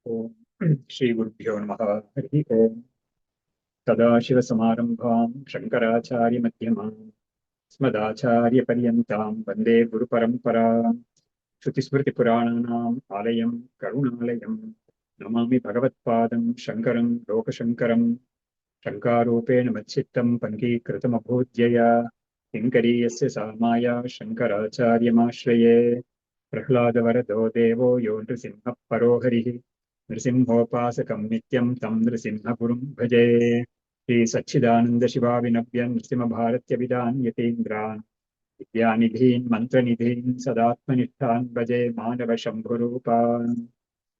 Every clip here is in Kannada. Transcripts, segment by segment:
ओम श्री गुरुभ्यो नमः। हरि ओम। सदाशिवसमारंभां शंकराचार्यमध्यमां अस्मदाचार्यपर्यन्तां वन्दे गुरुपरम्पराम्। श्रुतिस्मृतिपुराणानाम् आलयं करुणालयं नमामि भगवत्पादं शङ्करं लोकशङ्करं। शङ्कारूपेण मच्चित्तं पङ्कीकृतमभूद्यया किङ्करीयस्य सामाया शङ्कराचार्यमाश्रये। प्रह्लादवरदो देवो यो नृसिंहः परो हरिः नृसिंहोपासकं नित्यं तं नृसिंहगुरुं भजे। श्रीसच्चिदानन्दशिवाविनव्य नृसिंहभारत्यभिधान् यतीन्द्रान् विद्यानिधीन् मन्त्रनिधीन् सदात्मनिष्ठान् भजे मानवशम्भुरूपान्।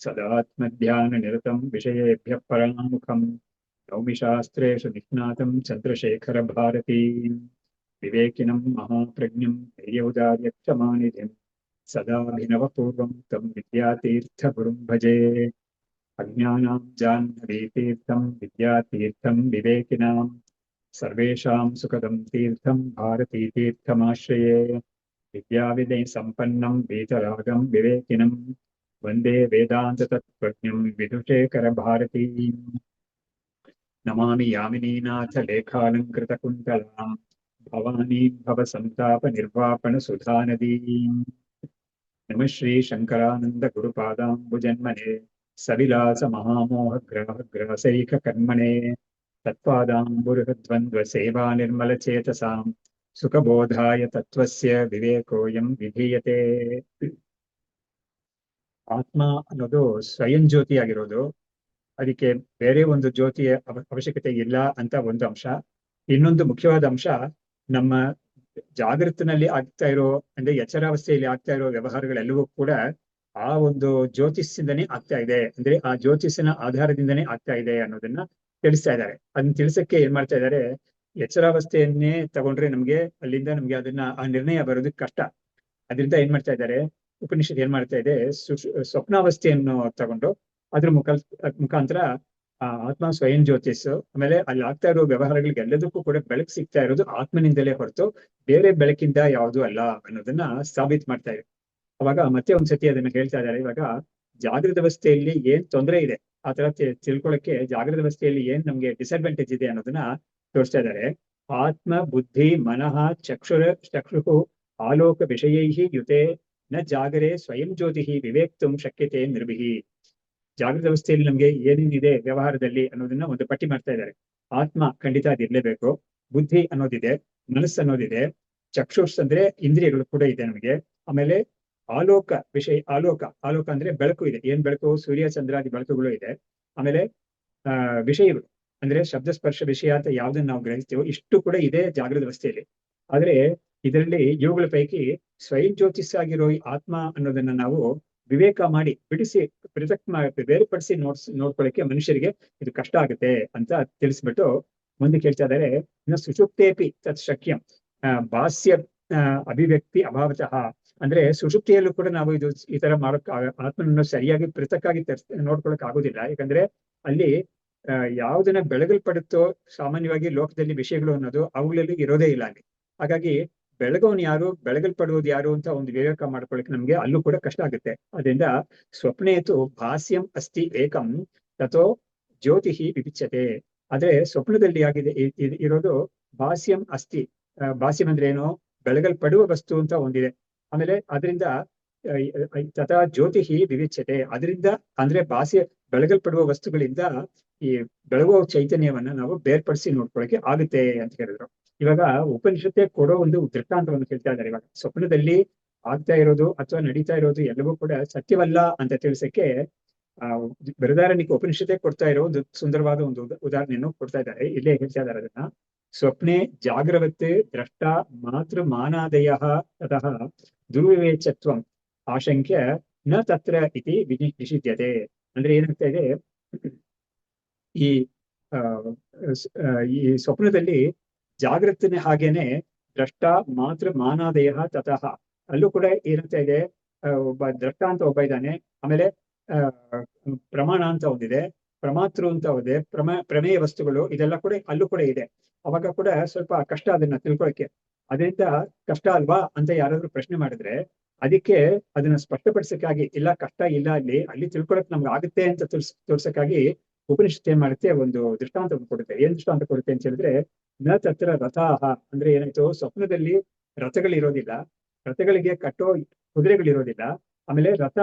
सदात्मध्याननिरतं विषयेभ्यः पराङ्मुखम् नौमि शास्त्रेषु निष्णातं चन्द्रशेखरभारतीम् विवेकिनं महाप्रज्ञं धैर्यौदार्यक्षमानिधिं सदाभिनवपूर्वं तं विद्यातीर्थगुरुं भजे। अज्ञानां जाह्नवीतीर्थं विद्यातीर्थं विवेकिनां सर्वेषां सुखदं तीर्थं भारतीतीर्थमाश्रये। विद्याविनय सम्पन्नं वीतरागं विवेकिनं वन्दे वेदान्ततत्त्वज्ञं विदुषेखरभारतीम्। नमामि यामिनीनाथ लेखालङ्कृतकुन्तलां भवानीं भवसन्तापनिर्वापणसुधानदीम्। नमः श्रीशङ्करानन्दगुरुपादाम्बुजन्मने सविलासमहामोहग्राहग्रासैककर्मणे तत्पादाम्बुरुहद्वन्द्वसेवानिर्मलचेतसां सुखबोधाय तत्त्वस्य विवेकोऽयं विधीयते। ಆತ್ಮ ಅನ್ನೋದು ಸ್ವಯಂ ಜ್ಯೋತಿಯಾಗಿರೋದು. ಅದಕ್ಕೆ ಬೇರೆ ಒಂದು ಜ್ಯೋತಿಯ ಅವಶ್ಯಕತೆ ಇಲ್ಲ ಅಂತ ಒಂದು ಅಂಶ. ಇನ್ನೊಂದು ಮುಖ್ಯವಾದ ಅಂಶ, ನಮ್ಮ ಜಾಗೃತಿನಲ್ಲಿ ಆಗ್ತಾ ಇರೋ ಅಂದ್ರೆ ಎಚ್ಚರಾವಸ್ಥೆಯಲ್ಲಿ ಆಗ್ತಾ ಇರೋ ವ್ಯವಹಾರಗಳೆಲ್ಲವೂ ಕೂಡ ಆ ಒಂದು ಜ್ಯೋತಿಷ್ಯಿಂದನೇ ಆಗ್ತಾ ಇದೆ, ಅಂದ್ರೆ ಆ ಜ್ಯೋತಿಷಿನ ಆಧಾರದಿಂದನೇ ಆಗ್ತಾ ಇದೆ ಅನ್ನೋದನ್ನ ತಿಳಿಸ್ತಾ ಇದ್ದಾರೆ. ಅದನ್ನ ತಿಳಿಸಕ್ಕೆ ಏನ್ ಮಾಡ್ತಾ ಇದ್ದಾರೆ, ಎಚ್ಚರಾವಸ್ಥೆಯನ್ನೇ ತಗೊಂಡ್ರೆ ನಮ್ಗೆ ಅಲ್ಲಿಂದ ನಮ್ಗೆ ಅದನ್ನ ಆ ನಿರ್ಣಯ ಬರೋದಕ್ಕೆ ಕಷ್ಟ. ಅದರಿಂದ ಏನ್ ಮಾಡ್ತಾ ಇದ್ದಾರೆ, ಉಪನಿಷತ್ ಏನ್ ಮಾಡ್ತಾ ಇದೆ, ಸ್ವಪ್ನಾವಸ್ಥೆಯನ್ನು ತಗೊಂಡು ಅದ್ರ ಮುಖಾಂತರ ಆ ಆತ್ಮ ಸ್ವಯಂ ಜ್ಯೋತಿಷ್, ಆಮೇಲೆ ಅಲ್ಲಿ ಆಗ್ತಾ ಇರೋ ವ್ಯವಹಾರಗಳಿಗೆ ಎಲ್ಲದಕ್ಕೂ ಕೂಡ ಬೆಳಕು ಸಿಗ್ತಾ ಇರೋದು ಆತ್ಮನಿಂದಲೇ ಹೊರತು ಬೇರೆ ಬೆಳಕಿಂದ ಯಾವುದು ಅಲ್ಲ ಅನ್ನೋದನ್ನ ಸಾಬೀತು ಮಾಡ್ತಾ ಇದೆ. ಅವಾಗ ಮತ್ತೆ ಒಂದ್ಸತಿ ಅದನ್ನ ಹೇಳ್ತಾ ಇದ್ದಾರೆ. ಇವಾಗ ಜಾಗೃತ ಅವಸ್ಥೆಯಲ್ಲಿ ಏನ್ ತೊಂದರೆ ಇದೆ ಆ ತರ ತಿಳ್ಕೊಳಕ್ಕೆ ಜಾಗೃತ ಅವಸ್ಥೆಯಲ್ಲಿ ಏನ್ ನಮ್ಗೆ ಡಿಸ್ಅಡ್ವಾಂಟೇಜ್ ಇದೆ ಅನ್ನೋದನ್ನ ತೋರಿಸ್ತಾ ಇದ್ದಾರೆ. ಆತ್ಮ ಬುದ್ಧಿ ಮನಃ ಚಕ್ಷುರು ಆಲೋಕ ವಿಷಯೈ ಯುತೆ ನ ಜಾಗರೇ ಸ್ವಯಂ ಜ್ಯೋತಿ ವಿವೇಕ್ತುಂ ಶಕ್ಯತೆ ನಿರ್ಭಿಹಿ. ಜಾಗೃತ ಅವಸ್ಥೆಯಲ್ಲಿ ನಮ್ಗೆ ಏನೇನಿದೆ ವ್ಯವಹಾರದಲ್ಲಿ ಅನ್ನೋದನ್ನ ಒಂದು ಪಟ್ಟಿ ಮಾಡ್ತಾ ಇದ್ದಾರೆ. ಆತ್ಮ ಖಂಡಿತ ಅದಿರ್ಲೇಬೇಕು, ಬುದ್ಧಿ ಅನ್ನೋದಿದೆ, ಮನಸ್ಸು ಅನ್ನೋದಿದೆ, ಚಕ್ಷುಷ್ ಅಂದ್ರೆ ಇಂದ್ರಿಯಗಳು ಕೂಡ ಇದೆ ನಮಗೆ, ಆಮೇಲೆ ಆಲೋಕ ವಿಷಯ, ಆಲೋಕ ಅಂದ್ರೆ ಬೆಳಕು ಇದೆ, ಏನ್ ಬೆಳಕು, ಸೂರ್ಯ ಚಂದ್ರಾದಿ ಬೆಳಕುಗಳು ಇದೆ. ಆಮೇಲೆ ವಿಷಯಗಳು ಅಂದ್ರೆ ಶಬ್ದ ಸ್ಪರ್ಶ ವಿಷಯ ಅಂತ ಯಾವ್ದನ್ನ ನಾವು ಗ್ರಹಿಸ್ತೀವೋ ಇಷ್ಟು ಕೂಡ ಇದೆ ಜಾಗೃತ ಅವಸ್ಥೆಯಲ್ಲಿ. ಆದ್ರೆ ಇದರಲ್ಲಿ ಇವುಗಳ ಪೈಕಿ ಸ್ವಯಂ ಜ್ಯೋತಿಷಾಗಿರೋ ಈ ಆತ್ಮ ಅನ್ನೋದನ್ನ ನಾವು ವಿವೇಕ ಮಾಡಿ ಬಿಡಿಸಿ ಬೇರ್ಪಡಿಸಿ ನೋಡ್ಕೊಳ್ಳಿಕ್ಕೆ ಮನುಷ್ಯರಿಗೆ ಇದು ಕಷ್ಟ ಆಗುತ್ತೆ ಅಂತ ತಿಳಿಸ್ಬಿಟ್ಟು ಮುಂದೆ ಕೇಳ್ತಾ ಇದ್ದಾರೆ. ಇನ್ನು ಸುಷುಪ್ತೇಪಿ ತತ್ ಶಕ್ಯಂ ಭಾಷ್ಯ ಅಭಿವ್ಯಕ್ತಿ ಅಭಾವತಃ, ಅಂದ್ರೆ ಸುಷುಪ್ತಿಯಲ್ಲೂ ಕೂಡ ನಾವು ಈ ತರ ಮಾಡೋಕ್ ಆತ್ಮನನ್ನು ಸರಿಯಾಗಿ ಪೃಥಕ್ಕಾಗಿ ನೋಡ್ಕೊಳಕ್ ಆಗೋದಿಲ್ಲ. ಯಾಕಂದ್ರೆ ಅಲ್ಲಿ ಯಾವುದನ್ನ ಬೆಳಗಲ್ಪಡುತ್ತೋ ಸಾಮಾನ್ಯವಾಗಿ ಲೋಕದಲ್ಲಿ ವಿಷಯಗಳು ಅನ್ನೋದು ಅವುಗಳಲ್ಲಿ ಇರೋದೇ ಇಲ್ಲ ಅಲ್ಲಿ. ಹಾಗಾಗಿ ಬೆಳಗೋನ್ ಯಾರು, ಬೆಳಗಲ್ಪಡುವುದು ಯಾರು ಅಂತ ಒಂದು ವಿವೇಕ ಮಾಡ್ಕೊಳಕ್ಕೆ ನಮ್ಗೆ ಅಲ್ಲೂ ಕೂಡ ಕಷ್ಟ ಆಗುತ್ತೆ. ಅದರಿಂದ ಸ್ವಪ್ನೇತು ಭಾಸ್ಯಂ ಅಸ್ತಿ ಏಕಂ ತಥೋ ಜ್ಯೋತಿ ವಿವಿಚ್ಯತೆ. ಆದ್ರೆ ಸ್ವಪ್ನದಲ್ಲಿ ಆಗಿದೆ ಇರೋದು ಭಾಸ್ಯಂ ಅಸ್ತಿ. ಭಾಸ್ಯಂ ಅಂದ್ರೆ ಏನು, ಬೆಳಗಲ್ಪಡುವ ವಸ್ತು ಅಂತ ಒಂದಿದೆ. ಆಮೇಲೆ ಅದರಿಂದ ತಥಾ ಜ್ಯೋತಿ ವಿವಿಚ್ಯತೆ, ಅದರಿಂದ ಅಂದ್ರೆ ಬೆಳಗಲ್ಪಡುವ ವಸ್ತುಗಳಿಂದ ಈ ಬೆಳಗುವ ಚೈತನ್ಯವನ್ನ ನಾವು ಬೇರ್ಪಡಿಸಿ ನೋಡ್ಕೊಳಕ್ಕೆ ಆಗುತ್ತೆ ಅಂತ ಹೇಳಿದ್ರು. ಇವಾಗ ಉಪನಿಷತ್ತೆ ಕೊಡೋ ಒಂದು ದೃಷ್ಟಾಂತವನ್ನು ಕೇಳ್ತಾ ಇದ್ದಾರೆ. ಇವಾಗ ಸ್ವಪ್ನದಲ್ಲಿ ಆಗ್ತಾ ಇರೋದು ಅಥವಾ ನಡೀತಾ ಇರೋದು ಎಲ್ಲವೂ ಕೂಡ ಸತ್ಯವಲ್ಲ ಅಂತ ತಿಳಿಸಕ್ಕೆ ಬೃಹದಾರಣ್ಯಕ ಉಪನಿಷತ್ತೆ ಕೊಡ್ತಾ ಇರೋ ಒಂದು ಸುಂದರವಾದ ಒಂದು ಉದಾಹರಣೆಯನ್ನು ಕೊಡ್ತಾ ಇದ್ದಾರೆ. ಇಲ್ಲೇ ಹೇಳ್ತಾ ಇದ್ದಾರೆ ಅದನ್ನ. ಸ್ವಪ್ನೆ ಜಾಗ್ರವತ್ ದ್ರಷ್ಟ ಮಾತೃ ಮಾನಾದಯ ತತಃ ದುರ್ವಿವೇಚತ್ವಂ ಆಶಂಕ್ಯ ನ ತತ್ರ ಇತಿ ನಿಷಿದ್ಯತೆ. ಅಂದ್ರೆ ಏನಾಗ್ತಾ ಇದೆ, ಈ ಸ್ವಪ್ನದಲ್ಲಿ ಜಾಗೃತಿನ ಹಾಗೇನೆ ದ್ರಷ್ಟ ಮಾತೃ ಮಾನಾದಯ ತತಃ, ಅಲ್ಲೂ ಕೂಡ ಏನಾಗ್ತಾ ಇದೆ, ಒಬ್ಬ ದ್ರಷ್ಟ ಅಂತ ಒಬ್ಬ ಇದ್ದಾನೆ, ಆಮೇಲೆ ಪ್ರಮಾಣ ಅಂತ ಒಂದಿದೆ, ಪ್ರಮಾತೃ ಅಂತ ಒಂದಿದೆ, ಪ್ರಮೇಯ ವಸ್ತುಗಳು ಇದೆಲ್ಲ ಕೂಡ ಅಲ್ಲೂ ಕೂಡ ಇದೆ. ಅವಾಗ ಕೂಡ ಸ್ವಲ್ಪ ಕಷ್ಟ ಅದನ್ನ ತಿಳ್ಕೊಳಕ್ಕೆ. ಅದರಿಂದ ಕಷ್ಟ ಅಲ್ವಾ ಅಂತ ಯಾರಾದ್ರೂ ಪ್ರಶ್ನೆ ಮಾಡಿದ್ರೆ ಅದಕ್ಕೆ ಅದನ್ನ ಸ್ಪಷ್ಟಪಡಿಸಕ್ಕಾಗಿ ಇಲ್ಲ ಕಷ್ಟ ಇಲ್ಲ ಅಲ್ಲಿ ತಿಳ್ಕೊಳಕ್ ನಮ್ಗೆ ಆಗುತ್ತೆ ಅಂತ ತೋರ್ಸಕ್ಕಾಗಿ ಉಪನಿಷತ್ ಏನ್ ಮಾಡುತ್ತೆ, ಒಂದು ದೃಷ್ಟಾಂತ ಕೊಡುತ್ತೆ. ಏನ್ ದೃಷ್ಟಾಂತ ಕೊಡುತ್ತೆ ಅಂತ ಹೇಳಿದ್ರೆ, ನ ತತ್ರ ರಥಾಹ ಅಂದ್ರೆ ಏನಾಯ್ತು, ಸ್ವಪ್ನದಲ್ಲಿ ರಥಗಳಿರೋದಿಲ್ಲ, ರಥಗಳಿಗೆ ಕಟ್ಟೋ ಕುದುರೆಗಳಿರೋದಿಲ್ಲ, ಆಮೇಲೆ ರಥ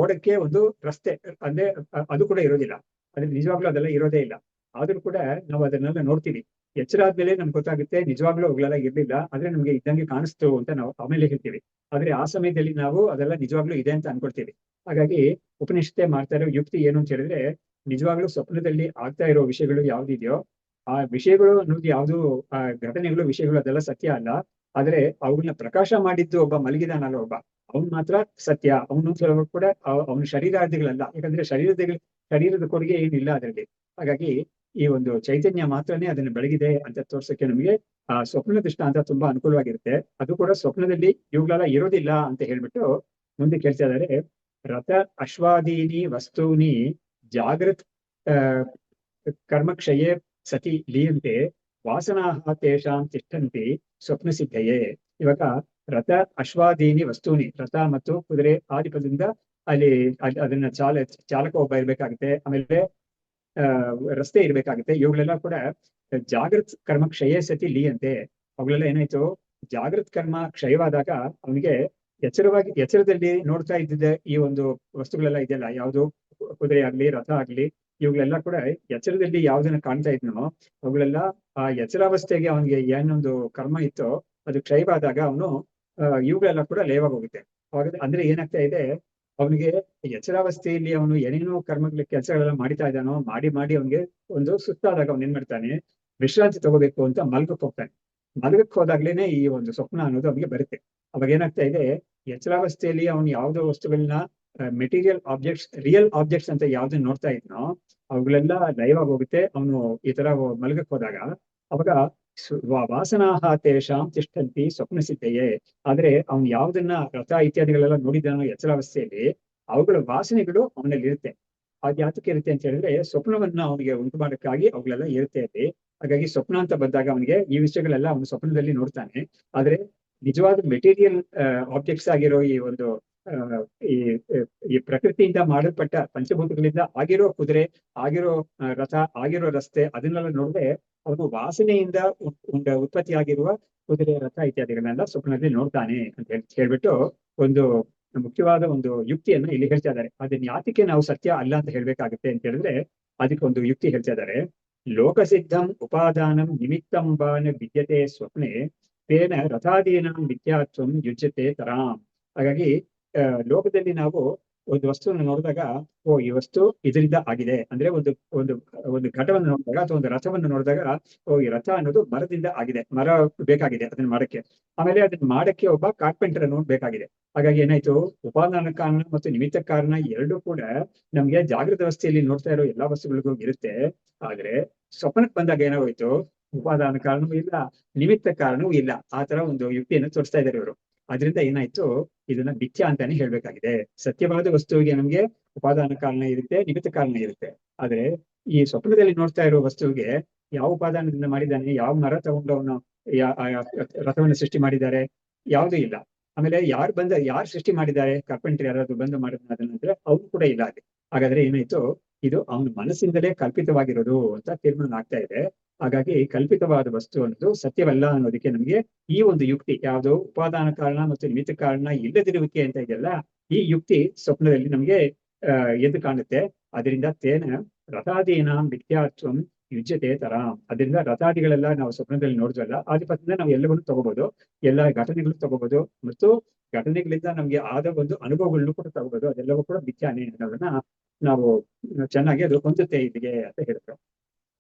ಓಡಕ್ಕೆ ಒಂದು ರಸ್ತೆ ಅಂದ್ರೆ ಅದು ಕೂಡ ಇರೋದಿಲ್ಲ. ಅದ್ರ ನಿಜವಾಗ್ಲೂ ಅದೆಲ್ಲ ಇರೋದೇ ಇಲ್ಲ. ಆದ್ರೂ ಕೂಡ ನಾವು ಅದನ್ನೆಲ್ಲ ನೋಡ್ತೀವಿ. ಎಚ್ಚರ ಆದ್ಮೇಲೆ ನಮ್ಗೆ ಗೊತ್ತಾಗುತ್ತೆ ನಿಜವಾಗ್ಲೂ ಅವುಗಳೆಲ್ಲ ಇರ್ಲಿಲ್ಲ, ಆದ್ರೆ ನಮ್ಗೆ ಇದ್ದಂಗೆ ಕಾಣಿಸ್ತು ಅಂತ ನಾವು ಆಮೇಲೆ ಹೇಳ್ತೀವಿ. ಆದ್ರೆ ಆ ಸಮಯದಲ್ಲಿ ನಾವು ಅದೆಲ್ಲ ನಿಜವಾಗ್ಲೂ ಇದೆ ಅಂತ ಅನ್ಕೊಳ್ತೀವಿ. ಹಾಗಾಗಿ ಉಪನಿಷತ್ತೆ ಮಾಡ್ತಾ ಇರೋ ಯುಕ್ತಿ ಏನು ಅಂತ ಹೇಳಿದ್ರೆ, ನಿಜವಾಗ್ಲೂ ಸ್ವಪ್ನದಲ್ಲಿ ಆಗ್ತಾ ಇರೋ ವಿಷಯಗಳು ಯಾವ್ದಿದೆಯೋ ಆ ವಿಷಯಗಳು ಅನ್ನೋದು ಯಾವ್ದು, ಆ ಘಟನೆಗಳು ವಿಷಯಗಳು ಅದೆಲ್ಲ ಸತ್ಯ ಅಲ್ಲ. ಆದ್ರೆ ಅವುಗಳನ್ನ ಪ್ರಕಾಶ ಮಾಡಿದ್ದು ಒಬ್ಬ ಮಲಗಿದಾನಲ್ಲ ಒಬ್ಬ, ಅವನ್ ಮಾತ್ರ ಸತ್ಯ. ಅವನು ಕೂಡ ಅವನ ಶರೀರಾದಿಗಳಲ್ಲ, ಯಾಕಂದ್ರೆ ಶರೀರದ ಕೊಡುಗೆ ಏನಿಲ್ಲ ಅದರಲ್ಲಿ. ಹಾಗಾಗಿ ಈ ಒಂದು ಚೈತನ್ಯ ಮಾತ್ರನೇ ಅದನ್ನು ಬೆಳಗಿದೆ ಅಂತ ತೋರ್ಸಕ್ಕೆ ನಮಗೆ ಆ ಸ್ವಪ್ನ ದೃಷ್ಟಾಂತ ತುಂಬಾ ಅನುಕೂಲವಾಗಿರುತ್ತೆ. ಅದು ಕೂಡ ಸ್ವಪ್ನದಲ್ಲಿ ಇವುಗಳೆಲ್ಲ ಇರೋದಿಲ್ಲ ಅಂತ ಹೇಳ್ಬಿಟ್ಟು ಮುಂದೆ ಕೇಳ್ತಾ ಇದ್ದಾರೆ. ರಥ ಅಶ್ವಾದೀನಿ ವಸ್ತೂನಿ ಜಾಗೃತ್ ಕರ್ಮಕ್ಷಯೇ ಸತಿ ಲೀಯಂತೆ ವಾಸನಾಹ ತೇಷಾಂ ತಿಷ್ಠಂತಿ ಸ್ವಪ್ನ ಸಿದ್ಧಯೇ. ಇವಾಗ ರಥ ಅಶ್ವಾದೀನಿ ವಸ್ತೂನಿ, ರಥ ಮತ್ತು ಕುದುರೆ ಆದಿಪದಿಂದ ಅಲ್ಲಿ ಅದನ್ನ ಚಾಲಕ ಒಬ್ಬ ಇರ್ಬೇಕಾಗುತ್ತೆ, ಆಮೇಲೆ ರಸ್ತೆ ಇರ್ಬೇಕಾಗುತ್ತೆ. ಇವುಗಳೆಲ್ಲ ಕೂಡ ಜಾಗೃತ್ ಕರ್ಮ ಕ್ಷಯ ಸತಿ ಲೀಯಂತೆ. ಅವುಗಳೆಲ್ಲ ಏನಾಯ್ತು, ಜಾಗೃತ್ ಕರ್ಮ ಕ್ಷಯವಾದಾಗ ಅವನಿಗೆ ಎಚ್ಚರದಲ್ಲಿ ನೋಡ್ತಾ ಇದ್ದಿದ್ದ ಈ ಒಂದು ವಸ್ತುಗಳೆಲ್ಲ ಇದೆಯಲ್ಲ, ಯಾವುದು ಕುದುರೆ ಆಗ್ಲಿ ರಥ ಆಗ್ಲಿ, ಇವುಗಳೆಲ್ಲ ಕೂಡ ಎಚ್ಚರದಲ್ಲಿ ಯಾವ್ದನ್ನ ಕಾಣ್ತಾ ಇದ್ನೋ ಅವುಗಳೆಲ್ಲ ಆ ಎಚ್ಚರಾವಸ್ಥೆಗೆ ಅವನಿಗೆ ಏನೊಂದು ಕರ್ಮ ಇತ್ತೋ ಅದು ಕ್ಷಯವಾದಾಗ ಅವನು ಇವುಗಳೆಲ್ಲ ಕೂಡ ಲಯವಾಗಿ ಹೋಗುತ್ತೆ. ಅವಾಗ ಅಂದ್ರೆ ಏನಾಗ್ತಾ ಇದೆ, ಅವನಿಗೆ ಎಚ್ಚರಾವಸ್ಥೆಯಲ್ಲಿ ಅವನು ಏನೇನೋ ಕರ್ಮಗಳ ಕೆಲಸಗಳೆಲ್ಲ ಮಾಡಿತಾ ಇದ್ದಾನೋ, ಮಾಡಿ ಅವನಿಗೆ ಒಂದು ಸುತ್ತಾದಾಗ ಅವನ್ ಏನ್ ಮಾಡ್ತಾನೆ, ವಿಶ್ರಾಂತಿ ತಗೋಬೇಕು ಅಂತ ಮಲ್ಗಕ್ಕೆ ಹೋಗ್ತಾನೆ. ಮಲ್ಗಕ್ಕೆ ಹೋದಾಗ್ಲೇನೆ ಈ ಒಂದು ಸ್ವಪ್ನ ಅನ್ನೋದು ಅವನಿಗೆ ಬರುತ್ತೆ. ಅವಾಗ ಏನಾಗ್ತಾ ಇದೆ, ಎಚ್ಚರಾವಸ್ಥೆಯಲ್ಲಿ ಅವನು ಯಾವ್ದೋ ವಸ್ತುಗಳನ್ನ ಮೆಟೀರಿಯಲ್ ಆಬ್ಜೆಕ್ಟ್ಸ್, ರಿಯಲ್ ಆಬ್ಜೆಕ್ಟ್ಸ್ ಅಂತ ಯಾವ್ದನ್ನ ನೋಡ್ತಾ ಇದ್ನೋ ಅವುಗಳೆಲ್ಲ ಲಯವಾಗಿ ಹೋಗುತ್ತೆ. ಅವನು ಈ ತರ ಮಲ್ಗಕ್ಕೆ ಹೋದಾಗ ಅವಾಗ ವಾಸನಾಹ ತೇಷಾಂ ತಿಷ್ಠಂತಿ ಸ್ವಪ್ನ ಸಿದ್ಧಯೇ. ಆದ್ರೆ ಅವ್ನು ಯಾವ್ದನ್ನ ರಥ ಇತ್ಯಾದಿಗಳೆಲ್ಲ ನೋಡಿದಾನೋ ಎಚ್ಚರಾವಸ್ಥೆಯಲ್ಲಿ ಅವುಗಳ ವಾಸನೆಗಳು ಅವನಲ್ಲಿ ಇರುತ್ತೆ. ಅದ್ ಯಾತಕ್ಕೆ ಇರುತ್ತೆ ಅಂತ ಹೇಳಿದ್ರೆ, ಸ್ವಪ್ನವನ್ನ ಅವನಿಗೆ ಉಂಟು ಮಾಡಕ್ಕಾಗಿ ಅವುಗಳೆಲ್ಲ ಇರುತ್ತೆ ಅಲ್ಲಿ. ಹಾಗಾಗಿ ಸ್ವಪ್ನ ಅಂತ ಬಂದಾಗ ಅವನಿಗೆ ಈ ವಿಷಯಗಳೆಲ್ಲ ಅವನು ಸ್ವಪ್ನದಲ್ಲಿ ನೋಡ್ತಾನೆ. ಆದ್ರೆ ನಿಜವಾದ ಮೆಟೀರಿಯಲ್ ಆಬ್ಜೆಕ್ಟ್ಸ್ ಆಗಿರೋ ಈ ಒಂದು ಈ ಈ ಪ್ರಕೃತಿಯಿಂದ ಮಾಡಲ್ಪಟ್ಟ ಪಂಚಭೂತಗಳಿಂದ ಆಗಿರೋ ಕುದುರೆ, ಆಗಿರೋ ರಥ, ಆಗಿರೋ ರಸ್ತೆ, ಅದನ್ನೆಲ್ಲ ನೋಡಿದ್ರೆ ಅವನು ವಾಸನೆಯಿಂದ ಉತ್ಪತ್ತಿಯಾಗಿರುವ ಕುದುರೆ, ರಥ ಇತ್ಯಾದಿಗಳನ್ನೆಲ್ಲ ಸ್ವಪ್ನದಲ್ಲಿ ನೋಡ್ತಾನೆ ಅಂತ ಹೇಳ್ಬಿಟ್ಟು ಒಂದು ಮುಖ್ಯವಾದ ಒಂದು ಯುಕ್ತಿಯನ್ನ ಇಲ್ಲಿ ಹೇಳ್ತಾ ಇದ್ದಾರೆ. ಅದನ್ನ ಯಾತಕ್ಕೆ ನಾವು ಸತ್ಯ ಅಲ್ಲ ಅಂತ ಹೇಳ್ಬೇಕಾಗುತ್ತೆ ಅಂತ ಹೇಳಿದ್ರೆ, ಅದಕ್ಕೆ ಒಂದು ಯುಕ್ತಿ ಹೇಳ್ತಾ ಇದ್ದಾರೆ. ಲೋಕಸಿದ್ಧಂ ಉಪಾದಾನಂ ನಿಮಿತ್ತಂ ಬಾನ ವಿದ್ಯತೆ ಸ್ವಪ್ನೆ ತೇನ ರಥಾದೀನಂ ಮಿಥ್ಯಾತ್ವಂ ಯುಜ್ಯತೆ ತರಾಂ. ಹಾಗಾಗಿ ಲೋಕದಲ್ಲಿ ನಾವು ಒಂದು ವಸ್ತುವನ್ನು ನೋಡಿದಾಗ, ಓ ಈ ವಸ್ತು ಇದರಿಂದ ಆಗಿದೆ ಅಂದ್ರೆ ಒಂದು ಒಂದು ಒಂದು ಘಟವನ್ನು ನೋಡಿದಾಗ ಅಥವಾ ಒಂದು ರಥವನ್ನು ನೋಡಿದಾಗ, ಓ ಈ ರಥ ಅನ್ನೋದು ಮರದಿಂದ ಆಗಿದೆ, ಮರ ಬೇಕಾಗಿದೆ ಅದನ್ನ ಮಾಡಕ್ಕೆ, ಆಮೇಲೆ ಅದನ್ನ ಮಾಡಕ್ಕೆ ಒಬ್ಬ ಕಾರ್ಪೆಂಟರ್ ಅನ್ನೋದು ಬೇಕಾಗಿದೆ. ಹಾಗಾಗಿ ಏನಾಯ್ತು, ಉಪಾದಾನ ಕಾರಣ ಮತ್ತು ನಿಮಿತ್ತ ಕಾರಣ ಎರಡೂ ಕೂಡ ನಮ್ಗೆ ಜಾಗೃತ ಅವಸ್ಥೆಯಲ್ಲಿ ನೋಡ್ತಾ ಇರೋ ಎಲ್ಲಾ ವಸ್ತುಗಳಿಗೂ ಇರುತ್ತೆ. ಆದ್ರೆ ಸ್ವಪ್ನಕ್ಕೆ ಬಂದಾಗ ಏನಾಗೋಯ್ತು, ಉಪಾದಾನ ಕಾರಣವೂ ಇಲ್ಲ, ನಿಮಿತ್ತ ಕಾರಣವೂ ಇಲ್ಲ. ಆ ತರ ಒಂದು ಯುಕ್ತಿಯನ್ನು ತೋರಿಸ್ತಾ ಇದ್ದಾರೆ ಇವರು. ಅದರಿಂದ ಏನಾಯ್ತು, ಇದನ್ನ ಮಿಥ್ಯ ಅಂತಾನೆ ಹೇಳ್ಬೇಕಾಗಿದೆ. ಸತ್ಯವಾದ ವಸ್ತುವಿಗೆ ನಮ್ಗೆ ಉಪಾದಾನ ಕಾರಣ ಇರುತ್ತೆ, ನಿಮಿತ್ತ ಕಾರಣ ಇರುತ್ತೆ. ಆದ್ರೆ ಈ ಸ್ವಪ್ನದಲ್ಲಿ ನೋಡ್ತಾ ಇರೋ ವಸ್ತುವಿಗೆ ಯಾವ ಉಪಾದಾನದಿಂದ ಮಾಡಿದ್ದಾನೆ, ಯಾವ ಮರ ತಗೊಂಡು ಅವನು ರಥವನ್ನು ಸೃಷ್ಟಿ ಮಾಡಿದ್ದಾರೆ, ಯಾವುದೂ ಇಲ್ಲ. ಆಮೇಲೆ ಯಾರು ಸೃಷ್ಟಿ ಮಾಡಿದ್ದಾರೆ, ಕಾರ್ಪೆಂಟರ್ ಯಾರಾದ್ರು ಬಂದು ಮಾಡಿದ ಅದನ್ನಂದ್ರೆ ಅವ್ರು ಕೂಡ ಇಲ್ಲ ಅಲ್ಲಿ. ಹಾಗಾದ್ರೆ ಏನಾಯ್ತು, ಇದು ಅವನ ಮನಸ್ಸಿಂದಲೇ ಕಲ್ಪಿತವಾಗಿರೋದು ಅಂತ ತೀರ್ಮಾನ ಆಗ್ತಾ ಇದೆ. ಹಾಗಾಗಿ ಕಲ್ಪಿತವಾದ ವಸ್ತು ಅನ್ನೋದು ಸತ್ಯವಲ್ಲ ಅನ್ನೋದಕ್ಕೆ ನಮ್ಗೆ ಈ ಒಂದು ಯುಕ್ತಿ, ಯಾವುದು ಉಪಾದಾನ ಕಾರಣ ಮತ್ತು ನಿಮಿತ್ತ ಕಾರಣ ಇಲ್ಲದಿರುವಿಕೆ ಅಂತ ಇದೆಯಲ್ಲ, ಈ ಯುಕ್ತಿ ಸ್ವಪ್ನದಲ್ಲಿ ನಮ್ಗೆ ಎದ್ದು ಕಾಣುತ್ತೆ. ಅದರಿಂದ ತೇನ ರಥಾದೀನಾಂ ಮಿಥ್ಯಾತ್ವಂ ಯುಜ್ಯತೆ ತರಾಂ. ಅದರಿಂದ ರಥಾದಿಗಳೆಲ್ಲ ನಾವು ಸ್ವಪ್ನದಲ್ಲಿ ನೋಡಿದ್ವಲ್ಲ, ಆದಿಪತ್ಯದಿಂದ ನಾವು ಎಲ್ಲವನ್ನೂ ತಗೋಬಹುದು, ಎಲ್ಲ ಘಟನೆಗಳು ತಗೋಬಹುದು, ಮತ್ತು ಘಟನೆಗಳಿಂದ ನಮ್ಗೆ ಆದ ಒಂದು ಅನುಭವಗಳನ್ನು ಕೂಡ ತಗೋಬಹುದು. ಅದೆಲ್ಲವೂ ಕೂಡ ಮಿಥ್ಯಾನೆ ಅನ್ನೋದನ್ನ ನಾವು ಚೆನ್ನಾಗಿ ಅದು ಹೊಂದುತ್ತೆ ಇಲ್ಲಿಗೆ ಅಂತ ಹೇಳಿದ್ರು.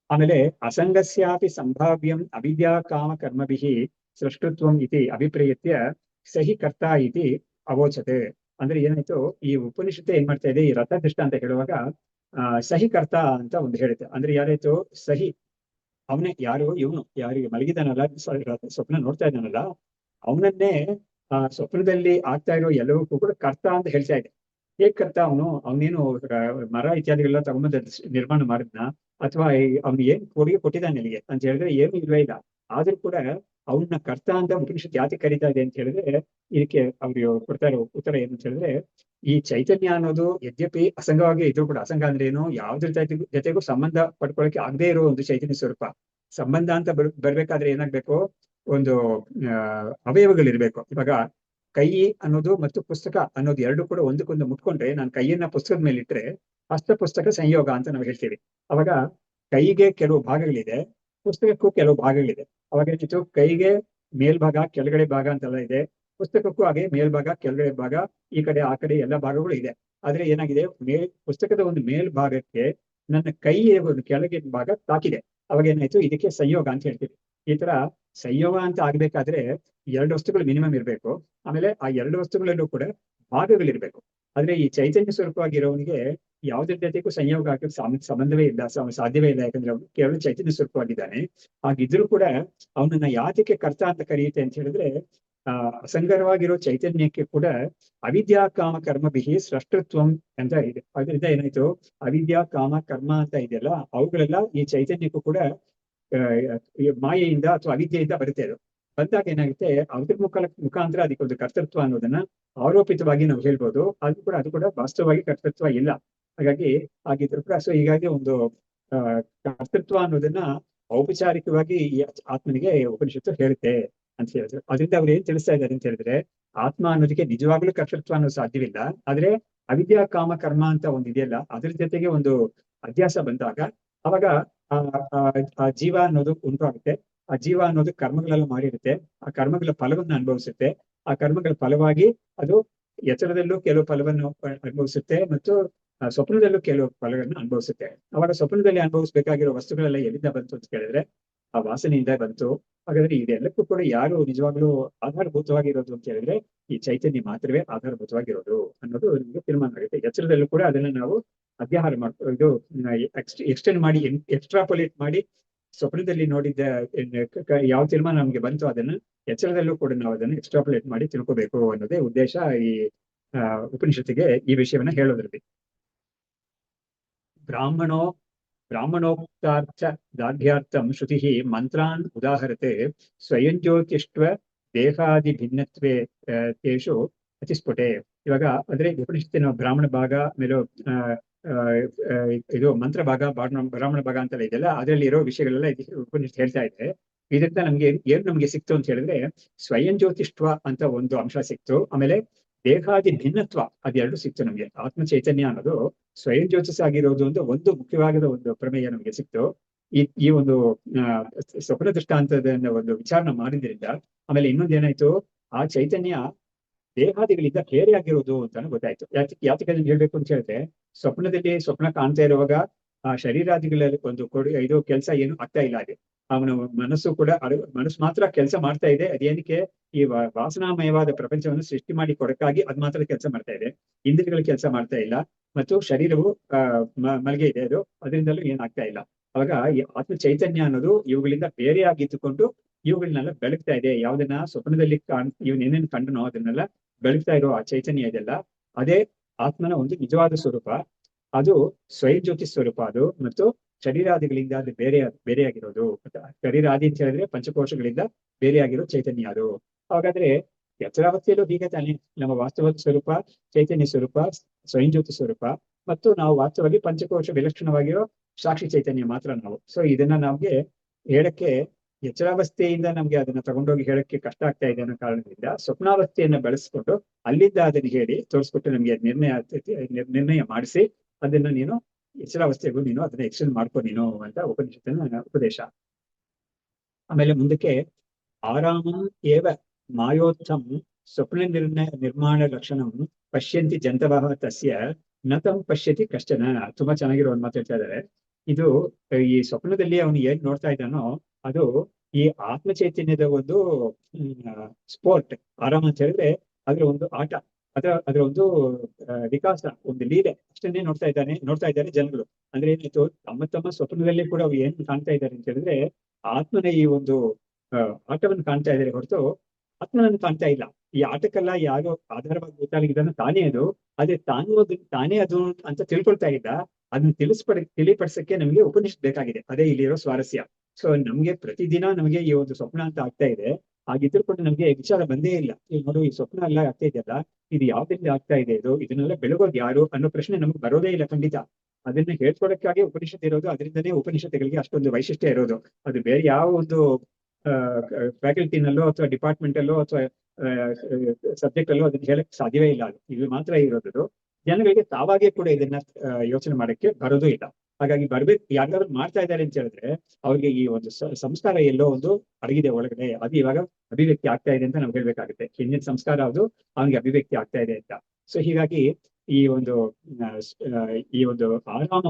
ಆಮೇಲೆ ಅಸಂಗಸ್ಯಾಪಿ ಸಂಭಾವ್ಯಂ ಅವಿದ್ಯಾ ಕಾಮ ಕರ್ಮಭಿಃ ಸೃಷ್ಟುತ್ವಂ ಇತಿ ಅಭಿಪ್ರೇತ್ಯ ಸಹಿ ಕರ್ತ ಇತಿ ಅವೋಚತೆ. ಅಂದ್ರೆ ಏನಾಯ್ತು, ಈ ಉಪನಿಷತ್ತು ಏನ್ ಮಾಡ್ತಾ ಇದೆ, ಈ ರಥ ದೃಷ್ಟ ಅಂತ ಹೇಳುವಾಗ ಸಹಿ ಕರ್ತ ಅಂತ ಒಂದು ಹೇಳುತ್ತೆ. ಅಂದ್ರೆ ಯಾರಾಯ್ತು ಸಹಿ, ಅವನೇ ಯಾರು, ಇವನು ಯಾರಿಗೆ ಮಲಗಿದಾನಲ್ಲ, ಸ್ವಪ್ನ ನೋಡ್ತಾ ಇದ್ದಾನಲ್ಲ, ಅವನನ್ನೇ ಆ ಸ್ವಪ್ನದಲ್ಲಿ ಆಗ್ತಾ ಇರೋ ಎಲ್ಲವಕ್ಕೂ ಕೂಡ ಕರ್ತ ಅಂತ ಹೇಳ್ತಾ ಇದೆ. ಹೇಗ್ ಕರ್ತ, ಅವನೇನು ಮರ ಇತ್ಯಾದಿಗಳೆಲ್ಲ ತಗೊಂಬಂದ ನಿರ್ಮಾಣ ಮಾಡಿದ್ನ, ಅಥವಾ ಅವ್ನು ಏನ್ ಕೊಡುಗೆ ಕೊಟ್ಟಿದ್ದಾನೆ ಇಲ್ಲಿಗೆ ಅಂತ ಹೇಳಿದ್ರೆ ಏನು ಇಲ್ವೇ ಇಲ್ಲ. ಆದ್ರೂ ಕೂಡ ಅವನ್ನ ಕರ್ತ ಅಂತ ಉಪನಿಷತ್ ಯಾತಿ ಕರೀತಾ ಇದೆ ಅಂತ ಹೇಳಿದ್ರೆ, ಇದಕ್ಕೆ ಅವ್ರು ಕೊಡ್ತಾ ಇರೋ ಉತ್ತರ ಏನು ಅಂತ ಹೇಳಿದ್ರೆ, ಈ ಚೈತನ್ಯ ಅನ್ನೋದು ಯದ್ಯಪಿ ಅಸಂಗವಾಗಿ ಇದ್ರೂ ಕೂಡ, ಅಸಂಗ ಅಂದ್ರೆ ಏನು, ಯಾವ್ದ್ರ ಜೊತೆಗೂ ಸಂಬಂಧ ಪಡ್ಕೊಳ್ಳೋಕೆ ಆಗದೆ ಇರೋ ಒಂದು ಚೈತನ್ಯ ಸ್ವರೂಪ. ಸಂಬಂಧ ಅಂತ ಬರ್ಬೇಕಾದ್ರೆ ಏನಾಗ್ಬೇಕು, ಒಂದು ಅವಯವಗಳಿರ್ಬೇಕು. ಇವಾಗ ಕೈ ಅನ್ನೋದು ಮತ್ತು ಪುಸ್ತಕ ಅನ್ನೋದು ಎರಡು ಕೂಡ ಒಂದಕ್ಕೊಂದು ಮುಟ್ಕೊಂಡ್ರೆ, ನಾನು ಕೈಯನ್ನ ಪುಸ್ತಕದ ಮೇಲೆ ಇಟ್ರೆ ಹಸ್ತ ಪುಸ್ತಕ ಸಂಯೋಗ ಅಂತ ನಾವು ಹೇಳ್ತೀವಿ. ಅವಾಗ ಕೈಗೆ ಕೆಲವು ಭಾಗಗಳಿದೆ, ಪುಸ್ತಕಕ್ಕೂ ಕೆಲವು ಭಾಗಗಳಿದೆ. ಅವಾಗ ಏನಿತ್ತು, ಕೈಗೆ ಮೇಲ್ಭಾಗ ಕೆಳಗಡೆ ಭಾಗ ಅಂತೆಲ್ಲ ಇದೆ, ಪುಸ್ತಕಕ್ಕೂ ಹಾಗೆ ಮೇಲ್ಭಾಗ ಕೆಳಗಡೆ ಭಾಗ ಈ ಕಡೆ ಆ ಕಡೆ ಎಲ್ಲ ಭಾಗಗಳು ಇದೆ. ಆದ್ರೆ ಏನಾಗಿದೆ, ಪುಸ್ತಕದ ಒಂದು ಮೇಲ್ಭಾಗಕ್ಕೆ ನನ್ನ ಕೈ ಒಂದು ಕೆಳಗಿನ ಭಾಗ ತಾಕಿದೆ. ಅವಾಗ ಏನಾಯ್ತು, ಇದಕ್ಕೆ ಸಂಯೋಗ ಅಂತ ಹೇಳ್ತೀವಿ. ಈ ತರ ಸಂಯೋಗ ಅಂತ ಆಗ್ಬೇಕಾದ್ರೆ ಎರಡು ವಸ್ತುಗಳು ಮಿನಿಮಮ್ ಇರಬೇಕು. ಆಮೇಲೆ ಆ ಎರಡು ವಸ್ತುಗಳಲ್ಲೂ ಕೂಡ ಭಾಗಗಳಿರ್ಬೇಕು. ಆದ್ರೆ ಈ ಚೈತನ್ಯ ಸ್ವರೂಪವಾಗಿರೋವನಿಗೆ ಯಾವುದ್ರ ಜೊತೆಗೂ ಸಂಯೋಗ ಆಗಕ್ಕೆ ಸಂಬಂಧವೇ ಇಲ್ಲ, ಸಾಧ್ಯವೇ ಇಲ್ಲ. ಯಾಕಂದ್ರೆ ಅವನು ಕೇವಲ ಚೈತನ್ಯ ಸ್ವರೂಪವಾಗಿದ್ದಾನೆ. ಹಾಗಿದ್ರೂ ಕೂಡ ಅವನನ್ನ ಯಾತಕ್ಕೆ ಕರ್ತ ಅಂತ ಕರೆಯುತ್ತೆ ಅಂತ ಹೇಳಿದ್ರೆ, ಅಸಂಗರವಾಗಿರೋ ಚೈತನ್ಯಕ್ಕೆ ಕೂಡ ಅವಿದ್ಯಾ ಕಾಮ ಕರ್ಮ ಬಿಹಿ ಸೃಷ್ಟತ್ವಂ ಅಂತ ಇದೆ. ಅದರಿಂದ ಏನಾಯ್ತು, ಅವಿದ್ಯಾ ಕಾಮ ಕರ್ಮ ಅಂತ ಇದೆಯಲ್ಲ, ಅವುಗಳೆಲ್ಲ ಈ ಚೈತನ್ಯಕ್ಕೂ ಕೂಡ ಮಾಯೆಯಿಂದ ಅಥವಾ ಅವಿದ್ಯೆಯಿಂದ ಬರುತ್ತೆ. ಅದು ಬಂದಾಗ ಏನಾಗುತ್ತೆ, ಅದ್ರ ಮುಖಾಂತರ ಅದಕ್ಕೆ ಒಂದು ಕರ್ತೃತ್ವ ಅನ್ನೋದನ್ನ ಆರೋಪಿತವಾಗಿ ನಾವು ಹೇಳ್ಬೋದು. ಅದು ಕೂಡ ವಾಸ್ತವವಾಗಿ ಕರ್ತೃತ್ವ ಇಲ್ಲ. ಹಾಗಿದ್ರು ಕೂಡ ಹೀಗಾಗಿ ಒಂದು ಕರ್ತೃತ್ವ ಅನ್ನೋದನ್ನ ಔಪಚಾರಿಕವಾಗಿ ಈ ಆತ್ಮನಿಗೆ ಉಪನಿಷತ್ತು ಹೇಳುತ್ತೆ ಅಂತ ಹೇಳಿದ್ರು. ಅದರಿಂದ ಅವ್ರು ಏನ್ ತಿಳಿಸ್ತಾ ಇದ್ದಾರೆ ಅಂತ ಹೇಳಿದ್ರೆ, ಆತ್ಮ ಅನ್ನೋದಕ್ಕೆ ನಿಜವಾಗ್ಲೂ ಕರ್ತೃತ್ವ ಅನ್ನೋದು ಸಾಧ್ಯವಿಲ್ಲ. ಆದ್ರೆ ಅವಿದ್ಯಾ ಕಾಮ ಕರ್ಮ ಅಂತ ಒಂದು ಇದೆಯಲ್ಲ, ಅದ್ರ ಜೊತೆಗೆ ಒಂದು ಅಧ್ಯಾಸ ಬಂದಾಗ ಅವಾಗ ಆ ಜೀವ ಅನ್ನೋದು ಉಂಟಾಗುತ್ತೆ. ಆ ಜೀವ ಅನ್ನೋದು ಕರ್ಮಗಳೆಲ್ಲ ಮಾಡಿರುತ್ತೆ, ಆ ಕರ್ಮಗಳ ಫಲವನ್ನು ಅನುಭವಿಸುತ್ತೆ. ಆ ಕರ್ಮಗಳ ಫಲವಾಗಿ ಅದು ಎಚ್ಚರದಲ್ಲೂ ಕೆಲವು ಫಲವನ್ನು ಅನುಭವಿಸುತ್ತೆ ಮತ್ತು ಸ್ವಪ್ನದಲ್ಲೂ ಕೆಲವು ಫಲಗಳನ್ನು ಅನುಭವಿಸುತ್ತೆ. ಅವಾಗ ಸ್ವಪ್ನದಲ್ಲಿ ಅನುಭವಿಸ್ಬೇಕಾಗಿರೋ ವಸ್ತುಗಳೆಲ್ಲ ಎಲ್ಲಿಂದ ಬಂತು ಅಂತ ಕೇಳಿದ್ರೆ, ಆ ವಾಸನೆಯಿಂದ ಬಂತು. ಹಾಗಾದ್ರೆ ಇದೆಲ್ಲಕ್ಕೂ ಕೂಡ ಯಾರು ನಿಜವಾಗ್ಲೂ ಆಧಾರಭೂತವಾಗಿರೋದು ಅಂತ ಹೇಳಿದ್ರೆ, ಈ ಚೈತನ್ಯ ಮಾತ್ರವೇ ಆಧಾರಭೂತವಾಗಿರೋದು ಅನ್ನೋದು ನಿಮಗೆ ತೀರ್ಮಾನ ಆಗುತ್ತೆ. ಎಚ್ಚರದಲ್ಲೂ ಕೂಡ ಅದನ್ನ ನಾವು ಅಧ್ಯಾಹಾರ ಇದು ಎಕ್ಸ್ಟೆಂಡ್ ಮಾಡಿ, ಎಕ್ಸ್ಟ್ರಾಪೊಲೇಟ್ ಮಾಡಿ, ಸ್ವಪ್ನದಲ್ಲಿ ನೋಡಿದ್ದ ಯಾವ ತೀರ್ಮಾನ ನಮ್ಗೆ ಬಂತು ಅದನ್ನ ಎಚ್ಚರದಲ್ಲೂ ಕೂಡ ನಾವು ಅದನ್ನು ಎಕ್ಸ್ಟ್ರಾಪೊಲೇಟ್ ಮಾಡಿ ತಿಳ್ಕೋಬೇಕು ಅನ್ನೋದೇ ಉದ್ದೇಶ ಈ ಉಪನಿಷತ್ತಿಗೆ ಈ ವಿಷಯವನ್ನ ಹೇಳೋದ್ರಲ್ಲಿ. ಬ್ರಾಹ್ಮಣೋಕ್ತಾರ್ಥ ದಾರ್ಢ್ಯಾರ್ಥಂ ಶ್ರುತಿ ಮಂತ್ರಾನ್ ಉದಾಹರತೆ ಸ್ವಯಂ ಜ್ಯೋತಿಷ್ವ ದೇಹಾದಿ ಭಿನ್ನತ್ವೇ ತೇಷು ಅತಿಸ್ಫುಟೆ. ಇವಾಗ ಅಂದ್ರೆ ಉಪನಿಷತ್ತಿನ ಬ್ರಾಹ್ಮಣ ಭಾಗ ಮೇಲೆ ಇದು ಮಂತ್ರ ಭಾಗ, ಬ್ರಾಹ್ಮಣ ಭಾಗ ಅಂತೆಲ್ಲ ಇದೆಯಲ್ಲ, ಅದರಲ್ಲಿ ಇರೋ ವಿಷಯಗಳೆಲ್ಲ ಉಪನಿಷತ್ತು ಹೇಳ್ತಾ ಇದೆ. ಇದರಿಂದ ನಮ್ಗೆ ಸಿಕ್ತು ಅಂತ ಹೇಳಿದ್ರೆ, ಸ್ವಯಂ ಜ್ಯೋತಿಷ್ವ ಅಂತ ಒಂದು ಅಂಶ ಸಿಕ್ತು. ಆಮೇಲೆ ದೇಹಾದಿ ಭಿನ್ನತ್ವ ಅದೆರಡು ಸಿಕ್ತು ನಮ್ಗೆ. ಆತ್ಮ ಚೈತನ್ಯ ಅನ್ನೋದು ಸ್ವಯಂ ಜ್ಯೋತಿಷಾಗಿರೋದು ಅಂತ ಒಂದು ಮುಖ್ಯವಾದ ಒಂದು ಪ್ರಮೇಯ ನಮ್ಗೆ ಸಿಕ್ತು. ಈ ಒಂದು ಸ್ವಪ್ನ ದೃಷ್ಟಾಂತದ ಒಂದು ವಿಚಾರಣೆ ಮಾಡಿದ್ರಿಂದ. ಆಮೇಲೆ ಇನ್ನೊಂದೇನಾಯ್ತು, ಆ ಚೈತನ್ಯ ದೇಹಾದಿಗಳಿಂದ ಬೇರೆ ಆಗಿರೋದು ಅಂತಾನು ಗೊತ್ತಾಯ್ತು. ಯಾತಕ್ಕೆ ಹೇಳ್ಬೇಕು ಅಂತ ಹೇಳಿದ್ರೆ, ಸ್ವಪ್ನ ಕಾಣ್ತಾ ಇರುವಾಗ ಆ ಶರೀರಾದಿಗಳಲ್ಲಿ ಒಂದು ಇದು ಕೆಲಸ ಏನು ಆಗ್ತಾ ಇಲ್ಲ. ಅದೇ ಅವನ ಮನಸ್ಸು ಕೂಡ ಮನಸ್ಸು ಮಾತ್ರ ಕೆಲಸ ಮಾಡ್ತಾ ಇದೆ. ಅದೇನಕ್ಕೆ, ಈ ವಾಸನಾಮಯವಾದ ಪ್ರಪಂಚವನ್ನು ಸೃಷ್ಟಿ ಮಾಡಿ ಕೊಡಕ್ಕಾಗಿ ಅದ್ ಮಾತ್ರ ಕೆಲಸ ಮಾಡ್ತಾ ಇದೆ. ಇಂದ್ರಿಯಗಳು ಕೆಲಸ ಮಾಡ್ತಾ ಇಲ್ಲ ಮತ್ತು ಶರೀರವು ಮಲಗೆ ಇದೆ. ಅದರಿಂದಲೂ ಏನಾಗ್ತಾ ಇಲ್ಲ. ಅವಾಗ ಈ ಆತ್ಮ ಚೈತನ್ಯ ಅನ್ನೋದು ಇವುಗಳಿಂದ ಬೇರೆ ಆಗಿದ್ದುಕೊಂಡು ಇವುಗಳನ್ನೆಲ್ಲ ಬೆಳಗ್ತಾ ಇದೆ. ಯಾವ್ದನ್ನ ಸ್ವಪ್ನದಲ್ಲಿ ಇವನೇನೇನು ಕಂಡನೋ ಅದನ್ನೆಲ್ಲ ಬೆಳಗ್ತಾ ಇರೋ ಆ ಚೈತನ್ಯ ಇದೆಲ್ಲ, ಅದೇ ಆತ್ಮನ ಒಂದು ನಿಜವಾದ ಸ್ವರೂಪ. ಅದು ಸ್ವಯಂ ಜ್ಯೋತಿ ಸ್ವರೂಪ ಅದು. ಮತ್ತು ಶರೀರಾದಿಗಳಿಂದ ಅದು ಬೇರೆಯಾಗಿರೋದು. ಶರೀರಾದಿ ಅಂತ ಹೇಳಿದ್ರೆ ಪಂಚಕೋಶಗಳಿಂದ ಬೇರೆಯಾಗಿರೋ ಚೈತನ್ಯ ಅದು. ಹಾಗಾದ್ರೆ ಎಚ್ಚರಾವಸ್ಥೆಯಲ್ಲೂ ಹೀಗೆ ತಾನೆ, ನಮ್ಮ ವಾಸ್ತವ ಸ್ವರೂಪ ಚೈತನ್ಯ ಸ್ವರೂಪ ಸ್ವಯಂ ಜ್ಯೋತಿ ಸ್ವರೂಪ, ಮತ್ತು ನಾವು ವಾಸ್ತವವಾಗಿ ಪಂಚಕೋಶ ವಿಲಕ್ಷಣವಾಗಿರೋ ಸಾಕ್ಷಿ ಚೈತನ್ಯ ಮಾತ್ರ ನಾವು. ಸೊ ಇದನ್ನ ನಮ್ಗೆ ಹೇಳಕ್ಕೆ, ಎಚ್ಚರಾವಸ್ಥೆಯಿಂದ ನಮ್ಗೆ ಅದನ್ನ ತಗೊಂಡೋಗಿ ಹೇಳಕ್ಕೆ ಕಷ್ಟ ಆಗ್ತಾ ಇದೆ ಅನ್ನೋ ಕಾರಣದಿಂದ ಸ್ವಪ್ನಾವಸ್ಥೆಯನ್ನ ಬೆಳೆಸ್ಕೊಂಡು ಅಲ್ಲಿಂದ ಅದನ್ನ ಹೇಳಿ ತೋರಿಸ್ಬಿಟ್ಟು ನಮ್ಗೆ ನಿರ್ಣಯ ಮಾಡಿಸಿ, ಅದನ್ನ ನೀನು ಎಚ್ಚರಾವಸ್ಥೆಗೂ ನೀನು ಅದನ್ನ ಎಕ್ಸ್ಟೆಂಡ್ ಮಾಡ್ಕೊ ನೀನು ಅಂತ ಉಪನಿಷತ್ತಿನ ಉಪದೇಶ. ಆಮೇಲೆ ಮುಂದಕ್ಕೆ ಆರಾಮಂ ಏವ ಮಾಯೋತ್ಥಂ ಸ್ವಪ್ನ ನಿರ್ಮಾಣ ಲಕ್ಷಣಂ ಪಶ್ಯಂತಿ ಜಂತವಃ ತಸ್ಯ ನತಂ ಪಶ್ಯತಿ ಕಷ್ಟನ. ತುಂಬಾ ಚೆನ್ನಾಗಿರೋ ಒಂದು ಮಾತು ಹೇಳ್ತಾ ಇದ್ದಾರೆ. ಇದು ಈ ಸ್ವಪ್ನದಲ್ಲಿ ಅವನು ಏನ್ ನೋಡ್ತಾ ಇದ್ದಾನೋ ಅದು ಈ ಆತ್ಮ ಚೈತನ್ಯದ ಒಂದು ಸ್ಪೋರ್ಟ್. ಆರಾಮ ಅಂತ ಹೇಳಿದ್ರೆ ಅದ್ರ ಒಂದು ಆಟ, ಅದರ ಒಂದು ವಿಕಾಸ, ಒಂದು ಲೀಲೆ ಅಷ್ಟನ್ನೇ ನೋಡ್ತಾ ಇದ್ದಾರೆ ಜನಗಳು. ಅಂದ್ರೆ ಏನಾಯ್ತು, ತಮ್ಮ ಸ್ವಪ್ನದಲ್ಲಿ ಕೂಡ ಅವು ಏನ್ ಕಾಣ್ತಾ ಇದ್ದಾರೆ ಅಂತ ಹೇಳಿದ್ರೆ ಆತ್ಮನ ಈ ಒಂದು ಆಟವನ್ನು ಕಾಣ್ತಾ ಇದ್ದಾರೆ ಹೊರತು ಆತ್ಮನನ್ನು ಕಾಣ್ತಾ ಇಲ್ಲ. ಈ ಆಟಕ್ಕೆಲ್ಲ ಯಾರೋ ಆಧಾರವಾಗಿ ಗೊತ್ತಾಗಿದ್ದಾನೆ ತಾನೇ ಅದು. ಆದ್ರೆ ತಾನೇ ಅದು ಅಂತ ತಿಳ್ಕೊಳ್ತಾ ಇದ್ದ. ಅದನ್ನ ತಿಳಿಪಡಿಸಕ್ಕೆ ನಮಗೆ ಉಪನಿಷತ್ ಬೇಕಾಗಿದೆ. ಅದೇ ಇಲ್ಲಿರೋ ಸ್ವಾರಸ್ಯ. ಸೊ ನಮ್ಗೆ ಪ್ರತಿದಿನ ನಮಗೆ ಈ ಒಂದು ಸ್ವಪ್ನ ಅಂತ ಆಗ್ತಾ ಇದೆ. ಹಾಗಿದ್ರು ಕೂಡ ನಮ್ಗೆ ವಿಚಾರ ಬಂದೇ ಇಲ್ಲ. ಈಗ ನೋಡು, ಈ ಸ್ವಪ್ನ ಎಲ್ಲ ಆಗ್ತಾ ಇದೆಯಲ್ಲ, ಇದು ಯಾವ್ದ್ರಿಂದ ಆಗ್ತಾ ಇದೆ, ಇದನ್ನೆಲ್ಲ ಬೆಳಗೋದು ಯಾರು ಅನ್ನೋ ಪ್ರಶ್ನೆ ನಮ್ಗೆ ಬರೋದೇ ಇಲ್ಲ ಖಂಡಿತ. ಅದನ್ನ ಹೇಳ್ಕೊಡಕ್ಕಾಗಿ ಉಪನಿಷತ್ ಇರೋದು, ಅದರಿಂದನೇ ಉಪನಿಷತ್ತುಗಳಿಗೆ ಅಷ್ಟೊಂದು ವೈಶಿಷ್ಟ್ಯ ಇರೋದು. ಅದು ಬೇರೆ ಯಾವ ಒಂದು ಫ್ಯಾಕಲ್ಟಿನಲ್ಲೋ ಅಥವಾ ಡಿಪಾರ್ಟ್ಮೆಂಟ್ ಅಲ್ಲೋ ಅಥವಾ ಸಬ್ಜೆಕ್ಟ್ ಅಲ್ಲೋ ಅದನ್ನ ಹೇಳಕ್ ಸಾಧ್ಯವೇ ಇಲ್ಲ. ಅದು ಇದು ಮಾತ್ರ ಇರೋದು. ಜನಗಳಿಗೆ ತಾವಾಗೇ ಕೂಡ ಇದನ್ನ ಯೋಚನೆ ಮಾಡಕ್ಕೆ ಬರೋದು ಇಲ್ಲ. ಹಾಗಾಗಿ ಬರ್ಬೇಕು, ಯಾರಾದ್ರೂ ಮಾಡ್ತಾ ಇದ್ದಾರೆ ಅಂತ ಹೇಳಿದ್ರೆ ಅವ್ರಿಗೆ ಈ ಒಂದು ಸಂಸ್ಕಾರ ಎಲ್ಲೋ ಒಂದು ಅಡಗಿದೆ ಒಳಗಡೆ, ಅದು ಇವಾಗ ಅಭಿವ್ಯಕ್ತಿ ಆಗ್ತಾ ಇದೆ ಅಂತ ನಾವು ಹೇಳ್ಬೇಕಾಗುತ್ತೆ. ಹಿಂದಿನ ಸಂಸ್ಕಾರ ಅದು ಅವನಿಗೆ ಅಭಿವ್ಯಕ್ತಿ ಆಗ್ತಾ ಇದೆ ಅಂತ. ಸೊ ಹೀಗಾಗಿ ಈ ಒಂದು ಈ ಒಂದು ಆರಾಮ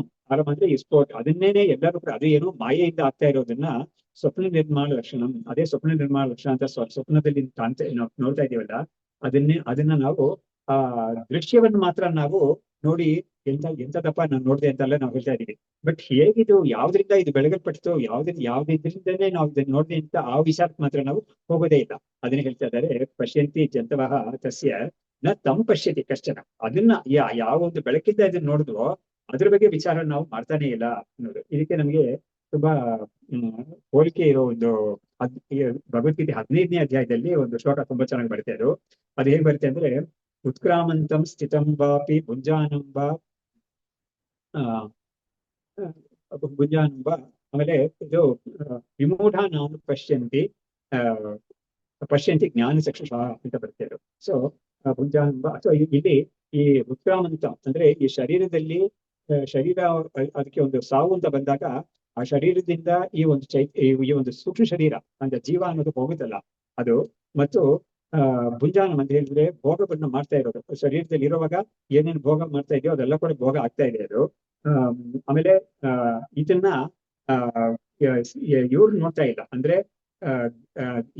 ಅಂದ್ರೆ ಈ ಸ್ಪೋರ್ಟ್, ಅದನ್ನೇನೆ ಎಲ್ಲರೂ ಕೂಡ ಅದು ಏನೋ ಮಾಯೆಯಿಂದ ಆಗ್ತಾ ಇರೋದನ್ನ ಸ್ವಪ್ನ ನಿರ್ಮಾಣ ಲಕ್ಷಣ, ಅದೇ ಸ್ವಪ್ನ ನಿರ್ಮಾಣ ಲಕ್ಷಣ ಅಂತ ಸ್ವಪ್ನದಲ್ಲಿ ನಾವು ನೋಡ್ತಾ ಇದೀವಲ್ಲ, ಅದನ್ನ ನಾವು ಆ ದೃಶ್ಯವನ್ನು ಮಾತ್ರ ನಾವು ನೋಡಿ ಎಂತದಪ್ಪ ನಾನು ನೋಡಿದೆ ಅಂತೆಲ್ಲ ನಾವು ಹೇಳ್ತಾ ಇದೀವಿ. ಬಟ್ ಹೇಗಿದು, ಯಾವ್ದ್ರಿಂದ ಇದು ಬೆಳಗಲ್ಪಟ್ಟಿತು, ಯಾವ್ದ್ರಿಂದನೇ ನಾವು ಇದನ್ನ ನೋಡಿದೆ ಅಂತ ಆ ವಿಚಾರಕ್ಕೆ ಮಾತ್ರ ನಾವು ಹೋಗೋದೇ ಇಲ್ಲ. ಅದನ್ನ ಹೇಳ್ತಾ ಇದ್ದಾರೆ, ಪಶ್ಯಂತಿ ಜಂತವಃ ತಸ್ಯ ನ ತಮ್ ಪಶ್ಯತಿ ಕಶ್ಚನ. ಅದನ್ನ ಯಾವ ಒಂದು ಬೆಳಕಿಂದ ಇದನ್ನ ನೋಡಿದ್ವೋ ಅದ್ರ ಬಗ್ಗೆ ವಿಚಾರ ನಾವು ಮಾಡ್ತಾನೆ ಇಲ್ಲ ಅನ್ನೋದು. ಇದಕ್ಕೆ ನಮ್ಗೆ ತುಂಬಾ ಹೋಲಿಕೆ ಇರೋ ಒಂದು ಭಗವದ್ಗೀತೆ 15ನೇ ಅಧ್ಯಾಯದಲ್ಲಿ ಒಂದು ಶ್ಲೋಕ ತುಂಬಾ ಚೆನ್ನಾಗಿ ಬರುತ್ತೆ. ಅದು ಹೇಗ್ ಬರುತ್ತೆ ಅಂದ್ರೆ, ಉತ್ಕ್ರಾಮಂತಂ ಸ್ಥಿತಂ ವಾಪಿ ಭುಂಜಾನಂ ವಾ ಆಮೇಲೆ ಇದು ವಿಮೂಢ ನಾನು ಪಶ್ಯಂತಿ ಜ್ಞಾನ ಚಕ್ಷುಷ ಅಂತ ಬರುತ್ತೆ. ಸೊ ಭುಂಜಾನಂಬ ಅಥವಾ ಇಲ್ಲಿ ಈ ಉತ್ಕ್ರಾಮಂತ ಅಂದ್ರೆ ಈ ಶರೀರದಲ್ಲಿ ಶರೀರ ಅದಕ್ಕೆ ಒಂದು ಸಾವು ಅಂತ ಬಂದಾಗ ಆ ಶರೀರದಿಂದ ಈ ಒಂದು ಈ ಒಂದು ಸೂಕ್ಷ್ಮ ಶರೀರ ಅಂದ್ರೆ ಜೀವ ಅನ್ನೋದು ಹೋಗುತ್ತಲ್ಲ ಅದು. ಮತ್ತು ಭುಂಜಾನ ಅಂತ ಹೇಳಿದ್ರೆ ಭೋಗವನ್ನು ಮಾಡ್ತಾ ಇರೋದು. ಶರೀರದಲ್ಲಿ ಇರುವಾಗ ಏನೇನು ಭೋಗ ಮಾಡ್ತಾ ಇದೆಯೋ ಅದೆಲ್ಲ ಕೂಡ ಭೋಗ ಆಗ್ತಾ ಇದೆ ಅದು. ಆಮೇಲೆ ಇದನ್ನ ಇವ್ರು ನೋಡ್ತಾ ಇಲ್ಲ. ಅಂದ್ರೆ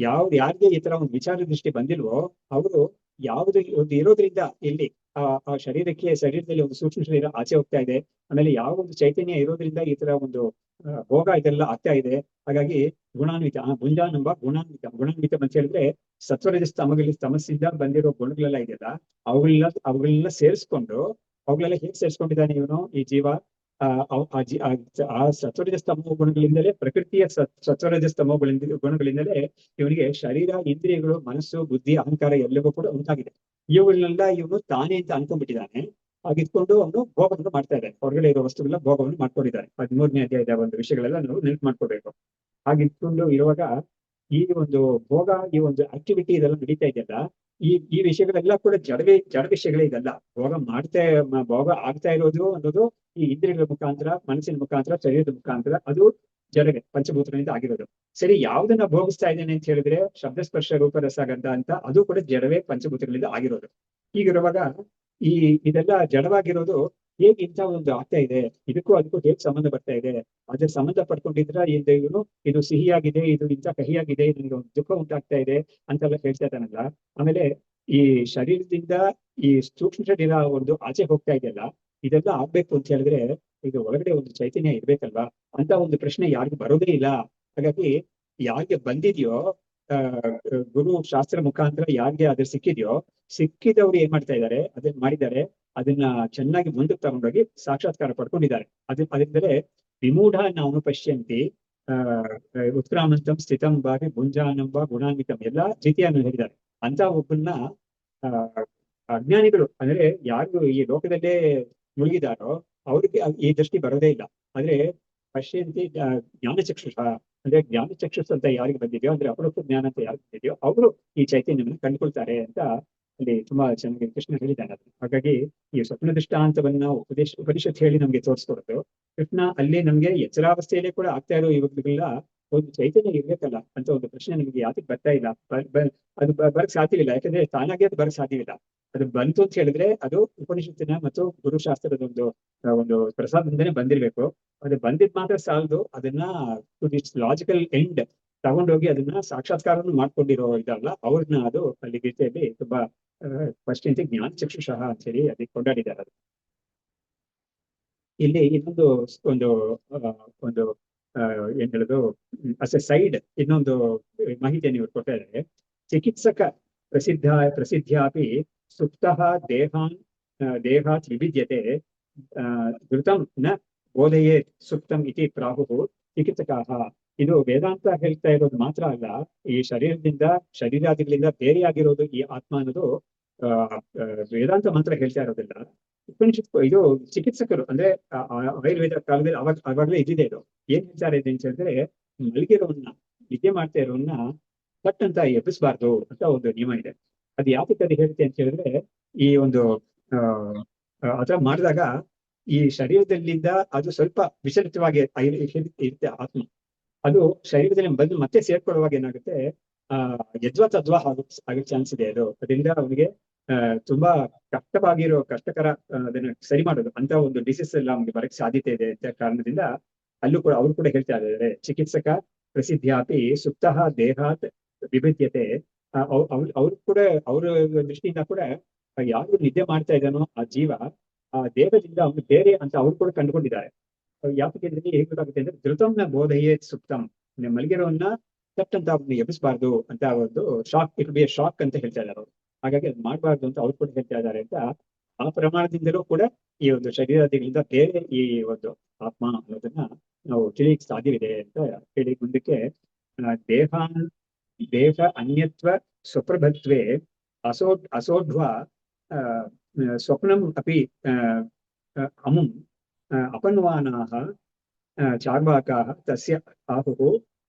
ಯಾರಿಗೆ ಈ ತರ ಒಂದು ವಿಚಾರ ದೃಷ್ಟಿ ಬಂದಿಲ್ವೋ ಅವರು ಯಾವ್ದು ಇರೋದ್ರಿಂದ ಇಲ್ಲಿ ಆ ಶರೀರದಲ್ಲಿ ಒಂದು ಸೂಕ್ಷ್ಮ ಶರೀರ ಆಚೆ ಹೋಗ್ತಾ ಇದೆ. ಆಮೇಲೆ ಯಾವ ಒಂದು ಚೈತನ್ಯ ಇರೋದ್ರಿಂದ ಈ ತರ ಒಂದು ಭೋಗ ಇದೆಲ್ಲ ಆಗ್ತಾ ಇದೆ. ಹಾಗಾಗಿ ಗುಣಾನ್ವಿತ ಭುಂಜಾನಂಬ ಗುಣಾನ್ವಿತ ಅಂತ ಹೇಳಿದ್ರೆ ಸತ್ವರಜಸ್ ತಮಸ್ಸಿಂದ ಬಂದಿರೋ ಗುಣಗಳೆಲ್ಲ ಇದೆಯಲ್ಲ ಅವುಗಳನ್ನೆಲ್ಲ ಸೇರಿಸ್ಕೊಂಡು ಅವುಗಳೆಲ್ಲ ಹೇಗೆ ಸೇರಿಸ್ಕೊಂಡಿದ್ದಾನೆ ಇವನು ಈ ಜೀವ, ಆ ಸತ್ವರಜಸ್ ತಮೋ ಗುಣಗಳಿಂದಲೇ, ಪ್ರಕೃತಿಯ ಸತ್ವರಜಸ್ ತಮೋ ಗುಣಗಳಿಂದಲೇ ಇವನಿಗೆ ಶರೀರ, ಇಂದ್ರಿಯಗಳು, ಮನಸ್ಸು, ಬುದ್ಧಿ, ಅಹಂಕಾರ ಎಲ್ಲವೂ ಕೂಡ ಉಂಟಾಗಿದೆ. ಇವುಗಳನ್ನೆಲ್ಲ ಇವನು ತಾನೇ ಅಂತ ಅನ್ಕೊಂಡ್ಬಿಟ್ಟಿದ್ದಾನೆ. ಹಾಗಿದ್ಕೊಂಡು ಅವನು ಭೋಗವನ್ನು ಮಾಡ್ತಾ ಇದ್ದಾನೆ. ಹೊರಗಡೆ ಇರೋ ವಸ್ತುಗಳ ಭೋಗವನ್ನು ಮಾಡ್ಕೊಂಡಿದ್ದಾನೆ. 13ನೇ ಅಧ್ಯಾಯದ ಒಂದು ವಿಷಯಗಳೆಲ್ಲ ನಾವು ನೆನಪು ಮಾಡ್ಕೋಬೇಕು. ಹಾಗಿದ್ಕೊಂಡು ಇರುವಾಗ ಈ ಒಂದು ಭೋಗ, ಈ ಒಂದು ಆಕ್ಟಿವಿಟಿ ಇದೆಲ್ಲ ನಡೀತಾ ಇದೆಯಲ್ಲ, ಈ ವಿಷಯಗಳೆಲ್ಲ ಕೂಡ ಜಡ ವಿಷಯಗಳೇ ಇದೆಲ್ಲ. ಭೋಗ ಆಗ್ತಾ ಇರೋದು ಅನ್ನೋದು ಈ ಇಂದ್ರಿಯಗಳ ಮುಖಾಂತರ, ಮನಸ್ಸಿನ ಮುಖಾಂತರ, ಶರೀರದ ಮುಖಾಂತರ, ಅದು ಜಡವೇ, ಪಂಚಭೂತಗಳಿಂದ ಆಗಿರೋದು. ಸರಿ, ಯಾವ್ದನ್ನ ಭೋಗಿಸ್ತಾ ಇದ್ದೇನೆ ಅಂತ ಹೇಳಿದ್ರೆ ಶಬ್ದಸ್ಪರ್ಶ ರೂಪ ರಸಗಂಧ ಅಂತ, ಅದು ಕೂಡ ಜಡವೇ, ಪಂಚಭೂತಗಳಿಂದ ಆಗಿರೋದು. ಹೀಗಿರುವಾಗ ಇದೆಲ್ಲ ಜಡವಾಗಿರೋದು ಹೇಗೆ ಇಂಥ ಒಂದು ಆಗ್ತಾ ಇದೆ, ಅದಕ್ಕೂ ಹೇಗೆ ಸಂಬಂಧ ಬರ್ತಾ ಇದೆ, ಅದ್ರ ಸಂಬಂಧ ಪಡ್ಕೊಂಡಿದ್ರ ಇವನು ಇದು ಸಿಹಿಯಾಗಿದೆ, ಇದು ಇಂಥ ಕಹಿಯಾಗಿದೆ, ಇದರಿಂದ ಒಂದು ದುಃಖ ಉಂಟಾಗ್ತಾ ಇದೆ ಅಂತೆಲ್ಲ ಹೇಳ್ತಾ ಇದ್ದಾನಲ್ಲ. ಆಮೇಲೆ ಈ ಶರೀರದಿಂದ ಈ ಸೂಕ್ಷ್ಮ ಶರೀರ ಒಂದು ಆಚೆ ಹೋಗ್ತಾ ಇದೆಯಲ್ಲ, ಇದೆಲ್ಲ ಆಗ್ಬೇಕು ಅಂತ ಹೇಳಿದ್ರೆ ಇದು ಒಳಗಡೆ ಒಂದು ಚೈತನ್ಯ ಇರ್ಬೇಕಲ್ವಾ ಅಂತ ಒಂದು ಪ್ರಶ್ನೆ ಯಾರಿಗೂ ಬರೋದೇ ಇಲ್ಲ. ಹಾಗಾಗಿ ಯಾರಿಗೆ ಬಂದಿದೆಯೋ ಗುರು ಶಾಸ್ತ್ರ ಮುಖಾಂತರ ಯಾರಿಗೆ ಅದ್ರ ಸಿಕ್ಕಿದವ್ರು ಏನ್ ಮಾಡ್ತಾ ಇದ್ದಾರೆ, ಅದನ್ನ ಮಾಡಿದ್ದಾರೆ, ಅದನ್ನ ಚೆನ್ನಾಗಿ ಮುಂದಕ್ಕೆ ತಗೊಂಡೋಗಿ ಸಾಕ್ಷಾತ್ಕಾರ ಪಡ್ಕೊಂಡಿದ್ದಾರೆ. ಅದರಿಂದಲೇ ವಿಮೂಢ ನಾನು ಪಶ್ಯಂತಿ ಉತ್ಕ್ರಾಮಂತಂ ಸ್ಥಿತಂ ಬಾರಿ ಭುಂಜಾನಂಬ ಗುಣಾನ್ವಿತಂ ಎಲ್ಲ ರೀತಿಯನ್ನು ಹೇಳಿದ್ದಾರೆ. ಅಂತ ಒಬ್ಬನ್ನ ಅಜ್ಞಾನಿಗಳು ಅಂದ್ರೆ ಯಾರು ಈ ಲೋಕದಲ್ಲೇ ಮುಳುಗಿದಾರೋ ಅವ್ರಿಗೆ ಈ ದೃಷ್ಟಿ ಬರೋದೇ ಇಲ್ಲ. ಆದ್ರೆ ಪಶ್ಯಂತಿ ಜ್ಞಾನಚಕ್ಷುಷ ಅಂದ್ರೆ ಜ್ಞಾನಚಕ್ಷುಷ್ ಅಂತ ಯಾರಿಗೆ ಬಂದಿದೆಯೋ, ಅಂದ್ರೆ ಅಪರೋಕ್ಷ ಜ್ಞಾನ ಅಂತ ಯಾರಿಗೆ ಬಂದಿದೆಯೋ ಅವರು ಈ ಚೈತನ್ಯವನ್ನು ಕಂಡುಕೊಳ್ತಾರೆ ಅಂತ ಅಲ್ಲಿ ತುಂಬಾ ಚೆನ್ನಾಗಿ ಕೃಷ್ಣ ಹೇಳಿದ್ದಾನೆ. ಹಾಗಾಗಿ ಈ ಸ್ವಪ್ನ ದೃಷ್ಟಾಂತವನ್ನ ಉಪನಿಷತ್ ಹೇಳಿ ನಮ್ಗೆ ತೋರಿಸ್ಕೊಡೋದು. ಕೃಷ್ಣ ಅಲ್ಲಿ ನಮ್ಗೆ ಎಚ್ಚರಾವಸ್ಥೆಯಲ್ಲೇ ಕೂಡ ಆಗ್ತಾ ಇರೋ ಇವುಗಳಿಗೆಲ್ಲ ಒಂದು ಚೈತನ್ಯ ಇರ್ಬೇಕಲ್ಲ ಅಂತ ಒಂದು ಪ್ರಶ್ನೆ ನಮ್ಗೆ ಯಾತಕ್ಕೆ ಬರ್ತಾ ಇಲ್ಲ. ಅದು ಬರಕ್ ಸಾಧ್ಯವಿಲ್ಲ. ಯಾಕಂದ್ರೆ ತಾನಾಗೆ ಅದು ಬರಕ್ ಸಾಧ್ಯವಿಲ್ಲ. ಅದು ಬಂತು ಅಂತ ಹೇಳಿದ್ರೆ ಅದು ಉಪನಿಷತ್ತಿನ ಮತ್ತು ಗುರುಶಾಸ್ತ್ರದ ಒಂದು ಪ್ರಸಾದದಿಂದನೇ ಬಂದಿರ್ಬೇಕು. ಅದು ಬಂದಿದ್ ಮಾತ್ರ ಸಾಲದು, ಅದನ್ನ ಲಾಜಿಕಲ್ ಎಂಡ್ ತಗೊಂಡೋಗಿ ಅದನ್ನ ಸಾಕ್ಷಾತ್ಕಾರವನ್ನು ಮಾಡ್ಕೊಂಡಿರೋ ಇದಲ್ಲ ಅವ್ರನ್ನ ಅದು ಅಲ್ಲಿ ಗೀತೆಯಲ್ಲಿ ತುಂಬಾ ಪಶ್ಚಿಂತಿ ಜ್ಞಾನ ಚಕ್ಷುಷಃ ಅಂತ ಹೇಳಿ ಅದಕ್ಕೆ ಕೊಂಡಾಡಿದ್ದಾರೆ. ಅದು ಇಲ್ಲಿ ಇನ್ನೊಂದು ಒಂದು ಏನ್ ಹೇಳುದು ಅಸ್ ಎ ಸೈಡ್ ಇನ್ನೊಂದು ಮಾಹಿತಿಯನ್ನು ಇವ್ರು ಕೊಟ್ಟಿದ್ದಾರೆ. ಚಿಕಿತ್ಸಕ ಪ್ರಸಿದ್ಧಾಪಿ ಸುಪ್ತಃ ದೇಹಾತ್ ವಿಭಿದ್ಯತೆ ಧೃತಂ ನ ಬೋಧಯೇತ್ ಸುಪ್ತಂ ಇತಿ ಪ್ರಾಹುಃ ಚಿಕಿತ್ಸಕಾಃ ಇದು ವೇದಾಂತ ಹೇಳ್ತಾ ಇರೋದು ಮಾತ್ರ ಅಲ್ಲ, ಈ ಶರೀರಾದಿಗಳಿಂದ ಬೇರೆಯಾಗಿರೋದು ಈ ಆತ್ಮ ಅನ್ನೋದು ಆ ಆ, ವೇದಾಂತ ಮಾತ್ರ ಹೇಳ್ತಾ ಇರೋದಿಲ್ಲ. ಉಪನಿಷತ್ ಇದು ಚಿಕಿತ್ಸಕರು ಅಂದ್ರೆ ಆಯುರ್ವೇದ ಕಾಲದಲ್ಲಿ ಅವಾಗಲೇ ಇದ್ದಿದೆ ಇದು. ಏನ್ ಹೇಳ್ತಾರೆ ಅಂತ ಹೇಳಿದ್ರೆ, ಮಲಗಿರೋನ್ನ ನಿದ್ದೆ ಮಾಡ್ತಾ ಇರೋನ್ನ ಕಟ್ ಅಂತ ಎಬ್ಬಿಸಬಾರ್ದು ಅಂತ ಒಂದು ನಿಯಮ ಇದೆ. ಅದು ಯಾತಕ್ಕೆ ಅದು ಹೇಳುತ್ತೆ ಅಂತ ಹೇಳಿದ್ರೆ, ಈ ಒಂದು ಆತರ ಮಾಡಿದಾಗ ಈ ಶರೀರದಲ್ಲಿಂದ ಅದು ಸ್ವಲ್ಪ ವಿಚಲಿತವಾಗಿ ಇರುತ್ತೆ ಆತ್ಮ. ಅದು ಶರೀರದಲ್ಲಿ ಬಂದು ಮತ್ತೆ ಸೇರ್ಕೊಳ್ಳುವಾಗ ಏನಾಗುತ್ತೆ, ಯದ್ವಾ ತದ್ವಾ ಆಗೋ ಚಾನ್ಸ್ ಇದೆ. ಅದರಿಂದ ಅವನಿಗೆ ತುಂಬಾ ಕಷ್ಟಕರ ಅದನ್ನ ಸರಿ ಮಾಡೋದು ಅಂತ ಒಂದು ಡಿಸೀಸ್ ಎಲ್ಲ ಅವ್ನಿಗೆ ಬರಕ್ಕೆ ಸಾಧ್ಯತೆ ಇದೆ ಅಂತ ಕಾರಣದಿಂದ ಅಲ್ಲೂ ಕೂಡ ಅವ್ರು ಕೂಡ ಹೇಳ್ತಾ ಇದ್ದಾರೆ, ಚಿಕಿತ್ಸಕ ಪ್ರಸಿದ್ಧಿಯಾಪಿ ಸುಪ್ತಃ ದೇಹಾತ್ ವಿಭಿದ್ಯತೆ. ಅವ್ರು ಕೂಡ ಅವ್ರ ದೃಷ್ಟಿಯಿಂದ ಕೂಡ ಯಾರು ನಿದ್ದೆ ಮಾಡ್ತಾ ಇದ್ದಾನೋ ಆ ಜೀವ ಆ ದೇಹದಿಂದ ಅವನು ಬೇರೆ ಅಂತ ಅವ್ರು ಕೂಡ ಕಂಡುಕೊಂಡಿದ್ದಾರೆ. ಯಾತಕ್ಕೆ ಹೇಗ್ ಗೊತ್ತಾಗುತ್ತೆ ಅಂದ್ರೆ, ಧೃತಂನ ಬೋಧಯೇ ಸುಪ್ತಂ, ಮಲಗಿರೋನ್ನ ತಟ್ ಅಂತ ಅವ್ರನ್ನ ಎಬ್ಬಿಸಬಾರ್ದು ಅಂತ ಒಂದು ಶಾಕ್, ಇಟ್ ಬಿ ಶಾಕ್ ಅಂತ ಹೇಳ್ತಾ ಇದ್ದಾರೆ ಅವರು. ಹಾಗಾಗಿ ಅದು ಮಾಡಬಾರ್ದು ಅಂತ ಅವ್ರು ಕೂಡ ಹೇಳ್ತಾ ಇದ್ದಾರೆ ಅಂತ ಆ ಪ್ರಮಾಣದಿಂದಲೂ ಕೂಡ ಈ ಒಂದು ಶರೀರಾದಿಗಳಿಂದ ಬೇರೆ ಈ ಒಂದು ಆತ್ಮ ಅನ್ನೋದನ್ನ ನಾವು ತಿಳಿಯಕ್ಕೆ ಸಾಧ್ಯವಿದೆ ಅಂತ ಹೇಳಿ ಮುಂದಕ್ಕೆ ದೇಹ ಅನ್ಯತ್ವ ಸ್ವಪ್ರಭತ್ವೇ ಅಸೋಢ್ವ ಸ್ವಪ್ನಂ ಅಪಿ ಅಮುಂ ಅಪನ್ವಾನಾಹ ಚಾರ್ವಾಕಾಹ ತಸ್ಯ ಆಹುಹು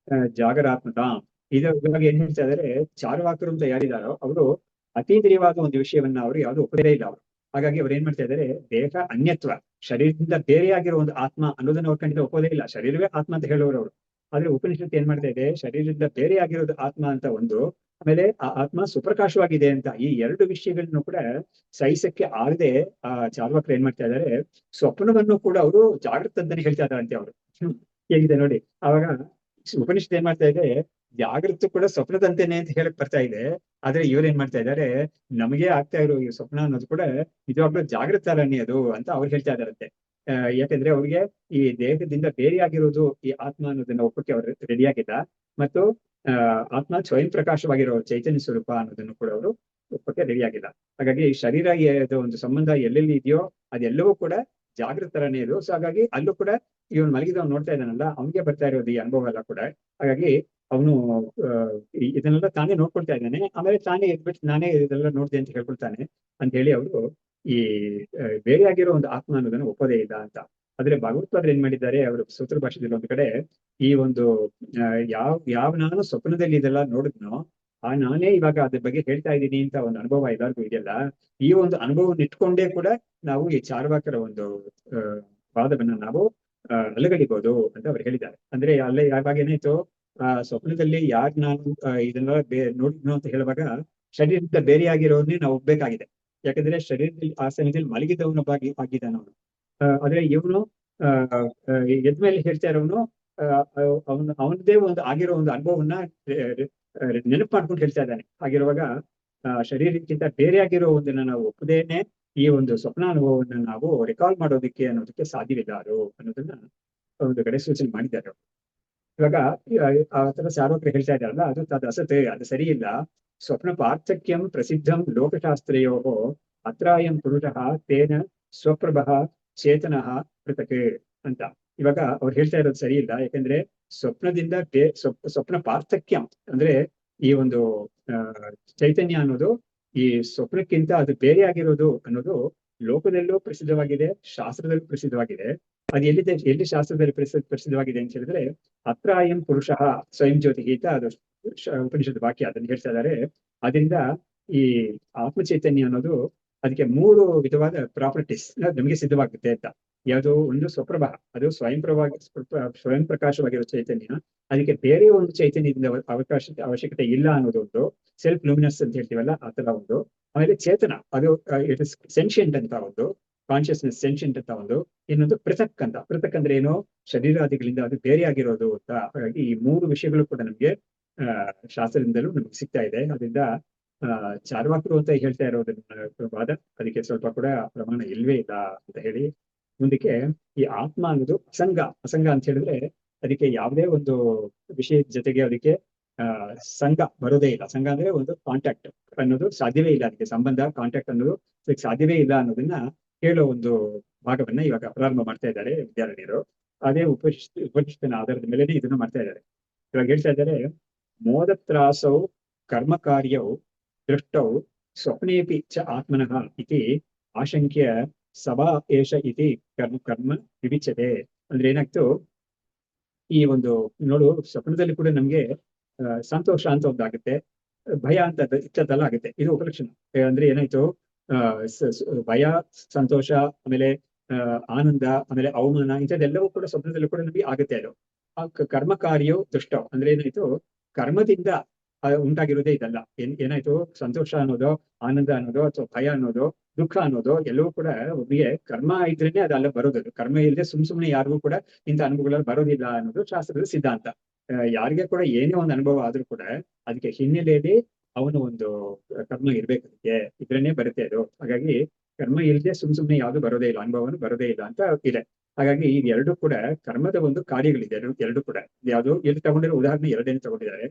ಜಾಗರಾತ್ಮತಾಂ. ಇವಾಗ ಏನ್ ಹೇಳ್ತಾ ಇದಾರೆ, ಚಾರ್ವಾಕರು ಅಂತ ಯಾರಿದಾರೋ ಅವರು ಅತೀಂದ್ರಿಯವಾದ ಒಂದು ವಿಷಯವನ್ನ ಅವರು ಯಾವುದು ಒಪ್ಪದೇ ಇಲ್ಲ ಅವರು. ಹಾಗಾಗಿ ಅವ್ರು ಏನ್ ಮಾಡ್ತಾ ಇದಾರೆ, ದೇಹ ಅನ್ಯತ್ವ, ಶರೀರದಿಂದ ಬೇರೆಯಾಗಿರೋ ಒಂದು ಆತ್ಮ ಅನ್ನೋದನ್ನ ಅವ್ರು ಖಂಡಿತ ಒಪ್ಪೋದೇ ಇಲ್ಲ. ಶರೀರವೇ ಆತ್ಮ ಅಂತ ಹೇಳೋರು ಅವರು. ಆದ್ರೆ ಉಪನಿಷತ್ತು ಏನ್ ಮಾಡ್ತಾ ಇದೆ, ಶರೀರದಿಂದ ಬೇರೆಯಾಗಿರೋದು ಆತ್ಮ ಅಂತ ಒಂದು, ಆಮೇಲೆ ಆ ಆತ್ಮ ಸುಪ್ರಕಾಶವಾಗಿದೆ ಅಂತ, ಈ ಎರಡು ವಿಷಯಗಳನ್ನು ಕೂಡ ಸಹಿಸಕ್ಕೆ ಆಗದೆ ಆ ಚಾರ್ವಾಕರು ಏನ್ ಮಾಡ್ತಾ ಇದಾರೆ, ಸ್ವಪ್ನವನ್ನು ಕೂಡ ಅವರು ಜಾಗೃತ ಅಂತಾನೆ ಹೇಳ್ತಾ ಇದಾರಂತೆ ಅವರು. ಹೇಗಿದೆ ನೋಡಿ. ಅವಾಗ ಉಪನಿಷತ್ ಏನ್ ಮಾಡ್ತಾ ಇದೆ, ಜಾಗೃತ ಕೂಡ ಸ್ವಪ್ನದಂತೆನೆ ಅಂತ ಹೇಳಕ್ ಬರ್ತಾ ಇದೆ. ಆದ್ರೆ ಇವ್ರು ಏನ್ ಮಾಡ್ತಾ ಇದ್ದಾರೆ, ನಮಗೆ ಆಗ್ತಾ ಇರೋ ಈ ಸ್ವಪ್ನ ಅನ್ನೋದು ಕೂಡ ನಿಜವಾಗ್ಲೂ ಜಾಗೃತ ಅರಣ್ಯ ಅದು ಅಂತ ಅವ್ರು ಹೇಳ್ತಾ ಇದಾರಂತೆ. ಯಾಕಂದ್ರೆ ಅವ್ರಿಗೆ ಈ ದೇಹದಿಂದ ಬೇರೆಯಾಗಿರೋದು ಈ ಆತ್ಮ ಅನ್ನೋದನ್ನ ಒಪ್ಪಕ್ಕೆ ಅವರು ರೆಡಿಯಾಗಿಲ್ಲ, ಮತ್ತು ಆತ್ಮ ಸ್ವಯಂ ಪ್ರಕಾಶವಾಗಿರೋ ಚೈತನ್ಯ ಸ್ವರೂಪ ಅನ್ನೋದನ್ನು ಕೂಡ ಅವರು ಒಪ್ಪಕ್ಕೆ ರೆಡಿಯಾಗಿಲ್ಲ. ಹಾಗಾಗಿ ಶರೀರ ಒಂದು ಸಂಬಂಧ ಎಲ್ಲೆಲ್ಲಿ ಇದೆಯೋ ಅದೆಲ್ಲವೂ ಕೂಡ ಜಾಗೃತರನೇ ಇದು. ಸೊ ಹಾಗಾಗಿ ಅಲ್ಲೂ ಕೂಡ ಇವನು ಮಲಗಿದವನು ನೋಡ್ತಾ ಇದ್ದಾನಲ್ಲ, ಅವನಿಗೆ ಬರ್ತಾ ಇರೋದು ಈ ಅನುಭವ ಎಲ್ಲ ಕೂಡ. ಹಾಗಾಗಿ ಅವನು ಇದನ್ನೆಲ್ಲ ತಾನೇ ನೋಡ್ಕೊಳ್ತಾ ಇದ್ದಾನೆ. ಆಮೇಲೆ ತಾನೇ ಎದ್ಬಿಟ್ಟು ನಾನೇ ಇದೆಲ್ಲ ನೋಡ್ದೆ ಅಂತ ಹೇಳ್ಕೊಳ್ತಾನೆ ಅಂತ ಹೇಳಿ ಅವರು ಈ ಬೇರೆಯಾಗಿರೋ ಒಂದು ಆತ್ಮ ಅನ್ನೋದನ್ನು ಒಪ್ಪೋದೇ ಇಲ್ಲ ಅಂತ. ಆದ್ರೆ ಭಗವತ್ಪಾದರು ಏನ್ ಮಾಡಿದ್ದಾರೆ, ಅವರು ಸೂತ್ರ ಭಾಷೆಯಲ್ಲಿ ಒಂದು ಕಡೆ ಈ ಒಂದು ಯಾವ ನಾನು ಸ್ವಪ್ನದಲ್ಲಿ ಇದೆಲ್ಲ ನೋಡಿದ್ನೋ ಆ ನಾನೇ ಇವಾಗ ಅದ್ರ ಬಗ್ಗೆ ಹೇಳ್ತಾ ಇದ್ದೀನಿ ಅಂತ ಒಂದು ಅನುಭವ ಎಲ್ಲರಿಗೂ ಇದೆಯಲ್ಲ, ಈ ಒಂದು ಅನುಭವವನ್ನು ಇಟ್ಕೊಂಡೇ ಕೂಡ ನಾವು ಈ ಚಾರ್ವಾಕರ ಒಂದು ವಾದವನ್ನ ನಾವು ಅಲಗಡಿಬಹುದು ಅಂತ ಅವ್ರು ಹೇಳಿದ್ದಾರೆ. ಅಂದ್ರೆ ಅಲ್ಲೇ ಯಾವಾಗ ಏನಾಯ್ತು, ಸ್ವಪ್ನದಲ್ಲಿ ಯಾರು ನಾನು ಇದನ್ನೆಲ್ಲ ನೋಡಿದ್ನೋ ಅಂತ ಹೇಳುವಾಗ ಶರೀರದಿಂದ ಬೇರೆಯಾಗಿರೋನ್ನೇ ನಾವು ಒಪ್ಬೇಕಾಗಿದೆ. ಯಾಕಂದ್ರೆ ಶರೀರದಲ್ಲಿ ಆ ಸಮಯದಲ್ಲಿ ಮಲಗಿದವನೊಬ್ಬಾಗಿ ಆಗಿದ್ದಾನ ಅವನು. ಆದ್ರೆ ಇವನು ಎದ್ಮೇಲೆ ಹೇಳ್ತಾ ಇರೋನು ಅವನದೇ ಒಂದು ಆಗಿರೋ ಒಂದು ಅನುಭವವನ್ನ ನೆನಪು ಮಾಡ್ಕೊಂಡು ಹೇಳ್ತಾ ಇದ್ದಾನೆ. ಹಾಗಿರುವಾಗ ಶರೀರಕ್ಕಿಂತ ಬೇರೆಯಾಗಿರೋ ಒಂದನ್ನ ನಾವು ಒಪ್ಪದೇನೆ ಈ ಒಂದು ಸ್ವಪ್ನ ಅನುಭವವನ್ನ ನಾವು ರಿಕಾಲ್ ಮಾಡೋದಕ್ಕೆ ಅನ್ನೋದಕ್ಕೆ ಸಾಧ್ಯವಿಲ್ಲ ಅದು ಅನ್ನೋದನ್ನ ಒಂದು ಕಡೆ ಸೂಚನೆ ಮಾಡಿದ್ದಾರೆ. ಇವಾಗ ಆ ತರ ಚಾರ್ವಾಕರು ಹೇಳ್ತಾ ಇದ್ದಾರಲ್ಲ, ಅದು ಅಸತೆ, ಅದು ಸರಿ ಇಲ್ಲ. ಸ್ವಪ್ನ ಪಾರ್ಥಕ್ಯಂ ಪ್ರಸಿದ್ಧಂ ಲೋಕಶಾಸ್ತ್ರಯೋ ಅತ್ರಾಯಂ ಪುರುಷಃ ತೇನ ಸ್ವಪ್ರಭಃ ಚೇತನಃ ಪೃಥಕ್ ಅಂತ. ಇವಾಗ ಅವ್ರು ಹೇಳ್ತಾ ಇರೋದು ಸರಿ ಇಲ್ಲ. ಯಾಕಂದ್ರೆ ಸ್ವಪ್ನದಿಂದ ಸ್ವಪ್ನ ಪಾರ್ಥಕ್ಯಂ ಅಂದ್ರೆ ಈ ಒಂದು ಚೈತನ್ಯ ಅನ್ನೋದು ಈ ಸ್ವಪ್ನಕ್ಕಿಂತ ಅದು ಬೇರೆಯಾಗಿರೋದು ಅನ್ನೋದು ಲೋಕದಲ್ಲೂ ಪ್ರಸಿದ್ಧವಾಗಿದೆ, ಶಾಸ್ತ್ರದಲ್ಲೂ ಪ್ರಸಿದ್ಧವಾಗಿದೆ. ಅದು ಎಲ್ಲಿ ಶಾಸ್ತ್ರದಲ್ಲಿ ಪ್ರಸಿದ್ಧವಾಗಿದೆ ಅಂತ ಹೇಳಿದ್ರೆ, ಅತ್ರಾಯಂ ಪುರುಷಃ ಸ್ವಯಂ ಜ್ಯೋತಿ ಅಂತ ಅದು ಉಪನಿಷತ್ ವಾಕ್ಯ, ಅದನ್ನು ಹೇಳ್ತಾ ಇದ್ದಾರೆ. ಅದರಿಂದ ಈ ಆತ್ಮಚೈತನ್ಯ ಅನ್ನೋದು ಅದಕ್ಕೆ 3 ವಿಧವಾದ ಪ್ರಾಪರ್ಟೀಸ್ ನಮಗೆ ಸಿದ್ಧವಾಗುತ್ತೆ ಅಂತ. ಯಾವುದು, ಒಂದು ಸ್ವಪ್ರಭ, ಅದು ಸ್ವಯಂ ಪ್ರಕಾಶವಾಗಿರೋ ಚೈತನ್ಯ, ಅದಕ್ಕೆ ಬೇರೆ ಒಂದು ಚೈತನ್ಯದಿಂದ ಅವಶ್ಯಕತೆ ಇಲ್ಲ ಅನ್ನೋದು ಒಂದು, ಸೆಲ್ಫ್ ಲೂಮಿನಸ್ ಅಂತ ಹೇಳ್ತೀವಲ್ಲ ಆ ತರ ಒಂದು. ಆಮೇಲೆ ಚೇತನ, ಅದು ಇಟ್ ಇಸ್ ಸೆನ್ಷಿಯಂಟ್ ಅಂತ ಒಂದು, ಕಾನ್ಶಿಯಸ್ನೆಸ್ ಸೆನ್ಷಿಯಂಟ್ ಅಂತ ಒಂದು. ಇನ್ನೊಂದು ಪೃಥಕ್ ಅಂತ. ಪೃಥಕ್ ಅಂದ್ರೆ ಏನು, ಶರೀರಾದಿಗಳಿಂದ ಅದು ಬೇರೆ ಆಗಿರೋದು ಅಂತ. ಹಾಗಾಗಿ ಈ 3 ವಿಷಯಗಳು ಕೂಡ ನಮ್ಗೆ ಶಾಸ್ತ್ರದಿಂದಲೂ ನಮ್ಗೆ ಸಿಗ್ತಾ ಇದೆ. ಅದರಿಂದ ಚಾರ್ವಾಕರು ಅಂತ ಹೇಳ್ತಾ ಇರೋದನ್ನ ವಾದ ಅದಕ್ಕೆ ಸ್ವಲ್ಪ ಕೂಡ ಪ್ರಮಾಣ ಇಲ್ವೇ ಇಲ್ಲ ಅಂತ ಹೇಳಿ ಮುಂದಕ್ಕೆ ಈ ಆತ್ಮ ಅನ್ನೋದು ಅಸಂಗ ಅಂತ ಹೇಳಿದ್ರೆ ಅದಕ್ಕೆ ಯಾವುದೇ ಒಂದು ವಿಷಯದ ಜೊತೆಗೆ ಅದಕ್ಕೆ ಸಂಘ ಬರೋದೇ ಇಲ್ಲ. ಸಂಘ ಅಂದ್ರೆ ಒಂದು ಕಾಂಟ್ಯಾಕ್ಟ್ ಅನ್ನೋದು ಸಾಧ್ಯವೇ ಇಲ್ಲ, ಅದಕ್ಕೆ ಸಂಬಂಧ ಕಾಂಟ್ಯಾಕ್ಟ್ ಅನ್ನೋದು ಅದಕ್ಕೆ ಸಾಧ್ಯವೇ ಇಲ್ಲ ಅನ್ನೋದನ್ನ ಹೇಳೋ ಒಂದು ಭಾಗವನ್ನ ಇವಾಗ ಪ್ರಾರಂಭ ಮಾಡ್ತಾ ಇದ್ದಾರೆ ವಿದ್ಯಾರಣ್ಯರು. ಅದೇ ಉಪನಿಷತ್ತಿನ ಆಧಾರದ ಮೇಲೆ ಇದನ್ನು ಮಾಡ್ತಾ ಇದ್ದಾರೆ. ಇವಾಗ ಹೇಳ್ತಾ ಇದ್ದಾರೆ, ಮೋದತ್ರಾಸೌ ಕರ್ಮ ಕಾರ್ಯೌ ದೃಷ್ಟೌ ಸ್ವಪ್ನೇಪಿ ಚ ಆತ್ಮನಃ ಇತಿ ಆಶಂಕ್ಯ ಸಭಾ ಏಷ ಇತಿ ಕರ್ಮ ಕರ್ಮ ವಿವಿಚ್ಯತೆ. ಅಂದ್ರೆ ಏನಾಗ್ತು, ಈ ಒಂದು ನೋಡು, ಸ್ವಪ್ನದಲ್ಲಿ ಕೂಡ ನಮ್ಗೆ ಸಂತೋಷ ಅಂತ ಒಂದಾಗುತ್ತೆ, ಭಯ ಅಂತ ಇಷ್ಟದೆಲ್ಲ ಆಗುತ್ತೆ. ಇದು ಉಪಲಕ್ಷಣ. ಅಂದ್ರೆ ಏನಾಯ್ತು, ಭಯ, ಸಂತೋಷ, ಆಮೇಲೆ ಆನಂದ, ಆಮೇಲೆ ಅವಮಾನ, ಇಂಥದ್ದೆಲ್ಲವೂ ಕೂಡ ಸ್ವಪ್ನದಲ್ಲೂ ಕೂಡ ನಮಗೆ ಆಗುತ್ತೆ. ಅದು ಆ ಕರ್ಮ ಕಾರ್ಯವು ದುಷ್ಟ ಅಂದ್ರೆ ಏನಾಯ್ತು, ಕರ್ಮದಿಂದ ಉಂಟಾಗಿರೋದೇ ಇದಲ್ಲ. ಏನಾಯ್ತು, ಸಂತೋಷ ಅನ್ನೋದು, ಆನಂದ ಅನ್ನೋದು, ಅಥವಾ ಭಯ ಅನ್ನೋದು, ದುಃಖ ಅನ್ನೋದು ಎಲ್ಲವೂ ಕೂಡ ಒಬ್ಬಿಗೆ ಕರ್ಮ ಇದ್ರೇನೆ ಅದೆಲ್ಲ ಬರೋದು. ಕರ್ಮ ಇಲ್ಲದೆ ಸುಮ್ನೆ ಯಾರಿಗೂ ಕೂಡ ಇಂಥ ಅನುಭವಗಳಲ್ಲಿ ಬರೋದಿಲ್ಲ ಅನ್ನೋದು ಶಾಸ್ತ್ರದ ಸಿದ್ಧಾಂತ. ಯಾರಿಗೆ ಕೂಡ ಏನೇ ಒಂದು ಅನುಭವ ಆದ್ರೂ ಕೂಡ ಅದಕ್ಕೆ ಹಿನ್ನೆಲೆಯಲ್ಲಿ ಅವನು ಒಂದು ಕರ್ಮ ಇರ್ಬೇಕು, ಅದಕ್ಕೆ ಇದ್ರೇನೆ ಬರುತ್ತೆ ಅದು. ಹಾಗಾಗಿ ಕರ್ಮ ಇಲ್ಲದೆ ಸುಮ್ನೆ ಯಾವ್ದು ಬರೋದೇ ಇಲ್ಲ, ಅನುಭವನು ಬರೋದೇ ಇಲ್ಲ ಅಂತ ಇದೆ. ಹಾಗಾಗಿ ಈ ಎರಡು ಕೂಡ ಕರ್ಮದ ಒಂದು ಕಾರ್ಯಗಳಿದೆ. ಎರಡು ಕೂಡ ಯಾವುದು ಎಲ್ಲಿ ತಗೊಂಡಿರೋ ಉದಾಹರಣೆ ಎರಡೇನು ತಗೊಂಡಿದ್ದಾರೆ.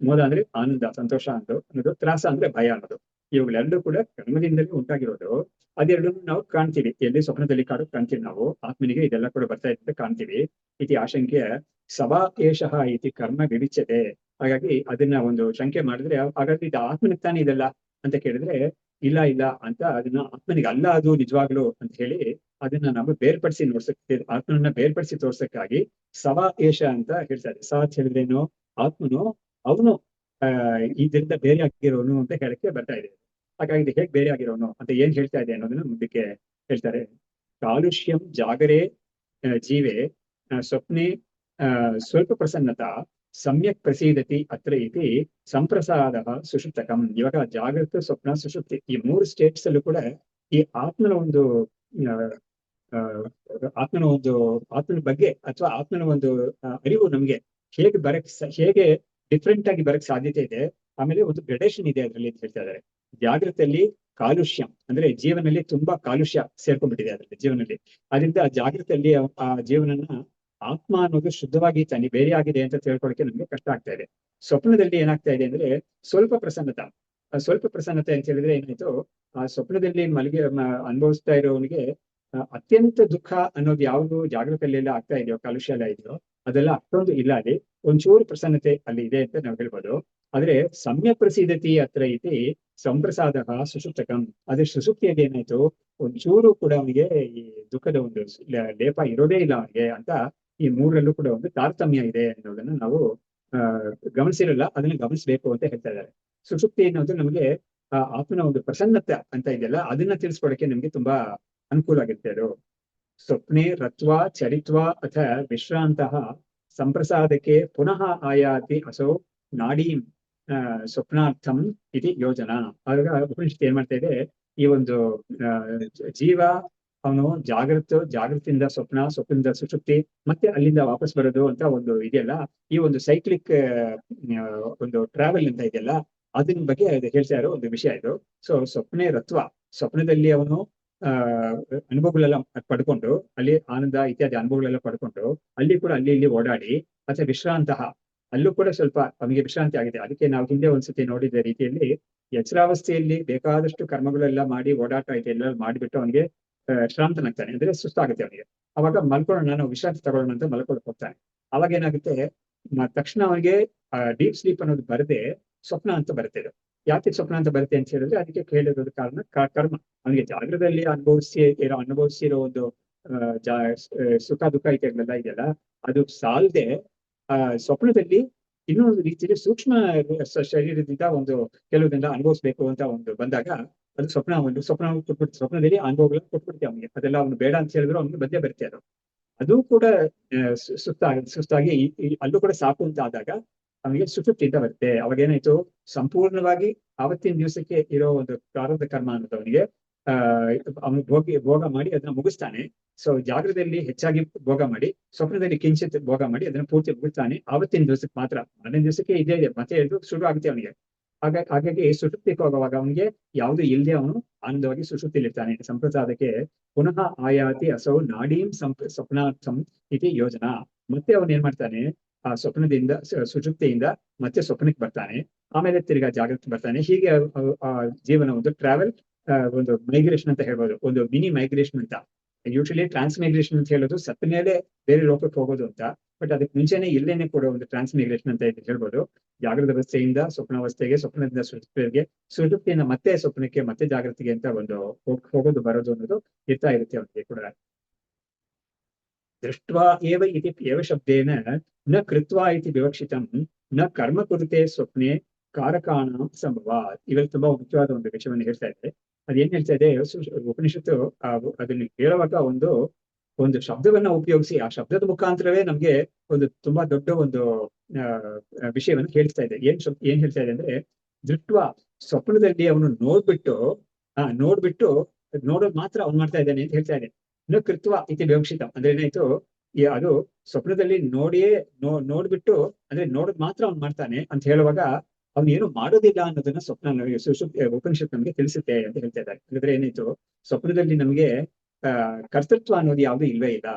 ಮೋದ ಅಂದ್ರೆ ಆನಂದ, ಸಂತೋಷ ಅನ್ನೋದು, ತ್ರಾಸ ಅಂದ್ರೆ ಭಯ ಅನ್ನೋದು. ಇವುಗಳೆರಡೂ ಕೂಡ ಕರ್ಮದಿಂದಲೇ ಉಂಟಾಗಿರೋದು. ಅದೆರಡನ್ನು ನಾವು ಕಾಣ್ತೀವಿ, ಎಲ್ಲಿ ಸ್ವಪ್ನದಲ್ಲಿ ಕಾಣ್ತೀವಿ ನಾವು. ಆತ್ಮನಿಗೆ ಇದೆಲ್ಲ ಕೂಡ ಬರ್ತಾ ಇದ್ದಂತೆ ಕಾಣ್ತೀವಿ. ಇತಿ ಆಶಂಕೆ ಸಭಾ ಏಷಃ ಇತಿ ಕರ್ಮ ವಿವಿಚ್ಯತೆ. ಹಾಗಾಗಿ ಅದನ್ನ ಒಂದು ಶಂಕೆ ಮಾಡಿದ್ರೆ, ಹಾಗಾದ್ರೆ ಇದು ಆತ್ಮನಿಗೆ ತಾನೇ ಇದೆಲ್ಲ ಅಂತ ಕೇಳಿದ್ರೆ, ಇಲ್ಲ ಇಲ್ಲ ಅಂತ, ಅದನ್ನ ಆತ್ಮನಿಗೆ ಅಲ್ಲ ಅದು ನಿಜವಾಗ್ಲು ಅಂತ ಹೇಳಿ ಅದನ್ನ ನಾವು ಬೇರ್ಪಡಿಸಿ ನೋಡ್ಸಕ್ಕೆ, ಆತ್ಮನನ್ನ ಬೇರ್ಪಡಿಸಿ ತೋರ್ಸಕ್ಕಾಗಿ ಸವಾ ಏಷ ಅಂತ ಹೇಳ್ತಾರೆ. ಸ ಅಂತ ಹೇಳಿದ್ರೇನು, ಆತ್ಮನು ಅವನು ಇದರಿಂದ ಬೇರೆ ಆಗಿರೋನು ಅಂತ ಹೇಳಕ್ಕೆ ಬರ್ತಾ ಇದೆ. ಹಾಗಾಗಿ ಇದು ಹೇಗೆ ಬೇರೆ ಆಗಿರೋನು ಅಂತ ಏನ್ ಹೇಳ್ತಾ ಇದೆ ಅನ್ನೋದನ್ನ ಮುಂದಕ್ಕೆ ಹೇಳ್ತಾರೆ. ಕಾಲುಷ್ಯಂ ಜಾಗರೇ ಜೀವೆ ಸ್ವಪ್ನೆ ಸ್ವಲ್ಪ ಪ್ರಸನ್ನತಾ ಸಮ್ಯಕ್ ಪ್ರಸೀದತಿ ಅತ್ರ ಇತಿ ಸಂಪ್ರಸಾದ ಸುಷುಪ್ತಕಂ. ಇವಾಗ ಜಾಗೃತ, ಸ್ವಪ್ನ, ಸುಷುಪ್ತಿ ಈ ಮೂರು ಸ್ಟೇಟ್ಸ್ ಅಲ್ಲೂ ಕೂಡ ಈ ಆತ್ಮನ ಒಂದು ಆತ್ಮನ ಬಗ್ಗೆ ಅಥವಾ ಆತ್ಮನ ಒಂದು ಅರಿವು ನಮ್ಗೆ ಹೇಗೆ ಡಿಫ್ರೆಂಟ್ ಆಗಿ ಬರಕ್ ಸಾಧ್ಯತೆ ಇದೆ. ಆಮೇಲೆ ಒಂದು ಗ್ರೆಡೇಷನ್ ಇದೆ ಅದರಲ್ಲಿ ಅಂತ ಹೇಳ್ತಾ ಇದ್ದಾರೆ. ಜಾಗೃತಲ್ಲಿ ಕಾಲುಷ್ಯ ಅಂದ್ರೆ ಜೀವನಲ್ಲಿ ತುಂಬಾ ಕಾಲುಷ್ಯ ಸೇರ್ಕೊಂಡ್ಬಿಟ್ಟಿದೆ ಅದರಲ್ಲಿ ಜೀವನಲ್ಲಿ. ಅದರಿಂದ ಜಾಗೃತಲ್ಲಿ ಆ ಜೀವನನ್ನ ಆತ್ಮ ಅನ್ನೋದು ಶುದ್ಧವಾಗಿ ತನಿ ಬೇರೆ ಆಗಿದೆ ಅಂತ ತಿಳ್ಕೊಳಕ್ಕೆ ನಮ್ಗೆ ಕಷ್ಟ ಆಗ್ತಾ ಇದೆ. ಸ್ವಪ್ನದಲ್ಲಿ ಏನಾಗ್ತಾ ಇದೆ ಅಂದ್ರೆ ಸ್ವಲ್ಪ ಪ್ರಸನ್ನತೆ ಅಂತ ಹೇಳಿದ್ರೆ ಏನಾಯ್ತು, ಆ ಸ್ವಪ್ನದಲ್ಲಿ ಅನುಭವಿಸ್ತಾ ಇರೋವನಿಗೆ ಅತ್ಯಂತ ದುಃಖ ಅನ್ನೋದು ಯಾವುದು ಜಾಗೃತಿಯಲ್ಲೆಲ್ಲ ಆಗ್ತಾ ಇದೆಯೋ, ಕಾಲುಷ್ಯ ಎಲ್ಲ ಇದೆಯೋ ಅದೆಲ್ಲ ಅಷ್ಟೊಂದು ಇಲ್ಲ. ಅಲ್ಲಿ ಒಂಚೂರು ಪ್ರಸನ್ನತೆ ಅಲ್ಲಿ ಇದೆ ಅಂತ ನಾವು ಹೇಳ್ಬೋದು. ಆದ್ರೆ ಸಮ್ಯ ಪ್ರಸಿದ್ಧತಿ ಹತ್ರ ಐತಿ ಸಂಪ್ರಸಾದ ಸುಷುಪ್ತಕಂ. ಅದೇ ಸುಷುಪ್ತಿಯಲ್ಲಿ ಏನಾಯ್ತು, ಒಂಚೂರು ಕೂಡ ಅವನಿಗೆ ಈ ದುಃಖದ ಒಂದು ಲೇಪ ಇರೋದೇ ಇಲ್ಲ ಅವನಿಗೆ ಅಂತ. ಈ ಮೂರಲ್ಲೂ ಕೂಡ ಒಂದು ತಾರತಮ್ಯ ಇದೆ ಅನ್ನೋದನ್ನ ನಾವು ಗಮನಿಸಿರಲ್ಲ, ಅದನ್ನ ಗಮನಿಸಬೇಕು ಅಂತ ಹೇಳ್ತಾ ಇದ್ದಾರೆ. ಸುಷುಪ್ತಿ ಅನ್ನೋದು ನಮಗೆ ಆತ್ಮನ ಒಂದು ಪ್ರಸನ್ನತೆ ಅಂತ ಇದೆಯಲ್ಲ, ಅದನ್ನ ತಿಳಿಸ್ಕೊಡಕ್ಕೆ ನಮ್ಗೆ ತುಂಬಾ ಅನುಕೂಲ ಆಗಿರುತ್ತೆ. ಅದು ಸ್ವಪ್ನೆ ರತ್ವಾ ಚರಿತ್ವಾ ಅಥ ವಿಶ್ರಾಂತಃ ಸಂಪ್ರಸಾದಕ್ಕೆ ಪುನಃ ಆಯಾತಿ ಅಸೌ ನಾಡೀಂ ಸ್ವಪ್ನಾರ್ಥಂ ಇತಿ ಯೋಜನಾ. ಆಗ ಉಪನಿಷತ್ ಏನ್ ಮಾಡ್ತಾ ಇದೆ, ಈ ಒಂದು ಜೀವ ಅವನು ಜಾಗೃತಿಯಿಂದ ಸ್ವಪ್ನ, ಸ್ವಪ್ನದಿಂದ ಸುಷುಪ್ತಿ, ಮತ್ತೆ ಅಲ್ಲಿಂದ ವಾಪಸ್ ಬರೋದು ಅಂತ ಒಂದು ಇದೆಯಲ್ಲ, ಈ ಒಂದು ಸೈಕ್ಲಿಕ್ ಒಂದು ಟ್ರಾವೆಲ್ ಅಂತ ಇದೆಯಲ್ಲ, ಅದನ್ನ ಬಗ್ಗೆ ಹೇಳ್ತಾ ಇರೋ ಒಂದು ವಿಷಯ ಇದು. ಸೊ ಸ್ವಪ್ನೆ ರತ್ವ, ಸ್ವಪ್ನದಲ್ಲಿ ಅವನು ಅನುಭವಗಳೆಲ್ಲ ಪಡ್ಕೊಂಡು, ಅಲ್ಲಿ ಆನಂದ ಇತ್ಯಾದಿ ಅನುಭವಗಳೆಲ್ಲ ಪಡ್ಕೊಂಡು ಅಲ್ಲಿ ಕೂಡ ಅಲ್ಲಿ ಇಲ್ಲಿ ಓಡಾಡಿ, ಅಥವಾ ವಿಶ್ರಾಂತಹ, ಅಲ್ಲೂ ಕೂಡ ಸ್ವಲ್ಪ ಅವನಿಗೆ ವಿಶ್ರಾಂತಿ ಆಗಿದೆ. ಅದಕ್ಕೆ ನಾವು ಹಿಂದೆ ಒಂದ್ಸತಿ ನೋಡಿದ ರೀತಿಯಲ್ಲಿ ಎಚ್ಚರಾವಸ್ಥೆಯಲ್ಲಿ ಬೇಕಾದಷ್ಟು ಕರ್ಮಗಳೆಲ್ಲ ಮಾಡಿ ಓಡಾಟ ಎಲ್ಲ ಮಾಡಿಬಿಟ್ಟು ಅವನಿಗೆ ಶ್ರಾಂತನಾಗ್ತಾನೆ, ಅಂದ್ರೆ ಸುಸ್ತಾಗುತ್ತೆ ಅವನಿಗೆ. ಅವಾಗ ಮಲ್ಕೊಳ್ಳೋಣ, ನಾವು ವಿಶ್ರಾಂತಿ ತಗೊಳ್ಳೋಣ ಅಂತ ಮಲ್ಕೊಳಕ್ ಹೋಗ್ತಾನೆ. ಅವಾಗ ಏನಾಗುತ್ತೆ, ತಕ್ಷಣ ಅವನಿಗೆ ಡೀಪ್ ಸ್ಲೀಪ್ ಅನ್ನೋದು ಬರದೆ ಸ್ವಪ್ನ ಅಂತ ಬರುತ್ತೆ. ಇದು ಯಾಕೆ ಸ್ವಪ್ನ ಅಂತ ಬರುತ್ತೆ ಅಂತ ಹೇಳಿದ್ರೆ, ಅದಕ್ಕೆ ಕೇಳಿರೋದು ಕಾರಣ ಕರ್ಮ. ಅವನಿಗೆ ಜಾಗೃತದಲ್ಲಿ ಅನುಭವಿಸಿರೋ ಒಂದು ಸುಖ ದುಃಖ ಇದೆಯಲ್ಲ, ಅದು ಸಾಲದೆ ಸ್ವಪ್ನದಲ್ಲಿ ಇನ್ನೊಂದು ರೀತಿಯಲ್ಲಿ ಸೂಕ್ಷ್ಮ ಶರೀರದಿಂದ ಒಂದು ಕೆಲವುದನ್ನ ಅನುಭವಿಸ್ಬೇಕು ಅಂತ ಒಂದು ಬಂದಾಗ, ಅದು ಸ್ವಪ್ನದಲ್ಲಿ ಅನುಭವಗಳನ್ನ ಕೊಟ್ಬಿಡ್ತೀವಿ ಅವನಿಗೆ. ಅದೆಲ್ಲ ಅವನು ಬೇಡ ಅಂತ ಹೇಳಿದ್ರು ಅವನಿಗೆ ಮಧ್ಯೆ ಬರುತ್ತೆ. ಅದು ಕೂಡ ಸುಸ್ತಾಗಿ ಅಲ್ಲೂ ಕೂಡ ಸಾಕು ಅಂತ ಆದಾಗ ಅವನಿಗೆ ಸುಷುಪ್ತಿಯಿಂದ ಬರುತ್ತೆ. ಅವಾಗ ಏನಾಯ್ತು, ಸಂಪೂರ್ಣವಾಗಿ ಆವತ್ತಿನ ದಿವಸಕ್ಕೆ ಇರೋ ಒಂದು ಪ್ರಾರಬ್ಧ ಕರ್ಮ ಅನ್ನೋದು ಅವನಿಗೆ ಅವನು ಭೋಗ ಮಾಡಿ ಅದನ್ನ ಮುಗಿಸ್ತಾನೆ. ಸೊ ಜಾಗೃತದಲ್ಲಿ ಹೆಚ್ಚಾಗಿ ಭೋಗ ಮಾಡಿ, ಸ್ವಪ್ನದಲ್ಲಿ ಕಿಂಚಿತ್ ಭೋಗ ಮಾಡಿ ಅದನ್ನ ಪೂರ್ತಿ ಮುಗಿಸ್ತಾನೆ. ಆವತ್ತಿನ ದಿವಸಕ್ಕೆ ಮಾತ್ರ, ಮನೆ ದಿವಸಕ್ಕೆ ಇದೇ ಮತ್ತೆ ಇದು ಶುರು ಆಗುತ್ತೆ ಅವನಿಗೆ. ಹಾಗಾಗಿ ಸುಷುಪ್ತಿಗೆ ಹೋಗುವಾಗ ಅವನಿಗೆ ಯಾವುದು ಇಲ್ಲದೆ ಅವನು ಆನಂದವಾಗಿ ಸುಷುಪ್ತಿಲಿರ್ತಾನೆ. ಸಂಪ್ರಸಾದಕ್ಕೆ ಪುನಃ ಆಯಾತಿ ಅಸೌ ನಾಡೀಂ ಸ್ವಪ್ನಾರ್ಥಂ ಇತಿ ಯೋಜನಾ. ಮತ್ತೆ ಅವನು ಏನ್ ಮಾಡ್ತಾನೆ, ಆ ಸ್ವಪ್ನದಿಂದ ಸುಷುಪ್ತಿಯಿಂದ ಮತ್ತೆ ಸ್ವಪ್ನಕ್ಕೆ ಬರ್ತಾನೆ, ಆಮೇಲೆ ತಿರ್ಗಾ ಜಾಗೃತಿ ಬರ್ತಾನೆ. ಹೀಗೆ ಆ ಜೀವನ ಒಂದು ಟ್ರಾವೆಲ್, ಒಂದು ಮೈಗ್ರೇಷನ್ ಅಂತ ಹೇಳ್ಬೋದು, ಒಂದು ಮಿನಿ ಮೈಗ್ರೇಷನ್ ಅಂತ. ಯೂಶಲಿ ಟ್ರಾನ್ಸ್ ಮೈಗ್ರೇಷನ್ ಅಂತ ಹೇಳೋದು ಸತ್ತ ಮೇಲೆ ಬೇರೆ ಲೋಕಕ್ಕೆ ಹೋಗೋದು ಅಂತ. ಬಟ್ ಅದಕ್ಕೆ ಮುಂಚೆನೆ ಇಲ್ಲೇನೆ ಕೂಡ ಒಂದು ಟ್ರಾನ್ಸ್ಮಿಗ್ರೇಷನ್ ಅಂತ ಹೇಳ್ಬೋದು. ಜಾಗೃತ ಅವಸ್ಥೆಯಿಂದ ಸ್ವಪ್ನಾವಸ್ಥೆಗೆ, ಸ್ವಪ್ನದಿಂದ ಸುಷುಪ್ತಿಗೆ, ಸುಷುಪ್ತಿಯಿಂದ ಮತ್ತೆ ಸ್ವಪ್ನಕ್ಕೆ, ಮತ್ತೆ ಜಾಗೃತಿಗೆ ಅಂತ ಒಂದು ಹೋಗೋದು ಬರೋದು ಅನ್ನೋದು ಇರ್ತಾ ಇರುತ್ತೆ ಅವನಿಗೆ ಕೂಡ. ದೃಷ್ಟ್ವಾ ಏವ ಇತಿ ಏವ ಶಬ್ದೇನ ನ ಕೃತ್ವಾ ಇತಿ ವಿವಕ್ಷಿತಂ ನ ಕರ್ಮ ಕುರಿತೆ ಸ್ವಪ್ನೆ ಕಾರಕಾಣ ಸಂಭವ. ಇವೆಲ್ಲ ತುಂಬಾ ಮುಖ್ಯವಾದ ಒಂದು ವಿಷಯವನ್ನು ಹೇಳ್ತಾ ಇದೆ. ಅದೇನ್ ಹೇಳ್ತಾ ಇದೆ ಉಪನಿಷತ್ತು ಅದನ್ನು ಹೇಳುವಾಗ ಒಂದು ಶಬ್ದವನ್ನ ಉಪಯೋಗಿಸಿ ಆ ಶಬ್ದದ ಮುಖಾಂತರವೇ ನಮ್ಗೆ ಒಂದು ತುಂಬಾ ದೊಡ್ಡ ಒಂದು ವಿಷಯವನ್ನು ಹೇಳ್ತಾ ಇದೆ. ಏನ್ ಹೇಳ್ತಾ ಇದೆ ಅಂದ್ರೆ, ದೃಷ್ಟ್ವಾ ಸ್ವಪ್ನದಲ್ಲಿ ಅವನು ನೋಡ್ಬಿಟ್ಟು ನೋಡೋದು ಮಾತ್ರ ಅವ್ನು ಮಾಡ್ತಾ ಇದ್ದಾನೆ ಅಂತ ಹೇಳ್ತಾ ಇದೆ. ಇನ್ನು ಕೃತ್ವ ಇತಿ ವಿವಕ್ಷಿತ ಅಂದ್ರೆ ಏನಾಯ್ತು, ಅದು ಸ್ವಪ್ನದಲ್ಲಿ ನೋಡ್ಬಿಟ್ಟು ಅಂದ್ರೆ ನೋಡೋದ್ ಮಾತ್ರ ಅವ್ನು ಮಾಡ್ತಾನೆ ಅಂತ ಹೇಳುವಾಗ ಅವ್ನು ಏನು ಮಾಡೋದಿಲ್ಲ ಅನ್ನೋದನ್ನ ಸ್ವಪ್ನ ಉಪನಿಷತ್ ನಮ್ಗೆ ತಿಳಿಸುತ್ತೆ ಅಂತ ಹೇಳ್ತಾ ಇದ್ದಾರೆ. ಹಾಗಾದ್ರೆ ಏನಾಯ್ತು, ಸ್ವಪ್ನದಲ್ಲಿ ನಮ್ಗೆ ಕರ್ತೃತ್ವ ಅನ್ನೋದು ಯಾವ್ದು ಇಲ್ವೇ ಇಲ್ಲ.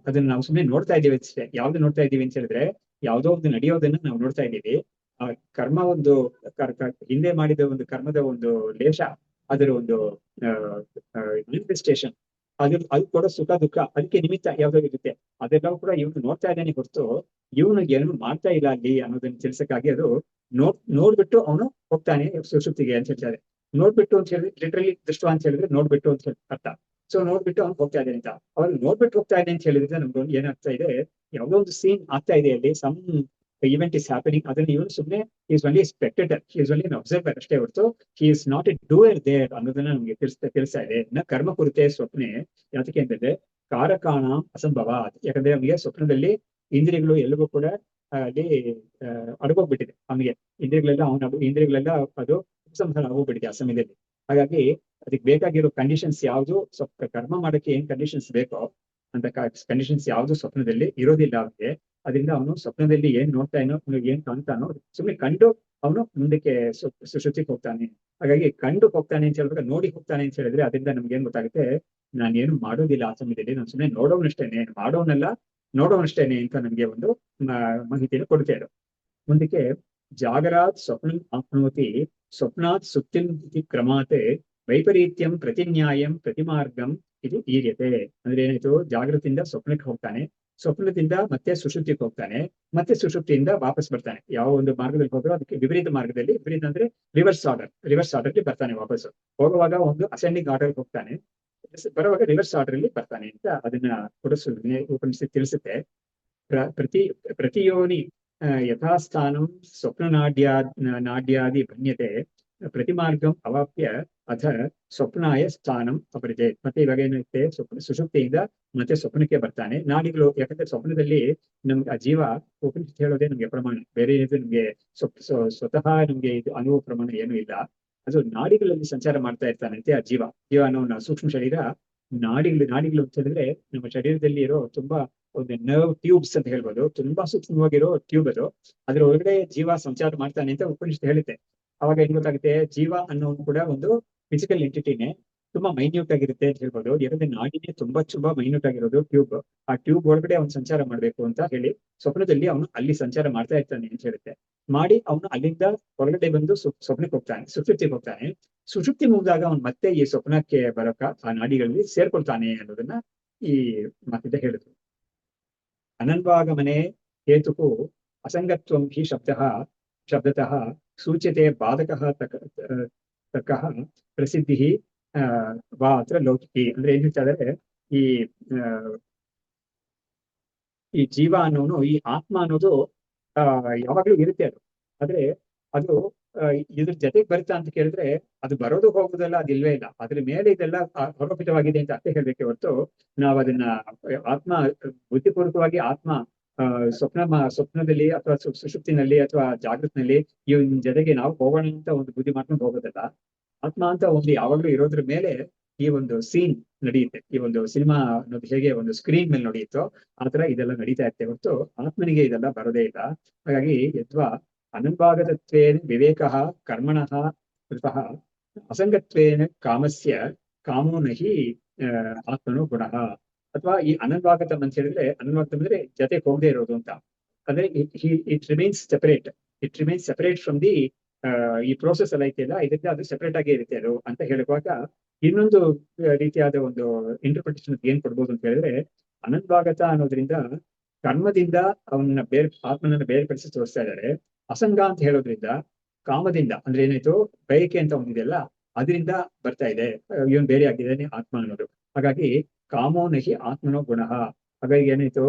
ಅದನ್ನ ನಾವು ಸುಮ್ಮನೆ ನೋಡ್ತಾ ಇದ್ದೀವಿ ಅಷ್ಟೇ. ಯಾವ್ದು ನೋಡ್ತಾ ಇದ್ದೀವಿ ಅಂತ ಹೇಳಿದ್ರೆ, ಯಾವ್ದೋ ಒಂದು ನಡೆಯೋದನ್ನ ನಾವು ನೋಡ್ತಾ ಇದ್ದೀವಿ. ಆ ಕರ್ಮ ಒಂದು ಹಿಂದೆ ಮಾಡಿದ ಒಂದು ಕರ್ಮದ ಒಂದು ಲೇಷ, ಅದರ ಒಂದು ಮ್ಯಾನಿಫೆಸ್ಟೇಷನ್, ಅದು ಕೂಡ ಸುಖ ದುಃಖ ಅದಕ್ಕೆ ನಿಮಿತ್ತ ಯಾವ್ದೋ ಇರುತ್ತೆ. ಅದೆಲ್ಲವೂ ಕೂಡ ಇವನು ನೋಡ್ತಾ ಇದ್ದಾನೆ ಹೊರತು ಇವನು ಏನು ಮಾಡ್ತಾ ಇಲ್ಲ ಅಲ್ಲಿ ಅನ್ನೋದನ್ನ ತಿಳಿಸಕ್ಕಾಗಿ ಅದು ನೋಡ್ಬಿಟ್ಟು ಅವನು ಹೋಗ್ತಾನೆ ಸುಷುಪ್ತಿಗೆ ಅಂತ ಹೇಳ್ತಾರೆ. ನೋಡ್ಬಿಟ್ಟು ಅಂತ ಹೇಳಿದ್ರೆ ಲಿಟ್ರಲಿ ದೃಷ್ಟ ಅಂತ ಹೇಳಿದ್ರೆ ನೋಡ್ಬಿಟ್ಟು ಅಂತ ಹೇಳಿ ಅರ್ಥ. ಸೊ ನೋಡ್ಬಿಟ್ಟು ಅವ್ನು ಹೋಗ್ತಾ ಇದ್ದಾನೆ ಅಂತ, ಅವ್ರು ನೋಡ್ಬಿಟ್ಟು ಹೋಗ್ತಾ ಇದ್ದಾನೆ ಅಂತ ಹೇಳಿದ್ರೆ ನಮ್ಗೆ ಏನಾಗ್ತಾ ಇದೆ, ಯಾವ್ದೋ ಒಂದು ಸೀನ್ ಆಗ್ತಾ ಇದೆ ಅಲ್ಲಿ, ಸಮ್ event is happening. ಅದನ್ನ ಇವನು ಸುಮ್ಮನೆ is only spectator, is only observer ಅಷ್ಟೇ ಹೊರತು he is not a doer there ಅನ್ನೋದನ್ನ ನಮ್ಗೆ ತಿಳಿಸ್ತಾ ಇದೆ. ಇನ್ನ ಕರ್ಮ ಕುರಿತೆ ಸ್ವಪ್ನೆ ಯಾತಕ್ಕೆ ಅಂತಂದ್ರೆ ಕಾರಕಾಣ ಅಸಂಭವ. ಯಾಕಂದ್ರೆ ನಮಗೆ ಸ್ವಪ್ನದಲ್ಲಿ ಇಂದ್ರಿಯಗಳು ಎಲ್ಲವೂ ಕೂಡ ಅಲ್ಲಿ ಅಡಗೋಗ್ಬಿಟ್ಟಿದೆ. ಅವನಿಗೆ ಇಂದ್ರಿಯಗಳೆಲ್ಲ ಅದು ಉಪಸಂಹಾರ ಆಗೋಗ್ಬಿಟ್ಟಿದೆ ಆ ಸಮಯದಲ್ಲಿ. ಹಾಗಾಗಿ ಅದಕ್ಕೆ ಬೇಕಾಗಿರೋ ಕಂಡೀಷನ್ಸ್ ಯಾವುದು, ಕರ್ಮ ಮಾಡಕ್ಕೆ ಏನ್ ಕಂಡೀಷನ್ಸ್ ಬೇಕೋ ಅಂತ ಕಂಡೀಷನ್ಸ್ ಯಾವುದು ಸ್ವಪ್ನದಲ್ಲಿ ಇರೋದಿಲ್ಲ ಅವನಿಗೆ. ಅದರಿಂದ ಅವನು ಸ್ವಪ್ನದಲ್ಲಿ ಏನ್ ನೋಡ್ತಾನೋ, ಏನ್ ಕಾಣ್ತಾನೋ ಸುಮ್ಮನೆ ಕಂಡು ಅವನು ಮುಂದಕ್ಕೆ ಸುಶ್ರುತಿಗೆ ಹೋಗ್ತಾನೆ. ಹಾಗಾಗಿ ಕಂಡು ಹೋಗ್ತಾನೆ ಅಂತ ಹೇಳಿದ್ರೆ, ನೋಡಿ ಹೋಗ್ತಾನೆ ಅಂತ ಹೇಳಿದ್ರೆ ಅದರಿಂದ ನಮ್ಗೆ ಏನ್ ಗೊತ್ತಾಗುತ್ತೆ, ನಾನೇನು ಮಾಡೋದಿಲ್ಲ ಆ ಸಮಯದಲ್ಲಿ, ನಾನು ಸುಮ್ಮನೆ ನೋಡೋನಷ್ಟೇನೆ, ನೋಡೋನಷ್ಟೇನೆ ಅಂತ ನಮ್ಗೆ ಒಂದು ಮಾಹಿತಿಯನ್ನು ಕೊಡ್ತಾ ಇರೋ. ಮುಂದಕ್ಕೆ ಜಾಗರಾತ್ ಸ್ವಪ್ನ ಆಪ್ನೋತಿ ಸ್ವಪ್ನಾತ್ ಸುಪ್ತಿಂ ಇತಿ ಕ್ರಮಾತ್ ವೈಪರೀತ್ಯಂ ಪ್ರತಿನ್ಯಾಯಂ ಪ್ರತಿಮಾರ್ಗಂ ಇದು ಈರ್ಯತೆ. ಅಂದ್ರೆ ಏನಾಯ್ತು, ಜಾಗೃತಿಯಿಂದ ಸ್ವಪ್ನಕ್ಕೆ ಹೋಗ್ತಾನೆ, ಸ್ವಪ್ನದಿಂದ ಮತ್ತೆ ಸುಷುಪ್ತಿಗೆ ಹೋಗ್ತಾನೆ, ಮತ್ತೆ ಸುಷುಪ್ತಿಯಿಂದ ವಾಪಸ್ ಬರ್ತಾನೆ. ಯಾವ ಒಂದು ಮಾರ್ಗದಲ್ಲಿ ಹೋದ್ರೂ ಅದಕ್ಕೆ ವಿಪರೀತ ಮಾರ್ಗದಲ್ಲಿ, ವಿಪರೀತ ಅಂದ್ರೆ ರಿವರ್ಸ್ ಆರ್ಡರ್ಗೆ ಬರ್ತಾನೆ ವಾಪಸ್ಸು. ಹೋಗುವಾಗ ಒಂದು ಅಸೆಂಡಿಂಗ್ ಆರ್ಡರ್ ಹೋಗ್ತಾನೆ, ಬರುವಾಗ ರಿವರ್ಸ್ ಆರ್ಡರ್ ಅಲ್ಲಿ ಬರ್ತಾನೆ ಅಂತ ಅದನ್ನ ಉಪನಿಷತ್ತು ತಿಳಿಸುತ್ತೆ. ಪ್ರತಿಯೋನಿ ಯಥಾಸ್ಥಾನಂ ನಾಡ್ಯಾದಿ ಭನ್ಯತೆ ಪ್ರತಿಮಾರ್ಗಂ ಅವಾಪ್ಯ ಅಥ ಸ್ವಪ್ನಾಯ ಸ್ಥಾನಂ ಅಪರಿಚಯ. ಮತ್ತೆ ಇವಾಗ ಏನಾಗುತ್ತೆ, ಸುಷುಪ್ತಿಯಿಂದ ಮತ್ತೆ ಸ್ವಪ್ನಕ್ಕೆ ಬರ್ತಾನೆ. ನಾಡಿಗಳು, ಯಾಕಂದ್ರೆ ಸ್ವಪ್ನದಲ್ಲಿ ನಮ್ಗೆ ಆ ಜೀವ, ಉಪನಿಷತ್ತು ಹೇಳೋದೇ ನಮ್ಗೆ ಪ್ರಮಾಣ, ಬೇರೆ ನಮ್ಗೆ ಸ್ವತಃ ನಮ್ಗೆ ಇದು ಅನುಭವ ಪ್ರಮಾಣ ಏನು ಇಲ್ಲ. ಅದು ನಾಡಿಗಳಲ್ಲಿ ಸಂಚಾರ ಮಾಡ್ತಾ ಇರ್ತಾನಂತೆ ಆ ಜೀವ ಅನ್ನೋ ಸೂಕ್ಷ್ಮ ಶರೀರ. ನಾಡಿಗಳು ಅಂತ ಹೇಳಿದ್ರೆ ನಮ್ಮ ಶರೀರದಲ್ಲಿ ಇರೋ ತುಂಬಾ ಒಂದು ನರ್ವ್ ಟ್ಯೂಬ್ಸ್ ಅಂತ ಹೇಳ್ಬೋದು, ತುಂಬಾ ಸೂಕ್ಷ್ಮವಾಗಿರೋ ಟ್ಯೂಬ್ ಅದು. ಅದ್ರ ಒಳಗಡೆ ಜೀವ ಸಂಚಾರ ಮಾಡ್ತಾನೆ ಅಂತ ಉಪನಿಷತ್ತು ಹೇಳುತ್ತೆ. ಅವಾಗ ಏನ್ ಗೊತ್ತಾಗುತ್ತೆ, ಜೀವ ಅನ್ನೋದು ಕೂಡ ಒಂದು ಫಿಸಿಕಲ್ ಎಂಟಿಟಿನೇ, ತುಂಬಾ ಮೈನ್ಯೂಟ್ ಆಗಿರುತ್ತೆ ಅಂತ ಹೇಳ್ಬೋದು. ಯಾಕಂದ್ರೆ ನಾಡಿನೇ ತುಂಬಾ ಮೈನ್ಯೂಟ್ ಆಗಿರೋದು ಟ್ಯೂಬ್. ಆ ಟ್ಯೂಬ್ ಒಳಗಡೆ ಅವ್ನು ಸಂಚಾರ ಮಾಡ್ಬೇಕು ಅಂತ ಹೇಳಿ ಸ್ವಪ್ನದಲ್ಲಿ ಅವನು ಅಲ್ಲಿ ಸಂಚಾರ ಮಾಡ್ತಾ ಇರ್ತಾನೆ ಅಂತ ಹೇಳುತ್ತೆ. ಮಾಡಿ ಅವನು ಅಲ್ಲಿಂದ ಹೊರಗಡೆ ಬಂದು ಸ್ವಪ್ನಕ್ಕೆ ಹೋಗ್ತಾನೆ, ಸುಷುಪ್ತಿಗೆ ಹೋಗ್ತಾನೆ. ಸುಷುಪ್ತಿ ಮುಗಿದಾಗ ಅವನು ಮತ್ತೆ ಈ ಸ್ವಪ್ನಕ್ಕೆ ಬರೋಕ ಆ ನಾಡಿಗಳಲ್ಲಿ ಸೇರ್ಕೊಳ್ತಾನೆ ಅನ್ನೋದನ್ನ ಈ ಮಾತಿಂದ ಹೇಳಿದ್ರು. ಅನನ್ವಾಗಮನೆ ಹೇತುಕು ಅಸಂಗತ್ವಂ ಹಿ ಶಬ್ದತಃ ಸೂಚ್ಯತೆ ಬಾಧಕಃ ತಕಃ ಪ್ರಸಿದ್ಧಿ ವಾ ಅತ್ರ ಲೌಕಿಕಿ. ಅಂದ್ರೆ ಏನ್ ಹೇಳ್ತಾ ಇದಾರೆ, ಈ ಜೀವ ಅನ್ನೋನು, ಈ ಆತ್ಮ ಅನ್ನೋದು ಯಾವಾಗ್ಲೂ ಇರುತ್ತೆ. ಆದ್ರೆ ಅದು ಇದ್ರ ಜೊತೆಗೆ ಬರುತ್ತಾ ಅಂತ ಕೇಳಿದ್ರೆ, ಅದು ಬರೋದು ಹೋಗೋದೆಲ್ಲ ಅದಿಲ್ವೇ ಇಲ್ಲ. ಅದ್ರ ಮೇಲೆ ಇದೆಲ್ಲ ಆರೋಪಿತವಾಗಿದೆ ಅಂತ ಅರ್ಥ ಹೇಳ್ಬೇಕೆ ಹೊರತು, ನಾವು ಅದನ್ನ ಆತ್ಮ ಬುದ್ಧಿಪೂರ್ವಕವಾಗಿ ಆತ್ಮ ಸ್ವಪ್ನದಲ್ಲಿ ಅಥವಾ ಸುಷುಪ್ತಿನಲ್ಲಿ ಅಥವಾ ಜಾಗೃತಿನಲ್ಲಿ ಇವನ್ ಜೊತೆಗೆ ನಾವು ಹೋಗೋಣ ಅಂತ ಒಂದು ಬುದ್ಧಿ ಮಾಡ್ಕೊಂಡು ಹೋಗೋದಲ್ಲ. ಆತ್ಮ ಅಂತ ಒಂದು ಯಾವಾಗ್ಲೂ ಇರೋದ್ರ ಮೇಲೆ ಈ ಒಂದು ಸೀನ್ ನಡೆಯುತ್ತೆ. ಈ ಒಂದು ಸಿನಿಮಾ ಅನ್ನೋದು ಹೇಗೆ ಒಂದು ಸ್ಕ್ರೀನ್ ಮೇಲೆ ನಡೆಯುತ್ತೋ ಆತರ ಇದೆಲ್ಲ ನಡೀತಾ ಇರುತ್ತೆ ಹೊರತು ಆತ್ಮನಿಗೆ ಇದೆಲ್ಲ ಬರೋದೇ ಇಲ್ಲ. ಹಾಗಾಗಿ ಯದ್ವಾ ಅನನ್ಭಾಗತತ್ವೇನ ವಿವೇಕಃ ಕರ್ಮಣಃ ಕೃತಃ ಅಸಂಗತ್ವೇನ ಕಾಮೋ ನಹಿ ಆತ್ಮನೋ ಗುಣಃ. ಅಥವಾ ಈ ಅನನ್ಭಾಗತಂ ಅಂತ ಹೇಳಿದ್ರೆ, ಅನನ್ಭಾಗತಂ ಅಂದ್ರೆ ಜೊತೆಗೆ ಹೋಗದೆ ಇರೋದು ಅಂತ. ಅಂದ್ರೆ it remains separate from the ಈ ಪ್ರೋಸೆಸ್ ಎಲ್ಲ ಐತಿಲ್ಲ, ಇದರಿಂದ ಅದು ಸೆಪರೇಟ್ ಆಗೇ ಇರುತ್ತೆ ಅದು ಅಂತ ಹೇಳುವಾಗ, ಇನ್ನೊಂದು ರೀತಿಯಾದ ಒಂದು ಇಂಟರ್ಪ್ರಿಟೇಷನ್ ಏನ್ ಕೊಡ್ಬೋದು ಅಂತ ಹೇಳಿದ್ರೆ, ಅನನ್ಭಾಗತ ಅನ್ನೋದ್ರಿಂದ ಕರ್ಮದಿಂದ ಅವನನ್ನ ಆತ್ಮನನ್ನ ಬೇರ್ಪಡಿಸಿ ತೋರಿಸ್ತಾ ಇದ್ದಾರೆ. ಅಸಂಗ ಅಂತ ಹೇಳೋದ್ರಿಂದ ಕಾಮದಿಂದ ಅಂದ್ರೆ ಏನಾಯ್ತು, ಬಯಕೆ ಅಂತ ಒಂದಿದೆಯಲ್ಲ, ಅದರಿಂದ ಬರ್ತಾ ಇದೆ ಇವನ್ ಬೇರೆ ಆಗಿದ್ದಾನೆ ಆತ್ಮ ಅನ್ನೋದು. ಹಾಗಾಗಿ ಕಾಮೋ ನಹಿ ಆತ್ಮನೋ ಗುಣ. ಹಾಗಾಗಿ ಏನಾಯ್ತು,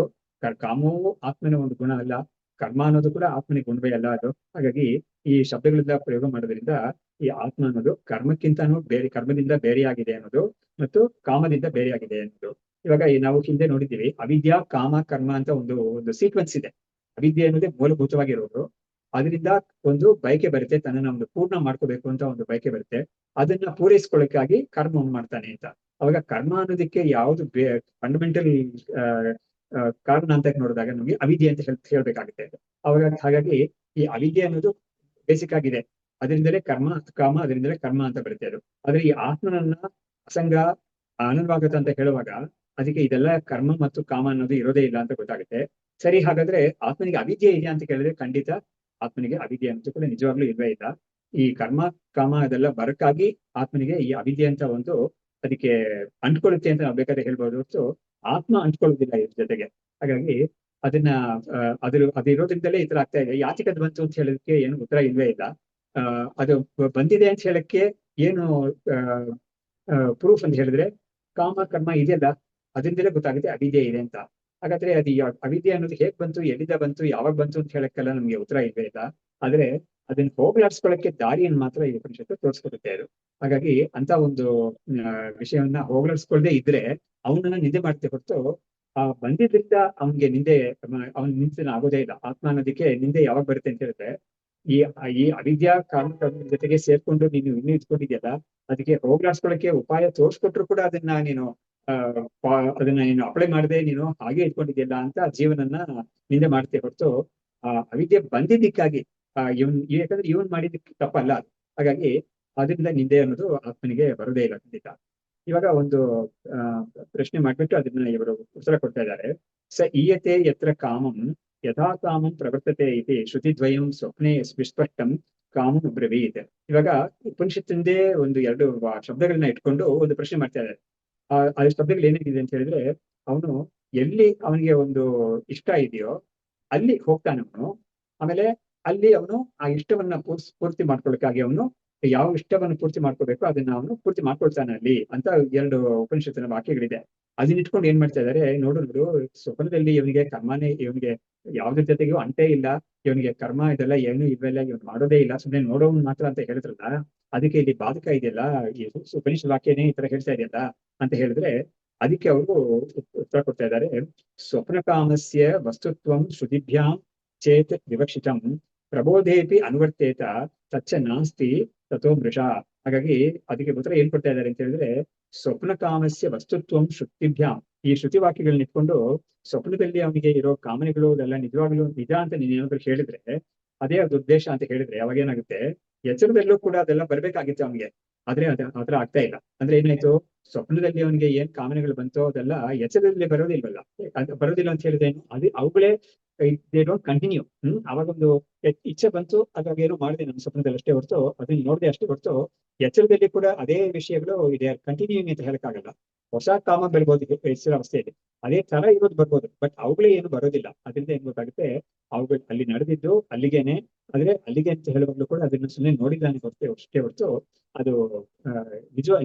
ಕಾಮವು ಆತ್ಮನ ಒಂದು ಗುಣ ಅಲ್ಲ, ಕರ್ಮ ಅನ್ನೋದು ಕೂಡ ಆತ್ಮನಿಗೆ ಗುಣವೇ ಅಲ್ಲ ಅದು. ಹಾಗಾಗಿ ಈ ಶಬ್ದಗಳಿಂದ ಪ್ರಯೋಗ ಮಾಡೋದ್ರಿಂದ ಈ ಆತ್ಮ ಅನ್ನೋದು ಕರ್ಮಕ್ಕಿಂತನೂ ಬೇರೆ, ಕರ್ಮದಿಂದ ಬೇರೆಯಾಗಿದೆ ಅನ್ನೋದು ಮತ್ತು ಕಾಮದಿಂದ ಬೇರೆಯಾಗಿದೆ ಅನ್ನೋದು. ಇವಾಗ ನಾವು ಹಿಂದೆ ನೋಡಿದ್ದೀವಿ, ಅವಿದ್ಯಾ ಕಾಮ ಕರ್ಮ ಅಂತ ಒಂದು ಒಂದು ಸೀಕ್ವೆನ್ಸ್ ಇದೆ. ಅವಿದ್ಯೆ ಅನ್ನೋದೇ ಮೂಲಭೂತವಾಗಿರೋದು. ಅದರಿಂದ ಒಂದು ಬಯಕೆ ಬರುತ್ತೆ, ತನ್ನನ್ನ ಒಂದು ಪೂರ್ಣ ಮಾಡ್ಕೋಬೇಕು ಅಂತ ಒಂದು ಬಯಕೆ ಬರುತ್ತೆ. ಅದನ್ನ ಪೂರೈಸ್ಕೊಳ್ಳೋಕ್ಕಾಗಿ ಕರ್ಮವನ್ನು ಮಾಡ್ತಾನೆ ಅಂತ. ಅವಾಗ ಕರ್ಮ ಅನ್ನೋದಕ್ಕೆ ಯಾವ್ದು ಫಂಡಮೆಂಟಲ್ ಕಾರಣ ಅಂತ ನೋಡಿದಾಗ ನಮ್ಗೆ ಅವಿದ್ಯೆ ಅಂತ ಹೇಳ್ಬೇಕಾಗುತ್ತೆ. ಅವಾಗ ಹಾಗಾಗಿ ಈ ಅವಿದ್ಯೆ ಅನ್ನೋದು ಬೇಸಿಕ್ ಆಗಿದೆ, ಅದರಿಂದಲೇ ಕಾಮ, ಅದರಿಂದಲೇ ಕರ್ಮ ಅಂತ ಬರುತ್ತೆ ಅದು. ಆದ್ರೆ ಈ ಆತ್ಮನನ್ನ ಅಸಂಗ ಆನಂದವಾಗುತ್ತೆ ಅಂತ ಹೇಳುವಾಗ ಅದಕ್ಕೆ ಇದೆಲ್ಲ ಕರ್ಮ ಮತ್ತು ಕಾಮ ಅನ್ನೋದು ಇರೋದೇ ಇಲ್ಲ ಅಂತ ಗೊತ್ತಾಗುತ್ತೆ. ಸರಿ, ಹಾಗಾದ್ರೆ ಆತ್ಮನಿಗೆ ಅವಿದ್ಯೆ ಇದೆಯಾ ಅಂತ ಕೇಳಿದ್ರೆ ಖಂಡಿತ ಆತ್ಮನಿಗೆ ಅವಿದ್ಯೆ ಅಂತೂ ಕೂಡ ನಿಜವಾಗ್ಲೂ ಇಲ್ವೇ ಇಲ್ಲ. ಈ ಕರ್ಮ ಕಾಮ ಅದೆಲ್ಲ ಬರಕ್ಕಾಗಿ ಆತ್ಮನಿಗೆ ಈ ಅವಿದ್ಯೆ ಅಂತ ಒಂದು ಅದಕ್ಕೆ ಅಂಟ್ಕೊಳ್ಳುತ್ತೆ ಅಂತ ನಾವು ಬೇಕಾದ್ರೆ ಹೇಳ್ಬೋದು ಹೊರತು ಆತ್ಮ ಅಂಟ್ಕೊಳ್ಳೋದಿಲ್ಲ ಇದ್ರ ಜೊತೆಗೆ. ಹಾಗಾಗಿ ಅದನ್ನ ಅದಿರೋದ್ರಿಂದಲೇ ಈ ತರ ಆಗ್ತಾ ಇದೆ. ಯಾತಿಕದ್ ಬಂತು ಅಂತ ಹೇಳೋದಕ್ಕೆ ಏನು ಉತ್ತರ ಇಲ್ವೇ ಇಲ್ಲ. ಅದು ಬಂದಿದೆ ಅಂತ ಹೇಳಕ್ಕೆ ಏನು ಪ್ರೂಫ್ ಅಂತ ಹೇಳಿದ್ರೆ ಕಾಮ ಕರ್ಮ ಇದೆಯಲ್ಲ, ಅದರಿಂದಲೇ ಗೊತ್ತಾಗುತ್ತೆ ಅವಿದ್ಯೆ ಇದೆ ಅಂತ. ಹಾಗಾದ್ರೆ ಅದು ಅವಿದ್ಯೆ ಅನ್ನೋದು ಹೇಗ್ ಬಂತು, ಎಲ್ಲಿಂದ ಬಂತು, ಯಾವಾಗ ಬಂತು ಅಂತ ಹೇಳಕ್ಕೆಲ್ಲ ನಮ್ಗೆ ಉತ್ತರ ಇಲ್ವೇ ಇಲ್ಲ. ಆದ್ರೆ ಅದನ್ನ ಹೋಗ್ಲಾಡ್ಸ್ಕೊಳ್ಳಕ್ಕೆ ದಾರಿಯನ್ನು ಮಾತ್ರ ಈ ಉಪನಿಷತ್ತು ತೋರಿಸ್ಕೊಡುತ್ತೆ ಅದು. ಹಾಗಾಗಿ ಅಂತ ಒಂದು ವಿಷಯವನ್ನ ಹೋಗ್ಲಾಡ್ಸ್ಕೊಳ್ದೆ ಇದ್ರೆ ಅವನನ್ನ ನಿಂದೆ ಮಾಡ್ತೇ ಹೊರತು ಬಂದಿದ್ರಿಂದ ಅವನ್ಗೆ ನಿಂದೆ, ಅವನ್ ನಿಂದನ ಆಗೋದೇ ಇಲ್ಲ. ಆತ್ಮ ಅನ್ನೋದಕ್ಕೆ ನಿಂದೆ ಯಾವಾಗ ಬರುತ್ತೆ ಅಂತ ಹೇಳಿದ್ರೆ ಈ ಈ ಅವಿದ್ಯಾ ಕಾಮ ಜೊತೆಗೆ ಸೇರ್ಕೊಂಡು ನೀನು ಇನ್ನೂ ಇದ್ಕೊಂಡಿದ್ಯಲ್ಲ, ಅದಕ್ಕೆ ಹೋಗ್ಲಾಡ್ಸ್ಕೊಳಕ್ಕೆ ಉಪಾಯ ತೋರ್ಸ್ಕೊಟ್ರು ಕೂಡ ಅದನ್ನ ನೀನು ಅಪ್ಲೈ ಮಾಡದೆ ನೀನು ಹಾಗೆ ಇಟ್ಕೊಂಡಿದ್ಯಲ್ಲ ಅಂತ ಜೀವನನ್ನ ನಿಂದೆ ಮಾಡ್ತೇ ಹೊರತು ಅವಿದ್ಯೆ ಬಂದಿದ್ದಕ್ಕಾಗಿ ಯಾಕಂದ್ರೆ ಇವನ್ ಮಾಡಿದ್ದಕ್ಕೆ ತಪ್ಪಲ್ಲ. ಹಾಗಾಗಿ ಅದರಿಂದ ನಿಂದೆ ಅನ್ನೋದು ಆತ್ಮನಿಗೆ ಬರೋದೇ ಇಲ್ಲ ಖಂಡಿತ. ಇವಾಗ ಒಂದು ಪ್ರಶ್ನೆ ಮಾಡ್ಬಿಟ್ಟು ಅದನ್ನ ಇವರು ಉತ್ತರ ಕೊಡ್ತಾ ಇದ್ದಾರೆ. ಸ ಈಯತೆ ಯತ್ರ ಕಾಮಂ ಯಥಾ ಕಾಮಂ ಪ್ರವರ್ತತೆ ಇದೆ ಶ್ರುತಿದ್ವಯಂ ಸ್ವಪ್ನೆ ವಿಸ್ಪಷ್ಟಂ ಕಾಮಂ ಬ್ರವೀತ್. ಇವಾಗ ಉಪನಿಷತ್ತಿಂದೇ ಒಂದು 2 ಶಬ್ದಗಳನ್ನ ಇಟ್ಕೊಂಡು ಒಂದು ಪ್ರಶ್ನೆ ಮಾಡ್ತಾ ಇದ್ದಾರೆ. ಆ ಶಬ್ದಗಳು ಏನೇನಿದೆ ಅಂತ ಹೇಳಿದ್ರೆ, ಅವನು ಎಲ್ಲಿ ಅವನಿಗೆ ಒಂದು ಇಷ್ಟ ಇದೆಯೋ ಅಲ್ಲಿ ಹೋಗ್ತಾನೆ ಅವನು. ಆಮೇಲೆ ಅಲ್ಲಿ ಅವನು ಆ ಇಷ್ಟವನ್ನ ಪೂರ್ತಿ ಮಾಡ್ಕೊಳ್ಳೋಕ್ಕಾಗಿ ಅವನು ಯಾವ ಇಷ್ಟವನ್ನು ಪೂರ್ತಿ ಮಾಡ್ಕೋಬೇಕು ಅದನ್ನ ಅವನು ಪೂರ್ತಿ ಮಾಡ್ಕೊಳ್ತಾನೆ ಅಲ್ಲಿ ಅಂತ 2 ಉಪನಿಷತ್ತಿನ ವಾಕ್ಯಗಳಿದೆ. ಅದನ್ನ ಇಟ್ಕೊಂಡು ಏನ್ ಮಾಡ್ತಾ ಇದ್ದಾರೆ, ನೋಡು ಸ್ವಪ್ನದಲ್ಲಿ ಇವನಿಗೆ ಕರ್ಮನೇ, ಇವನಿಗೆ ಯಾವ್ದ್ರ ಜೊತೆಗೂ ಅಂಟೇ ಇಲ್ಲ, ಇವನಿಗೆ ಕರ್ಮ ಇದೆಲ್ಲ ಏನು ಇವೆಲ್ಲ ಇವನು ಮಾಡೋದೇ ಇಲ್ಲ, ಸುಮ್ಮನೆ ನೋಡೋನ್ ಮಾತ್ರ ಅಂತ ಹೇಳಿದ್ರಲ್ಲ, ಅದಕ್ಕೆ ಇಲ್ಲಿ ಬಾಧಕ ಇದೆಯಲ್ಲ, ಈ ಉಪನಿಷತ್ ವಾಕ್ಯನೇ ಈ ತರ ಹೇಳ್ತಾ ಇದೆಯಲ್ಲ ಅಂತ ಹೇಳಿದ್ರೆ ಅದಕ್ಕೆ ಅವರು ಉತ್ತರ ಕೊಡ್ತಾ ಇದ್ದಾರೆ. ಸ್ವಪ್ನ ಕಾಮಸ್ಯ ವಸ್ತುತ್ವಂ ಶ್ರುತಿಭ್ಯಾಂ ಚೇತ್ ವಿವಕ್ಷಿತಂ ಪ್ರಬೋಧೇಪಿ ಅನುವರ್ತೇತ ತಚ್ಚ ನಾಸ್ತಿ ತಥೋ ಮೃಷ. ಹಾಗಾಗಿ ಅದಕ್ಕೆ ಉತ್ತರ ಏನ್ ಕೊಡ್ತಾ ಇದ್ದಾರೆ ಅಂತ ಹೇಳಿದ್ರೆ, ಸ್ವಪ್ನ ಕಾಮಸ್ಯ ವಸ್ತುತ್ವಂ ಶ್ರುತಿಭ್ಯಾಂ, ಈ ಶ್ರುತಿ ವಾಕ್ಯಗಳನ್ನ ಇಟ್ಕೊಂಡು ಸ್ವಪ್ನದಲ್ಲಿ ಅವನಿಗೆ ಇರೋ ಕಾಮನೆಗಳು ಅದೆಲ್ಲ ನಿಜವಾಗ್ಲೂ ನಿಜ ಅಂತ ನೀನ್ ಏನಾದ್ರು ಹೇಳಿದ್ರೆ, ಅದೇ ಅದು ಉದ್ದೇಶ ಅಂತ ಹೇಳಿದ್ರೆ ಅವಾಗ ಏನಾಗುತ್ತೆ, ಎಚ್ಚರದಲ್ಲೂ ಕೂಡ ಅದೆಲ್ಲ ಬರ್ಬೇಕಾಗಿತ್ತು ಅವನಿಗೆ. ಆದ್ರೆ ಆತರ ಆಗ್ತಾ ಇಲ್ಲ. ಅಂದ್ರೆ ಏನಾಯ್ತು, ಸ್ವಪ್ನದಲ್ಲಿ ಅವನಿಗೆ ಏನ್ ಕಾಮನೆಗಳು ಬಂತೋ ಅದೆಲ್ಲ ಎಚ್ಚರದಲ್ಲಿ ಬರೋದಿಲ್ವಲ್ಲ. ಅದು ಬರೋದಿಲ್ಲ ಅಂತ ಹೇಳಿದೇನು, ಅವುಗಳೇ ದೇ ಡೋಂಟ್ ಕಂಟಿನ್ಯೂ. ಅವಾಗೊಂದು ಇಚ್ಛೆ ಬಂತು, ಅದಾಗ ಏನು ಮಾಡಿದೆ ನಮ್ಮ ಸ್ವಪ್ನದಲ್ಲಿ ಅಷ್ಟೇ ಹೊರತು, ಅದನ್ನ ನೋಡಿದೆ ಅಷ್ಟೇ ಹೊರತು ಎಚ್ಚರದಲ್ಲಿ ಕೂಡ ಅದೇ ವಿಷಯಗಳು ಇದೆ ಕಂಟಿನ್ಯೂಯಿಂಗ್ ಅಂತ ಹೇಳಕ್ಕಾಗಲ್ಲ. ಹೊಸ ಕಾಮ ಬರ್ಬೋದು ಎಚ್ಚರ ಅವಸ್ಥೆಯಲ್ಲಿ, ಅದೇ ತರ ಇರೋದು ಬರ್ಬೋದು, ಬಟ್ ಅವುಗಳೇ ಏನು ಬರೋದಿಲ್ಲ. ಅದರಿಂದ ಏನ್ ಗೊತ್ತಾಗುತ್ತೆ, ಅವುಗಳು ಅಲ್ಲಿ ನಡೆದಿದ್ದು ಅಲ್ಲಿಗೇನೆ. ಆದ್ರೆ ಅಲ್ಲಿಗೆ ಅಂತ ಹೇಳುವಾಗ್ಲೂ ಕೂಡ ಅದನ್ನ ಸುಮ್ಮನೆ ನೋಡಿದ್ದಾನೆ ಅಷ್ಟೇ ಹೊರತು ಅದು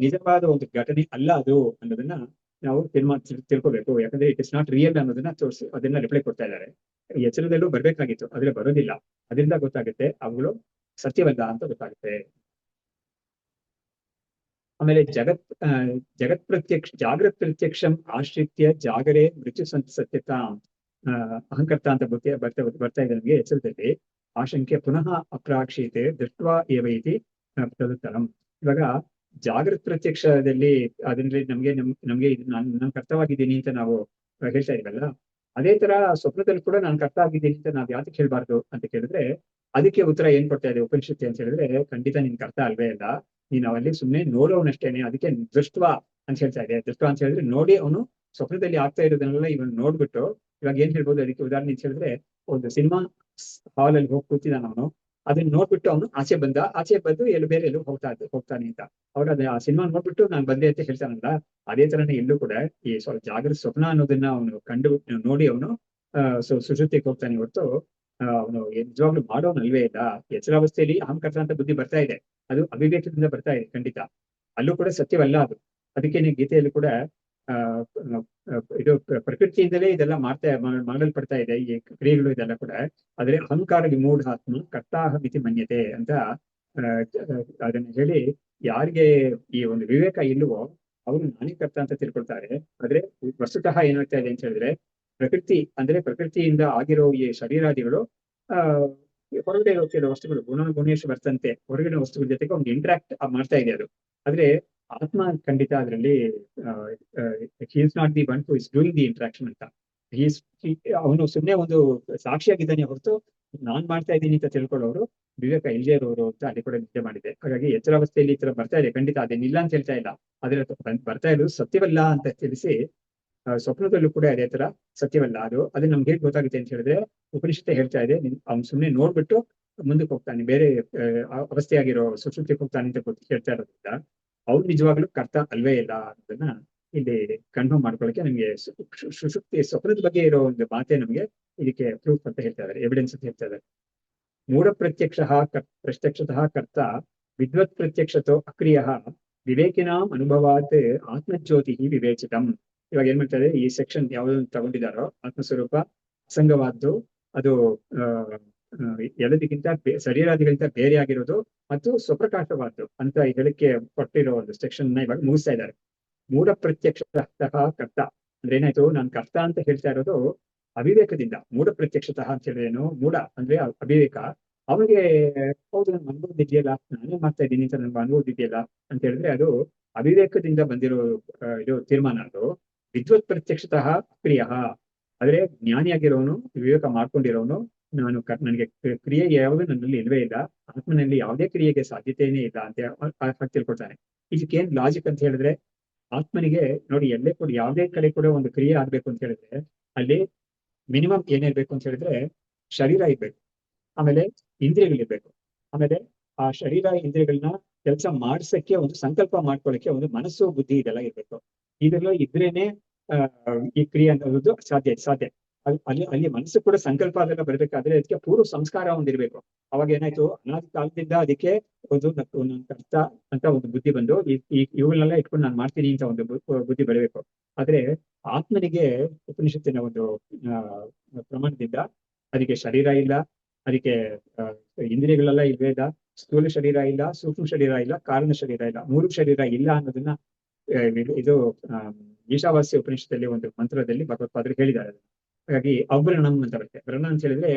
ನಿಜವಾದ ಒಂದು ಘಟನೆ ಅಲ್ಲ ಅದು ಅನ್ನೋದನ್ನ ನಾವು ತಿಳ್ಕೋಬೇಕು. ಯಾಕಂದ್ರೆ ಇಟ್ ಇಸ್ ನಾಟ್ ರಿಯಲ್ ಅನ್ನೋದನ್ನ ತೋರಿಸಿ ಅದನ್ನ ರಿಪ್ಲೈ ಕೊಡ್ತಾ ಇದ್ದಾರೆ. ಎಚ್ಚರದಲ್ಲೂ ಬರ್ಬೇಕಾಗಿತ್ತು, ಆದ್ರೆ ಬರೋದಿಲ್ಲ. ಅದರಿಂದ ಗೊತ್ತಾಗುತ್ತೆ ಅವುಗಳು ಸತ್ಯವಲ್ಲ ಅಂತ ಗೊತ್ತಾಗುತ್ತೆ. ಆಮೇಲೆ ಜಾಗೃತ್ ಪ್ರತ್ಯಕ್ಷಂ ಆಶ್ರಿತ್ಯ ಜಾಗರೇ ಮೃತ್ಯು ಸತ್ಯತಾ ಅಹಂಕರ್ತ ಅಂತ ಬರ್ತಾ ಇದೆ ನಮಗೆ ಎಚ್ಚರದಲ್ಲಿ. ಆಶಂಕೆ ಪುನಃ ಅಪ್ರಾಕ್ಷೀತೆ ದೃಷ್ಟ್ವಾ ಏವ ಇತಿ ತದುತ್ತರಂ. ಇವಾಗ ಜಾಗೃತ್ ಪ್ರತ್ಯಕ್ಷದಲ್ಲಿ ಅದರಲ್ಲಿ ನಮ್ಗೆ ನಾನು ಕರ್ತವಾಗಿದ್ದೀನಿ ಅಂತ ನಾವು ಹೇಳ್ತಾ ಇದೀವಲ್ಲ, ಅದೇ ತರ ಸ್ವಪ್ನದಲ್ಲಿ ಕೂಡ ನಾನು ಕರ್ತ ಆಗಿದ್ದೀನಿ ಅಂತ ನಾವ್ ಯಾತಕ್ಕೆ ಹೇಳ್ಬಾರ್ದು ಅಂತ ಕೇಳಿದ್ರೆ, ಅದಕ್ಕೆ ಉತ್ತರ ಏನ್ ಕೊಡ್ತಾ ಇದೆ ಉಪನಿಷತ್ತು ಅಂತ ಹೇಳಿದ್ರೆ, ಖಂಡಿತ ನಿನ್ ಕರ್ತ ಅಲ್ವೇ ಇಲ್ಲ, ನೀನ್ ಅವಲ್ಲಿ ಸುಮ್ಮನೆ ನೋಡೋವನಷ್ಟೇನೆ. ಅದಕ್ಕೆ ದೃಷ್ಟ್ವಾ ಅಂತ ಹೇಳ್ತಾ ಇದೆ. ದೃಷ್ಟ್ವಾ ಅಂತ ಹೇಳಿದ್ರೆ ನೋಡಿ, ಅವನು ಸ್ವಪ್ನದಲ್ಲಿ ಆಗ್ತಾ ಇರೋದನ್ನೆಲ್ಲ ಇವನು ನೋಡ್ಬಿಟ್ಟು, ಇವಾಗ ಏನ್ ಹೇಳ್ಬೋದು ಅದಕ್ಕೆ ಉದಾಹರಣೆ ಅಂತ ಹೇಳಿದ್ರೆ, ಒಂದು ಸಿನಿಮಾ ಹಾಲ್ ಅಲ್ಲಿ ಹೋಗಿ ಕೂತಿದ್ದಾನ ಅವನು, ಅದನ್ನ ನೋಡ್ಬಿಟ್ಟು ಅವನು ಆಚೆ ಬಂದು ಬೇರೆ ಎಲ್ಲೂ ಹೋಗ್ತಾನೆ ಅಂತ. ಅವಾಗ ಆ ಸಿನಿಮಾ ನೋಡ್ಬಿಟ್ಟು ನಾನು ಬಂದೆ ಅಂತ ಹೇಳ್ತಾನಲ್ಲ, ಅದೇ ತರನೇ ಇಲ್ಲೂ ಕೂಡ ಈ ಜಾಗೃತ ಸ್ವಪ್ನ ಅನ್ನೋದನ್ನ ಅವನು ನೋಡಿ ಅವನು ಸುಷುಪ್ತಿಗೆ ಹೋಗ್ತಾನೆ ಹೊರತು ಅವನು ನಿಜವಾಗ್ಲೂ ಮಾಡೋನಲ್ವೇ ಇಲ್ಲ. ಎಚ್ಚರಾವಸ್ಥೆಯಲ್ಲಿ ಅಹಂಕರ್ತ ಅಂತ ಬುದ್ಧಿ ಬರ್ತಾ ಇದೆ, ಅದು ಅವಿವೇಕದಿಂದ ಬರ್ತಾ ಇದೆ ಖಂಡಿತ. ಅಲ್ಲೂ ಕೂಡ ಸತ್ಯವಲ್ಲ ಅದು. ಅದಕ್ಕೇನೆ ಗೀತೆಯಲ್ಲೂ ಕೂಡ ಆ ಇದು ಪ್ರಕೃತಿಯಿಂದಲೇ ಇದೆಲ್ಲ ಮಾಡಲ್ಪಡ್ತಾ ಇದೆ ಈ ಕ್ರಿಯೆಗಳು ಇದೆಲ್ಲ ಕೂಡ. ಆದ್ರೆ ಅಹಂಕಾರ ವಿಮೂಢಾತ್ಮ ಕರ್ತಾಹ ಮಿತಿ ಮನ್ಯತೆ ಅಂತ ಅದನ್ನ ಹೇಳಿ, ಯಾರಿಗೆ ಈ ಒಂದು ವಿವೇಕ ಇಲ್ಲವೋ ಅವರು ನಾನೇ ಕರ್ತ ಅಂತ ತಿಳ್ಕೊಳ್ತಾರೆ. ಆದ್ರೆ ವಸ್ತುತಃ ಏನಾಗ್ತಾ ಇದೆ ಅಂತ ಹೇಳಿದ್ರೆ, ಪ್ರಕೃತಿಯಿಂದ ಆಗಿರೋ ಈ ಶರೀರಾದಿಗಳು ಆ ಹೊರಗಡೆ ಇರೋ ಕೆಲವು ವಸ್ತುಗಳು ಗುಣೇಶ ಬರ್ತಂತೆ ಹೊರಗಿನ ವಸ್ತುಗಳ ಜೊತೆಗೆ ಒಂದು ಇಂಟ್ರಾಕ್ಟ್ ಮಾಡ್ತಾ ಇದೆ ಅದು. ಆದ್ರೆ ಆತ್ಮ ಖಂಡಿತ ಅದರಲ್ಲಿ ಹಿ is not the one who is doing the interaction ಅಂತ. ಅವನು ಸುಮ್ಮನೆ ಒಂದು ಸಾಕ್ಷಿಯಾಗಿದ್ದಾನೆ ಹೊರತು ನಾನ್ ಮಾಡ್ತಾ ಇದ್ದೀನಿ ಅಂತ ತಿಳ್ಕೊಳ್ಳೋರು ವಿವೇಕ ಇಲ್ಲದೆ ಇರೋರು ಅಂತ ಅಲ್ಲಿ ಕೂಡ ನಿದ್ದೆ ಮಾಡಿದೆ. ಹಾಗಾಗಿ ಎಚ್ಚರಾವಸ್ಥೆಯಲ್ಲಿ ಈ ತರ ಬರ್ತಾ ಇದೆ ಖಂಡಿತ, ಅದೇನಿಲ್ಲ ಅಂತ ಹೇಳ್ತಾ ಇಲ್ಲ. ಆದ್ರೆ ಬರ್ತಾ ಇರೋದು ಸತ್ಯವಲ್ಲ ಅಂತ ತಿಳಿಸಿ, ಸ್ವಪ್ನದಲ್ಲೂ ಕೂಡ ಅದೇ ತರ ಸತ್ಯವಲ್ಲ ಅದು. ಅದನ್ನ ನಮ್ಗೆ ಹೇಗೆ ಗೊತ್ತಾಗುತ್ತೆ ಅಂತ ಹೇಳಿದ್ರೆ, ಉಪನಿಷತ್ತೆ ಹೇಳ್ತಾ ಇದೆ, ಅವ್ನು ಸುಮ್ಮನೆ ನೋಡ್ಬಿಟ್ಟು ಮುಂದಕ್ಕೆ ಹೋಗ್ತಾನೆ, ಬೇರೆ ಅವಸ್ಥೆಯಾಗಿರೋ ಸುಶ್ರುತಿಗೆ ಹೋಗ್ತಾನೆ ಅಂತ ಹೇಳ್ತಾ ಇರೋದ್ರಿಂದ ಅವ್ರು ನಿಜವಾಗ್ಲೂ ಕರ್ತ ಅಲ್ವೇ ಇಲ್ಲ ಅನ್ನೋದನ್ನ ಇಲ್ಲಿ ಕನ್ಫರ್ಮ್ ಮಾಡ್ಕೊಳ್ಳಿಕ್ಕೆ ನಮ್ಗೆ ಸುಷುಪ್ತಿ ಸ್ವಪ್ನದ ಬಗ್ಗೆ ಇರೋ ಒಂದು ಮಾತೆ ನಮ್ಗೆ ಇದಕ್ಕೆ ಪ್ರೂಫ್ ಅಂತ ಹೇಳ್ತಾ ಇದ್ದಾರೆ, ಎವಿಡೆನ್ಸ್ ಅಂತ ಹೇಳ್ತಾ ಇದ್ದಾರೆ. ಮೂಢ ಪ್ರತ್ಯಕ್ಷತಃ ಕರ್ತ ವಿದ್ವತ್ ಪ್ರತ್ಯಕ್ಷತೋ ಅಕ್ರಿಯ ವಿವೇಕಿನಾಂ ಅನುಭವಾತ್ ಆತ್ಮಜ್ಯೋತಿ ವಿವೇಚಿತಂ. ಇವಾಗ ಏನ್ ಮಾಡ್ತಾರೆ, ಈ ಸೆಕ್ಷನ್ ಯಾವ್ದು ತಗೊಂಡಿದಾರೋ ಆತ್ಮಸ್ವರೂಪ ಅಸಂಗವಾದ್ದು, ಅದು ಎಲ್ಲದಕ್ಕಿಂತ ಶರೀರಾದಿಗಳಿಂದ ಬೇರೆ ಆಗಿರೋದು ಮತ್ತು ಸ್ವಪ್ರಕಾಶವಾದ್ದು ಅಂತ ಹೇಳಿಕೆ ಕೊಟ್ಟಿರೋ ಒಂದು ಸೆಕ್ಷನ್ ನ ಇವಾಗ ಮುಗಿಸ್ತಾ ಇದ್ದಾರೆ. ಮೂಢ ಪ್ರತ್ಯಕ್ಷತಃ ಕರ್ತ ಅಂದ್ರೆ ಏನಾಯ್ತು, ನಾನು ಕರ್ತ ಅಂತ ಹೇಳ್ತಾ ಇರೋದು ಅವಿವೇಕದಿಂದ. ಮೂಢ ಪ್ರತ್ಯಕ್ಷತಃ ಅಂತ ಹೇಳಿದ್ರೇನು, ಮೂಢ ಅಂದ್ರೆ ಅವಿವೇಕ. ಅವನಿಗೆ ಹೌದು ನನ್ಗೆ ಅನುಭವದಿದೆಯಲ್ಲ, ನಾನೇ ಮಾಡ್ತಾ ಇದ್ದೀನಿ ಅಂತ ನನ್ಗೆ ಅನುಭವದಿದೆಯಲ್ಲ ಅಂತ ಹೇಳಿದ್ರೆ ಅದು ಅವಿವೇಕದಿಂದ ಬಂದಿರೋ ಇದು ತೀರ್ಮಾನ. ಅದು ವಿದ್ವತ್ ಪ್ರತ್ಯಕ್ಷತಃ ಅಕ್ರಿಯ, ಆದ್ರೆ ಜ್ಞಾನಿಯಾಗಿರೋನು, ವಿವೇಕ ಮಾಡ್ಕೊಂಡಿರೋನು, ನನಗೆ ಕ್ರಿಯೆ ಯಾವುದು ನನ್ನಲ್ಲಿ ಇಲ್ವೇ ಇಲ್ಲ, ಆತ್ಮನಲ್ಲಿ ಯಾವುದೇ ಕ್ರಿಯೆಗೆ ಸಾಧ್ಯತೆಯೇ ಇಲ್ಲ ಅಂತ ತಿಳ್ಕೊಳ್ತಾನೆ. ಇದಕ್ಕೇನ್ ಲಾಜಿಕ್ ಅಂತ ಹೇಳಿದ್ರೆ, ಆತ್ಮನಿಗೆ ನೋಡಿ ಎಲ್ಲೇ ಕೂಡ ಯಾವುದೇ ಕಡೆ ಕೂಡ ಒಂದು ಕ್ರಿಯೆ ಆಗ್ಬೇಕು ಅಂತ ಹೇಳಿದ್ರೆ ಅಲ್ಲಿ ಮಿನಿಮಮ್ ಏನಿರ್ಬೇಕು ಅಂತ ಹೇಳಿದ್ರೆ ಶರೀರ ಇರ್ಬೇಕು, ಆಮೇಲೆ ಇಂದ್ರಿಯಗಳಿರ್ಬೇಕು, ಆಮೇಲೆ ಆ ಶರೀರ ಇಂದ್ರಿಯಗಳನ್ನ ಕೆಲಸ ಮಾಡ್ಸಕ್ಕೆ ಒಂದು ಸಂಕಲ್ಪ ಮಾಡ್ಕೊಳ್ಳಕ್ಕೆ ಒಂದು ಮನಸ್ಸು ಬುದ್ಧಿ ಇದೆಲ್ಲ ಇರ್ಬೇಕು. ಇದೆಲ್ಲ ಇದ್ರೇನೆ ಈ ಕ್ರಿಯೆ ಅನ್ನೋದು ಸಾಧ್ಯ. ಅಲ್ಲಿ ಮನಸ್ಸು ಕೂಡ ಸಂಕಲ್ಪ ಅದೆಲ್ಲ ಬರ್ಬೇಕಾದ್ರೆ ಅದಕ್ಕೆ ಪೂರ್ವ ಸಂಸ್ಕಾರ ಒಂದಿರ್ಬೇಕು. ಅವಾಗ ಏನಾಯ್ತು, ಅನಾದಿ ಕಾಲದಿಂದ ಅದಕ್ಕೆ ಒಂದು ಕರ್ತ ಅಂತ ಒಂದು ಬುದ್ಧಿ ಬಂದು ಇವುಗಳನ್ನೆಲ್ಲ ಇಟ್ಕೊಂಡು ನಾನು ಮಾಡ್ತೀನಿ ಅಂತ ಒಂದು ಬುದ್ಧಿ ಬರಬೇಕು. ಆದ್ರೆ ಆತ್ಮನಿಗೆ ಉಪನಿಷತ್ತಿನ ಒಂದು ಪ್ರಮಾಣದಿಂದ ಅದಕ್ಕೆ ಶರೀರ ಇಲ್ಲ, ಅದಕ್ಕೆ ಇಂದ್ರಿಯಗಳೆಲ್ಲ ಇಲ್ವೇ ಇಲ್ಲ, ಸ್ಥೂಲ ಶರೀರ ಇಲ್ಲ, ಸೂಕ್ಷ್ಮ ಶರೀರ ಇಲ್ಲ, ಕಾರಣ ಶರೀರ ಇಲ್ಲ, ಮೂರು ಶರೀರ ಇಲ್ಲ ಅನ್ನೋದನ್ನ ಇದು ಈಶಾವಾಸ್ಯ ಉಪನಿಷತ್ತಲ್ಲಿ ಒಂದು ಮಂತ್ರದಲ್ಲಿ ಭಗವತ್ಪಾದರು ಹೇಳಿದ್ದಾರೆ. ಹಾಗಾಗಿ ಅವ್ರಣಂ ಅಂತ ಬರುತ್ತೆ. ವ್ರಣ ಅಂತ ಹೇಳಿದ್ರೆ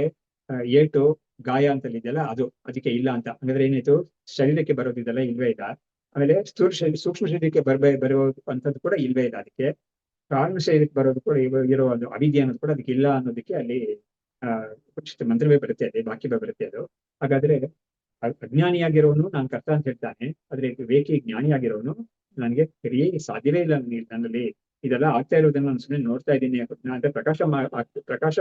ಏಟು ಗಾಯ ಅಂತ ಇದೆಯಲ್ಲ ಅದು, ಅದಕ್ಕೆ ಇಲ್ಲ ಅಂತ. ಹಾಗಾದ್ರೆ ಏನಾಯ್ತು, ಶರೀರಕ್ಕೆ ಬರೋದಿದೆಲ್ಲ ಇಲ್ವೇ ಇಲ್ಲ. ಆಮೇಲೆ ಸೂಕ್ಷ್ಮ ಶರೀರಕ್ಕೆ ಬರುವಂತದ್ದು ಕೂಡ ಇಲ್ವೇ ಇಲ್ಲ. ಅದಕ್ಕೆ ಕಾರಣ ಶರೀರಕ್ಕೆ ಬರೋದು ಕೂಡ ಇರೋ ಒಂದು ಅವಿದ್ಯೆ ಅನ್ನೋದು ಕೂಡ ಅದಕ್ಕೆ ಇಲ್ಲ ಅನ್ನೋದಕ್ಕೆ ಅಲ್ಲಿ ಉಪನಿಷತ್ ಮಂತ್ರವೇ ಬರುತ್ತೆ, ಅದೇ ವಾಕ್ಯವೇ ಬರುತ್ತೆ ಅದು. ಹಾಗಾದ್ರೆ ಅಜ್ಞಾನಿಯಾಗಿರೋನು ನಾನು ಕರ್ತ ಅಂತ ಹೇಳ್ತಾನೆ, ಆದ್ರೆ ವಿವೇಕಿ ಜ್ಞಾನಿಯಾಗಿರೋನು ನನಗೆ ಕ್ರಿಯೆ ಸಾಧ್ಯವೇ ಇಲ್ಲ ನನ್ನಲ್ಲಿ, ಇದೆಲ್ಲ ಆಗ್ತಾ ಇರೋದನ್ನ ನಾನು ಸುಮ್ಮನೆ ನೋಡ್ತಾ ಇದ್ದೀನಿ ಅಂದ್ರೆ ಪ್ರಕಾಶ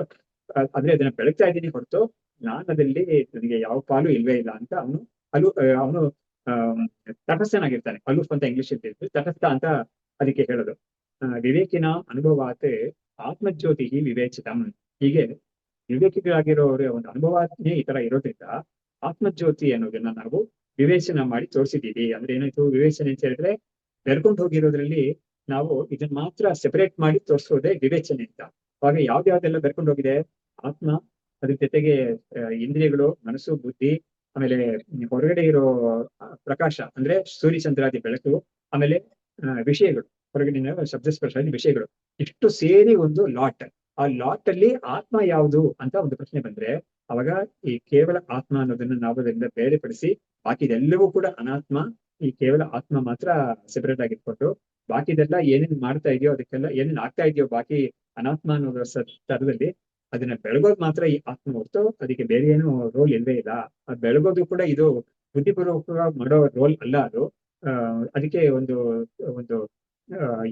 ಆದ್ರೆ ಅದನ್ನ ಬೆಳಗ್ತಾ ಇದ್ದೀನಿ ಹೊರತು ನಾನು ಅದಲ್ಲಿ ನನಗೆ ಯಾವ ಪಾಲು ಇಲ್ವೇ ಇಲ್ಲ ಅಂತ ಅವನು ತಟಸ್ಥನಾಗಿರ್ತಾನೆ. ಅಲೂಫ್ ಅಂತ ಇಂಗ್ಲಿಷ್ ಇರ್ತಿತ್ತು, ತಟಸ್ಥ ಅಂತ ಅದಕ್ಕೆ ಹೇಳೋದು. ವಿವೇಕಿನ ಅನುಭವಾತ್ ಆತ್ಮಜ್ಯೋತಿ ವಿವೇಚಿತಂ. ಹೀಗೆ ವಿವೇಕಿಗಳಾಗಿರೋರ ಒಂದು ಅನುಭವನೇ ಈ ತರ ಇರೋದ್ರಿಂದ ಆತ್ಮಜ್ಯೋತಿ ಅನ್ನೋದನ್ನ ನಾವು ವಿವೇಚನ ಮಾಡಿ ತೋರಿಸಿದ್ದೀವಿ. ಅಂದ್ರೆ ಏನಾಯ್ತು, ವಿವೇಚನೆ ಅಂತ ಹೇಳಿದ್ರೆ ಬೆರ್ಕೊಂಡು ಹೋಗಿರೋದ್ರಲ್ಲಿ ನಾವು ಇದನ್ನ ಮಾತ್ರ ಸೆಪರೇಟ್ ಮಾಡಿ ತೋರಿಸೋದೇ ವಿವೇಚನೆ ಅಂತ. ಅವಾಗ ಯಾವ್ದೆಲ್ಲ ಬೆರ್ಕೊಂಡು ಹೋಗಿದೆ, ಆತ್ಮ, ಅದ್ರ ಜೊತೆಗೆ ಇಂದ್ರಿಯಗಳು, ಮನಸ್ಸು, ಬುದ್ಧಿ, ಆಮೇಲೆ ಹೊರಗಡೆ ಇರೋ ಪ್ರಕಾಶ ಅಂದ್ರೆ ಸೂರ್ಯ ಚಂದ್ರಾದಿ ಬೆಳಕು, ಆಮೇಲೆ ವಿಷಯಗಳು, ಹೊರಗಡೆ ಶಬ್ದಸ್ಪರ್ಶಾದಿ ವಿಷಯಗಳು, ಇಷ್ಟು ಸೇರಿ ಒಂದು ಲಾಟ್. ಆ ಲಾಟ್ ಅಲ್ಲಿ ಆತ್ಮ ಯಾವುದು ಅಂತ ಒಂದು ಪ್ರಶ್ನೆ ಬಂದ್ರೆ ಅವಾಗ ಈ ಕೇವಲ ಆತ್ಮ ಅನ್ನೋದನ್ನ ನಾವು ಅದರಿಂದ ಬೇರೆಪಡಿಸಿ ಬಾಕಿದೆಲ್ಲವೂ ಕೂಡ ಅನಾತ್ಮ, ಈ ಕೇವಲ ಆತ್ಮ ಮಾತ್ರ ಸೆಪರೇಟ್ ಆಗಿಟ್ಕೊಂಡು ಬಾಕಿದೆಲ್ಲ ಏನೇನು ಮಾಡ್ತಾ ಇದೆಯೋ ಅದಕ್ಕೆಲ್ಲ ಏನೇನು ಆಗ್ತಾ ಇದೆಯೋ ಬಾಕಿ ಅನಾತ್ಮ ಅನ್ನೋ ತರದಲ್ಲಿ ಅದನ್ನ ಬೆಳಗೋದು ಮಾತ್ರ ಈ ಆತ್ಮ ಹೊರತು ಅದಕ್ಕೆ ಬೇರೆ ಏನು ರೋಲ್ ಇಲ್ಲವೇ ಇಲ್ಲ. ಅದು ಬೆಳಗೋದು ಕೂಡ ಇದು ಬುದ್ಧಿಪೂರ್ವಕವಾಗಿ ಮಾಡೋ ರೋಲ್ ಅಲ್ಲ ಅದು. ಅದಕ್ಕೆ ಒಂದು ಒಂದು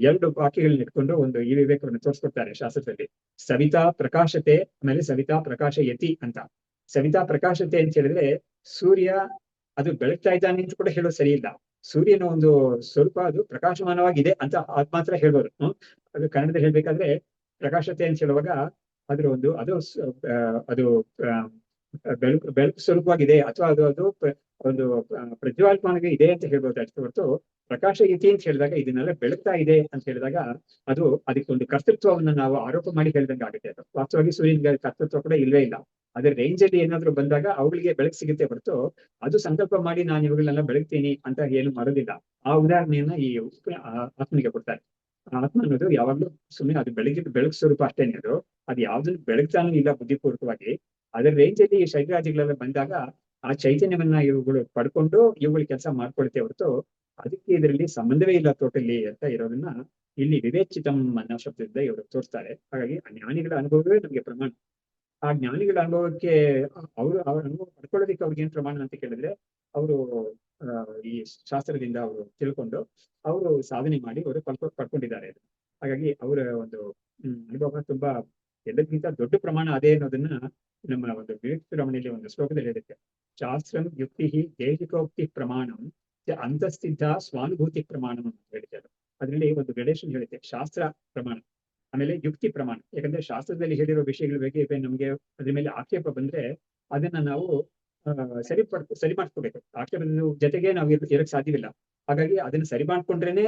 ಎರಡು ವಾಕ್ಯಗಳನ್ನ ಇಟ್ಕೊಂಡು ಒಂದು ಈ ವಿವೇಕವನ್ನು ತೋರಿಸ್ಕೊಡ್ತಾರೆ ಶಾಸ್ತ್ರದಲ್ಲಿ. ಸವಿತಾ ಪ್ರಕಾಶತೆ, ಆಮೇಲೆ ಸವಿತಾ ಪ್ರಕಾಶಯತಿ ಅಂತ. ಸವಿತಾ ಪ್ರಕಾಶತೆ ಅಂತ ಹೇಳಿದ್ರೆ ಸೂರ್ಯ ಅದು ಬೆಳಗ್ತಾ ಇದ್ದಾನೆ ಅಂತ ಕೂಡ ಹೇಳೋದು ಸರಿ ಇಲ್ಲ. ಸೂರ್ಯನ ಒಂದು ಸ್ವರೂಪ ಅದು ಪ್ರಕಾಶಮಾನವಾಗಿದೆ ಅಂತ ಅದ್ ಮಾತ್ರ ಹೇಳ್ಬೋದು. ಅದು ಕನ್ನಡದಲ್ಲಿ ಹೇಳ್ಬೇಕಾದ್ರೆ ಪ್ರಕಾಶತೆ ಅಂತ ಹೇಳುವಾಗ ಅದ್ರ ಒಂದು ಅದು ಬೆಳಕು ಸ್ವರೂಪವಾಗಿದೆ ಅಥವಾ ಅದು ಒಂದು ಪ್ರಜ್ವಾಲ್ಪನೆಗೆ ಇದೆ ಅಂತ ಹೇಳ್ಬೋದು ಅಷ್ಟೇ ಹೊರತು ಪ್ರಕಾಶ ಇತಿ ಅಂತ ಹೇಳಿದಾಗ ಇದನ್ನೆಲ್ಲ ಬೆಳಗ್ತಾ ಇದೆ ಅಂತ ಹೇಳಿದಾಗ ಅದಕ್ಕೆ ಒಂದು ಕರ್ತೃತ್ವವನ್ನು ನಾವು ಆರೋಪ ಮಾಡಿ ಹೇಳಿದಂಗೆ ಆಗುತ್ತೆ. ಅದು ವಾಸ್ತವವಾಗಿ ಸೂರ್ಯನಿಗೆ ಕರ್ತೃತ್ವ ಕೂಡ ಇಲ್ವೇ ಇಲ್ಲ. ಅದ್ರ ರೇಂಜ್ ಅಲ್ಲಿ ಏನಾದ್ರು ಬಂದಾಗ ಅವುಗಳಿಗೆ ಬೆಳಕು ಸಿಗುತ್ತೆ ಹೊರತು ಅದು ಸಂಕಲ್ಪ ಮಾಡಿ ನಾನು ಇವುಗಳನ್ನೆಲ್ಲ ಬೆಳಗ್ತೀನಿ ಅಂತ ಏನು ಮಾಡೋದಿಲ್ಲ. ಆ ಉದಾಹರಣೆಯನ್ನ ಈ ಆತ್ಮನಿಗೆ ಕೊಡ್ತಾರೆ. ಆತ್ಮ ಅನ್ನೋದು ಯಾವಾಗ್ಲೂ ಸುಮ್ಮನೆ ಅದು ಬೆಳಕು ಸ್ವರೂಪ ಅಷ್ಟೇನೆ. ಅದು ಯಾವ್ದನ್ನು ಬೆಳಗ್ತಾನೂ ಇಲ್ಲ ಬುದ್ಧಿಪೂರ್ವಕವಾಗಿ. ಅದರ ರೇಂಜ್ ಅಲ್ಲಿ ಶರೀರಾದಿಗಳೆಲ್ಲ ಬಂದಾಗ ಆ ಚೈತನ್ಯವನ್ನ ಇವುಗಳು ಪಡ್ಕೊಂಡು ಇವುಗಳು ಕೆಲಸ ಮಾಡ್ಕೊಳ್ತೇ ಹೊರತು ಅದಕ್ಕೆ ಇದರಲ್ಲಿ ಸಂಬಂಧವೇ ಇಲ್ಲ ಟೋಟಲಿ ಅಂತ ಇರೋದನ್ನ ಇಲ್ಲಿ ವಿವೇಚಿತಂ ಅನ್ನೋ ಶಬ್ದದಿಂದ ಇವರು ತೋರಿಸ್ತಾರೆ. ಹಾಗಾಗಿ ಆ ಜ್ಞಾನಿಗಳ ಅನುಭವವೇ ನಮಗೆ ಪ್ರಮಾಣ. ಆ ಜ್ಞಾನಿಗಳ ಅನುಭವಕ್ಕೆ ಅವ್ರ ಅನುಭವ ಪಡ್ಕೊಳ್ಳೋದಕ್ಕೆ ಅವ್ರಿಗೆ ಏನ್ ಪ್ರಮಾಣ ಅಂತ ಕೇಳಿದ್ರೆ ಅವರು ಈ ಶಾಸ್ತ್ರದಿಂದ ಅವರು ತಿಳ್ಕೊಂಡು ಅವರು ಸಾಧನೆ ಮಾಡಿ ಅವರು ಪಡ್ಕೊಂಡಿದ್ದಾರೆ. ಹಾಗಾಗಿ ಅವರ ಒಂದು ಅನುಭವ ತುಂಬಾ ಎಲ್ಲಕ್ಕಿಂತ ದೊಡ್ಡ ಪ್ರಮಾಣ ಅದೇ ಅನ್ನೋದನ್ನ ನಮ್ಮ ಒಂದು ವಿವೇಕ ರಮಣೆಯಲ್ಲಿ ಒಂದು ಶ್ಲೋಕದಲ್ಲಿ ಹೇಳುತ್ತೆ. ಶಾಸ್ತ್ರಂ ಯುಕ್ತಿ ದೇಹಿಕೋಕ್ತಿ ಪ್ರಮಾಣಂ ಅಂತಸ್ಥಿದ್ಧ ಸ್ವಾನುಭೂತಿ ಪ್ರಮಾಣ ಅಂತ ಹೇಳ್ತಾರೆ. ಅದರಲ್ಲಿ ಒಂದು ಗ್ರೇಡೇಷನ್ ಹೇಳುತ್ತೆ. ಶಾಸ್ತ್ರ ಪ್ರಮಾಣ, ಆಮೇಲೆ ಯುಕ್ತಿ ಪ್ರಮಾಣ. ಯಾಕಂದ್ರೆ ಶಾಸ್ತ್ರದಲ್ಲಿ ಹೇಳಿರೋ ವಿಷಯಗಳ ಬಗ್ಗೆ ನಮ್ಗೆ ಅದ್ರ ಮೇಲೆ ಆಕ್ಷೇಪ ಬಂದ್ರೆ ಅದನ್ನ ನಾವು ಸರಿ ಮಾಡ್ಕೋಬೇಕು. ಆಕ್ಷೇಪದ ಜೊತೆಗೆ ನಾವು ಇರಕ್ ಸಾಧ್ಯವಿಲ್ಲ. ಹಾಗಾಗಿ ಅದನ್ನ ಸರಿ ಮಾಡ್ಕೊಂಡ್ರೇನೆ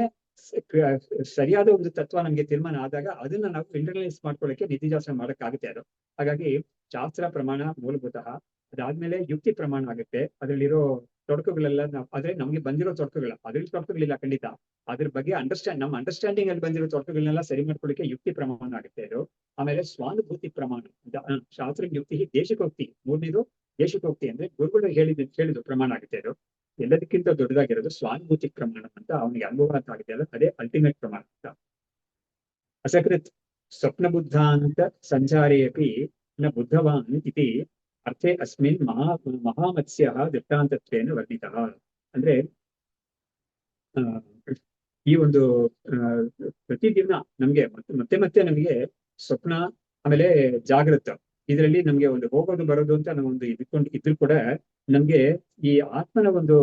ಸರಿಯಾದ ಒಂದು ತತ್ವ ನಮ್ಗೆ ತೀರ್ಮಾನ ಆದಾಗ ಅದನ್ನ ನಾವು ಇಂಟರ್ನಲೈಸ್ ಮಾಡ್ಕೊಳ್ಳಕ್ಕೆ ನಿಧಿಜಾಸನ ಮಾಡಕ್ಕಾಗುತ್ತೆ ಅದು. ಹಾಗಾಗಿ ಶಾಸ್ತ್ರ ಪ್ರಮಾಣ ಮೂಲಭೂತಃ. ಅದಾದ್ಮೇಲೆ ಯುಕ್ತಿ ಪ್ರಮಾಣ ಆಗುತ್ತೆ. ಅದರಲ್ಲಿರೋ ತೊಡಕುಗಳೆಲ್ಲ ಆದ್ರೆ ನಮ್ಗೆ ಬಂದಿರೋ ತೊಡಕುಗಳ ಅದ್ರಲ್ಲಿ ತೊಡಕುಗಳಿಲ್ಲ ಖಂಡಿತ. ಅದ್ರ ಬಗ್ಗೆ ನಮ್ಮ ಅಂಡರ್ಸ್ಟ್ಯಾಂಡಿಂಗ್ ಅಲ್ಲಿ ಬಂದಿರೋ ತೊಡಕುಗಳನ್ನೆಲ್ಲ ಸರಿ ಮಾಡ್ಕೊಳ್ಳಿಕ್ಕೆ ಯುಕ್ತಿ ಪ್ರಮಾಣ ಆಗುತ್ತೆ ಅದು. ಆಮೇಲೆ ಸ್ವಾನುಭೂತಿ ಪ್ರಮಾಣ, ಶಾಸ್ತ್ರ ಯುಕ್ತಿ ದೇಶಕೋಕ್ತಿ. ಮೂರನೇದು ದೇಶಕೋಕ್ತಿ ಅಂದ್ರೆ ಗುರುಗಳು ಹೇಳಿದ್ದು ಪ್ರಮಾಣ ಆಗುತ್ತೆ ಅದು. ಎಲ್ಲದಕ್ಕಿಂತ ದೊಡ್ಡದಾಗಿರೋದು ಸ್ವಾನುಭೂತಿ ಪ್ರಮಾಣ ಅಂತ ಅವನಿಗೆ ಅನುಭವ ಅಂತ ಆಗಿದೆ ಅಲ್ಲ, ಅದೇ ಅಲ್ಟಿಮೇಟ್ ಪ್ರಮಾಣ ಅಂತ. ಅಸಕೃತ್ ಸ್ವಪ್ನ ಬುದ್ಧಾಂತ ಸಂಚಾರೇಪಿ ನ ಬುದ್ಧವಾನ್ ಇತಿ ಅರ್ಥೇ ಅಸ್ಮಿನ್ ಮಹಾಮತ್ಸ್ಯ ದೃಷ್ಟಾಂತತ್ವೇನ ವರ್ಣಿತಃ. ಅಂದ್ರೆ ಈ ಒಂದು ಪ್ರತಿದಿನ ನಮ್ಗೆ ಮತ್ತೆ ನಮಗೆ ಸ್ವಪ್ನ ಆಮೇಲೆ ಜಾಗೃತ ಇದರಲ್ಲಿ ನಮ್ಗೆ ಒಂದು ಹೋಗೋದು ಬರೋದು ಅಂತ ನಾವೊಂದು ಇದ್ರು ಕೂಡ ನಮ್ಗೆ ಈ ಆತ್ಮನ ಒಂದು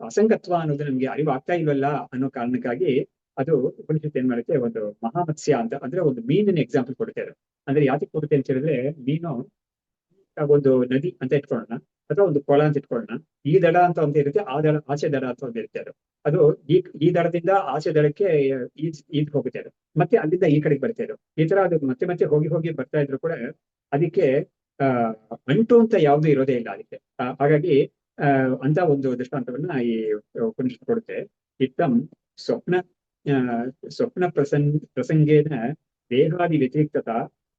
ಅಸಂಗತ್ವ ಅನ್ನೋದು ನಮ್ಗೆ ಅರಿವು ಆಗ್ತಾ ಇಲ್ವಲ್ಲ ಅನ್ನೋ ಕಾರಣಕ್ಕಾಗಿ ಅದು ಉಪನಿಷತ್ತು ಏನ್ ಮಾಡುತ್ತೆ, ಒಂದು ಮಹಾಮತ್ಸ್ಯ ಅಂತ ಅಂದ್ರೆ ಒಂದು ಮೀನಿನ ಎಕ್ಸಾಂಪಲ್ ಕೊಡುತ್ತೆ. ಅದು ಅಂದ್ರೆ ಯಾತಕ್ಕೆ ಕೊಡುತ್ತೆ ಅಂತ ಹೇಳಿದ್ರೆ, ಮೀನು ಒಂದು ನದಿ ಅಂತ ಇಟ್ಕೊಳ್ಳೋಣ ಅಥವಾ ಒಂದು ಕೊಳ ಅಂತ ಇಟ್ಕೊಳ್ಳೋಣ. ಈ ದಡ ಅಂತ ಒಂದು ಇರುತ್ತೆ, ಆ ದಡ ಆಚೆ ದಡ ಅಂತ ಒಂದು ಇರುತ್ತೆ. ಅದು ಈ ದಡದಿಂದ ಆಚೆ ದಡಕ್ಕೆ ಈದ್ ಹೋಗುತ್ತೆ. ಅದು ಮತ್ತೆ ಅಲ್ಲಿಂದ ಈ ಕಡೆಗೆ ಬರುತ್ತೆ. ಅದು ಈ ತರ ಅದು ಮತ್ತೆ ಹೋಗಿ ಬರ್ತಾ ಇದ್ರು ಕೂಡ ಅದಕ್ಕೆ ಅಂಟು ಅಂತ ಯಾವ್ದು ಇರೋದೇ ಇಲ್ಲ ಅದಕ್ಕೆ. ಹಾಗಾಗಿ ಅಂತ ಒಂದು ದೃಷ್ಟಾಂತವನ್ನ ಈ ಉಪನಿಷತ್ತು ಕೊಡುತ್ತೆ. ಇತ್ತಂ ಸ್ವಪ್ನ ಪ್ರಸಂಗೇನ ದೇಹಾದಿ ವ್ಯತಿರಿಕ್ತತ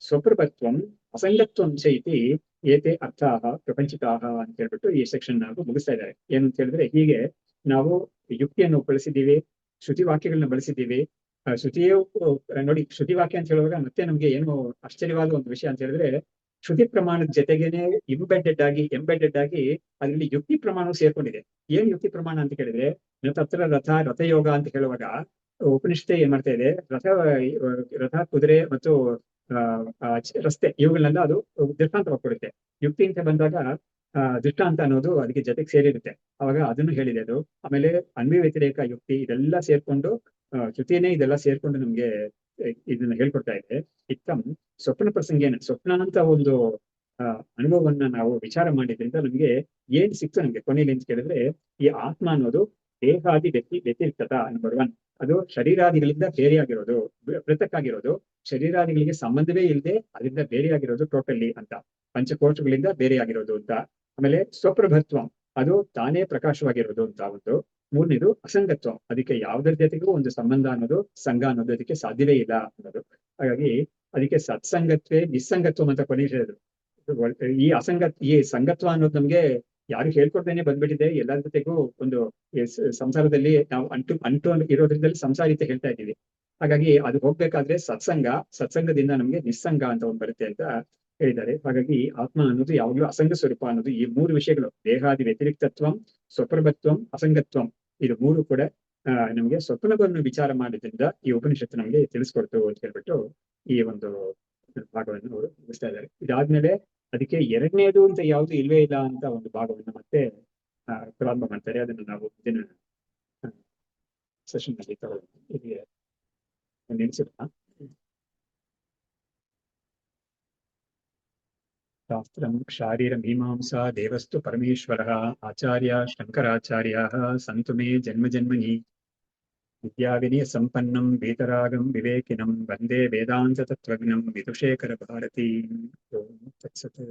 ಸ್ವಪ್ರಭತ್ವಂ ಅಸಂಗತ್ವಂ ಚ ಇತಿ ಏತೆ ಅರ್ಥಾಹ ಪ್ರಪಂಚಿತಾಹ ಅಂತ ಹೇಳ್ಬಿಟ್ಟು ಈ ಸೆಕ್ಷನ್ ನಾವು ಮುಗಿಸ್ತಾ ಇದ್ದಾರೆ. ಏನಂತ ಹೇಳಿದ್ರೆ, ಹೀಗೆ ನಾವು ಯುಕ್ತಿಯನ್ನು ಬಳಸಿದ್ದೀವಿ, ಶ್ರುತಿ ವಾಕ್ಯಗಳನ್ನ ಬಳಸಿದ್ದೀವಿ. ಶ್ರುತಿಯು ನೋಡಿ, ಶ್ರುತಿ ವಾಕ್ಯ ಅಂತ ಹೇಳುವಾಗ ಮತ್ತೆ ನಮ್ಗೆ ಏನು ಆಶ್ಚರ್ಯವಾದ ಒಂದು ವಿಷಯ ಅಂತ ಹೇಳಿದ್ರೆ, ಶ್ರುತಿ ಪ್ರಮಾಣದ ಜೊತೆಗೇನೆ ಎಂಬೆಡೆಡ್ ಆಗಿ ಅದರಲ್ಲಿ ಯುಕ್ತಿ ಪ್ರಮಾಣವು ಸೇರ್ಕೊಂಡಿದೆ. ಏನ್ ಯುಕ್ತಿ ಪ್ರಮಾಣ ಅಂತ ಕೇಳಿದ್ರೆ, ತತ್ರ ರಥಯೋಗ ಅಂತ ಹೇಳುವಾಗ ಉಪನಿಷತ್ತು ಏನ್ ಮಾಡ್ತಾ ಇದೆ, ರಥ ಕುದುರೆ ಮತ್ತು ರಸ್ತೆ ಇವುಗಳನ್ನೆಲ್ಲ ಅದು ದೃಷ್ಟಾಂತವಾಗಿ ಕೊಡುತ್ತೆ. ಯುಕ್ತಿ ಅಂತ ಬಂದಾಗ ದೃಷ್ಟಾಂತ ಅನ್ನೋದು ಅದಕ್ಕೆ ಜೊತೆಗೆ ಸೇರಿರುತ್ತೆ. ಅವಾಗ ಅದನ್ನು ಹೇಳಿದೆ ಅದು. ಆಮೇಲೆ ಅನ್ವಯ ವ್ಯತಿರೇಕ ಯುಕ್ತಿ ಇದೆಲ್ಲ ಸೇರ್ಕೊಂಡು ಶ್ರುತಿನೇ ಇದೆಲ್ಲ ಸೇರ್ಕೊಂಡು ನಮ್ಗೆ ಇದನ್ನ ಹೇಳ್ಕೊಡ್ತಾ ಇದೆ. ಇತ್ತಂ ಸ್ವಪ್ನ ಪ್ರಸಂಗೇನ, ಸ್ವಪ್ನ ಅಂತ ಒಂದು ಅನುಭವವನ್ನ ನಾವು ವಿಚಾರ ಮಾಡಿದ್ರಿಂದ ನಮ್ಗೆ ಏನ್ ಸಿಕ್ತು ನಮ್ಗೆ ಕೊನೆಯಲ್ಲಿ ಅಂತ ಕೇಳಿದ್ರೆ, ಈ ಆತ್ಮ ಅನ್ನೋದು ದೇಹಾದಿ ವ್ಯತಿರಿಕ್ತತ ನಂಬರ್ 1. ಅದು ಶರೀರಾದಿಗಳಿಂದ ಬೇರೆಯಾಗಿರೋದು, ಪೃಥಕ್ ಆಗಿರೋದು, ಶರೀರಾದಿಗಳಿಗೆ ಸಂಬಂಧವೇ ಇಲ್ಲದೆ ಅದರಿಂದ ಬೇರೆಯಾಗಿರೋದು ಟೋಟಲಿ ಅಂತ, ಪಂಚಕೋಶಗಳಿಂದ ಬೇರೆಯಾಗಿರೋದು ಅಂತ. ಆಮೇಲೆ ಸ್ವಪ್ರಭತ್ವ, ಅದು ತಾನೇ ಪ್ರಕಾಶವಾಗಿರೋದು ಅಂತ ಒಂದು. ಮೂರನೇದು ಅಸಂಗತ್ವ, ಅದಕ್ಕೆ ಯಾವುದರ ಜೊತೆಗೂ ಒಂದು ಸಂಬಂಧ ಅನ್ನೋದು ಸಂಘ ಅನ್ನೋದು ಅದಕ್ಕೆ ಸಾಧ್ಯವೇ ಇಲ್ಲ ಅನ್ನೋದು. ಹಾಗಾಗಿ ಅದಕ್ಕೆ ಸತ್ಸಂಗತ್ವೇ ನಿಸ್ಸಂಗತ್ವ ಅಂತ ಕೊನೆ ಹೇಳಿದ್ರು. ಈ ಸಂಗತ್ವ ಅನ್ನೋದು ನಮ್ಗೆ ಯಾರು ಹೇಳ್ಕೊಡ್ತೇನೆ ಬಂದ್ಬಿಟ್ಟಿದೆ. ಎಲ್ಲರ ಜೊತೆಗೂ ಒಂದು ಸಂಸಾರದಲ್ಲಿ ನಾವು ಅಂಟು ಇರೋದ್ರಿಂದಲೇ ಸಂಸಾರಿತ ಹೇಳ್ತಾ ಇದ್ದೀವಿ. ಹಾಗಾಗಿ ಅದು ಹೋಗ್ಬೇಕಾದ್ರೆ ಸತ್ಸಂಗದಿಂದ ನಮ್ಗೆ ನಿಸ್ಸಂಗ ಅಂತ ಒಂದು ಬರುತ್ತೆ ಅಂತ ಹೇಳಿದ್ದಾರೆ. ಹಾಗಾಗಿ ಆತ್ಮ ಅನ್ನೋದು ಯಾವಾಗಲೂ ಅಸಂಗ ಸ್ವರೂಪ ಅನ್ನೋದು ಈ 3 ವಿಷಯಗಳು, ದೇಹಾದಿ ವ್ಯತಿರಿಕ್ತತ್ವಂ, ಸ್ವಪ್ರಭತ್ವಂ, ಅಸಂಗತ್ವಂ, ಇದು 3 ಕೂಡ ನಮ್ಗೆ ಸ್ವಪ್ನವನ್ನು ವಿಚಾರ ಮಾಡಿದ್ರಿಂದ ಈ ಉಪನಿಷತ್ತು ನಮ್ಗೆ ತಿಳಿಸ್ಕೊಡ್ತು ಅಂತ ಹೇಳ್ಬಿಟ್ಟು ಈ ಒಂದು ಭಾಗವನ್ನು ಅವರು ಮುಗಿಸ್ತಾ ಇದ್ದಾರೆ. ಇದಾದ್ಮೇಲೆ ಅದಕ್ಕೆ ಎರಡನೇದು ಅಂತ ಯಾವುದು ಇಲ್ವೇ ಇಲ್ಲ ಅಂತ ಒಂದು ಭಾಗವನ್ನು ಮತ್ತೆ ಪ್ರಾರಂಭ ಮಾಡ್ತಾರೆ. ಅದನ್ನು ನಾವು ದಿನ ಸೆಷನ್ ನಲ್ಲಿ ತಗೊಳ್ಳೋಣ. ಇಲ್ಲಿ ನೆನೆಸಿರೋಣ. शास्त्रं शारीरमीमांसा देवस्तु परमेश्वरः आचार्या शङ्कराचार्याः सन्तु मे जन्मजन्मनि विद्याविनयसम्पन्नं वीतरागं विवेकिनं वन्दे वेदान्ततत्त्वज्ञं विदुषेखरभारतीम्। ओम तत्सत्।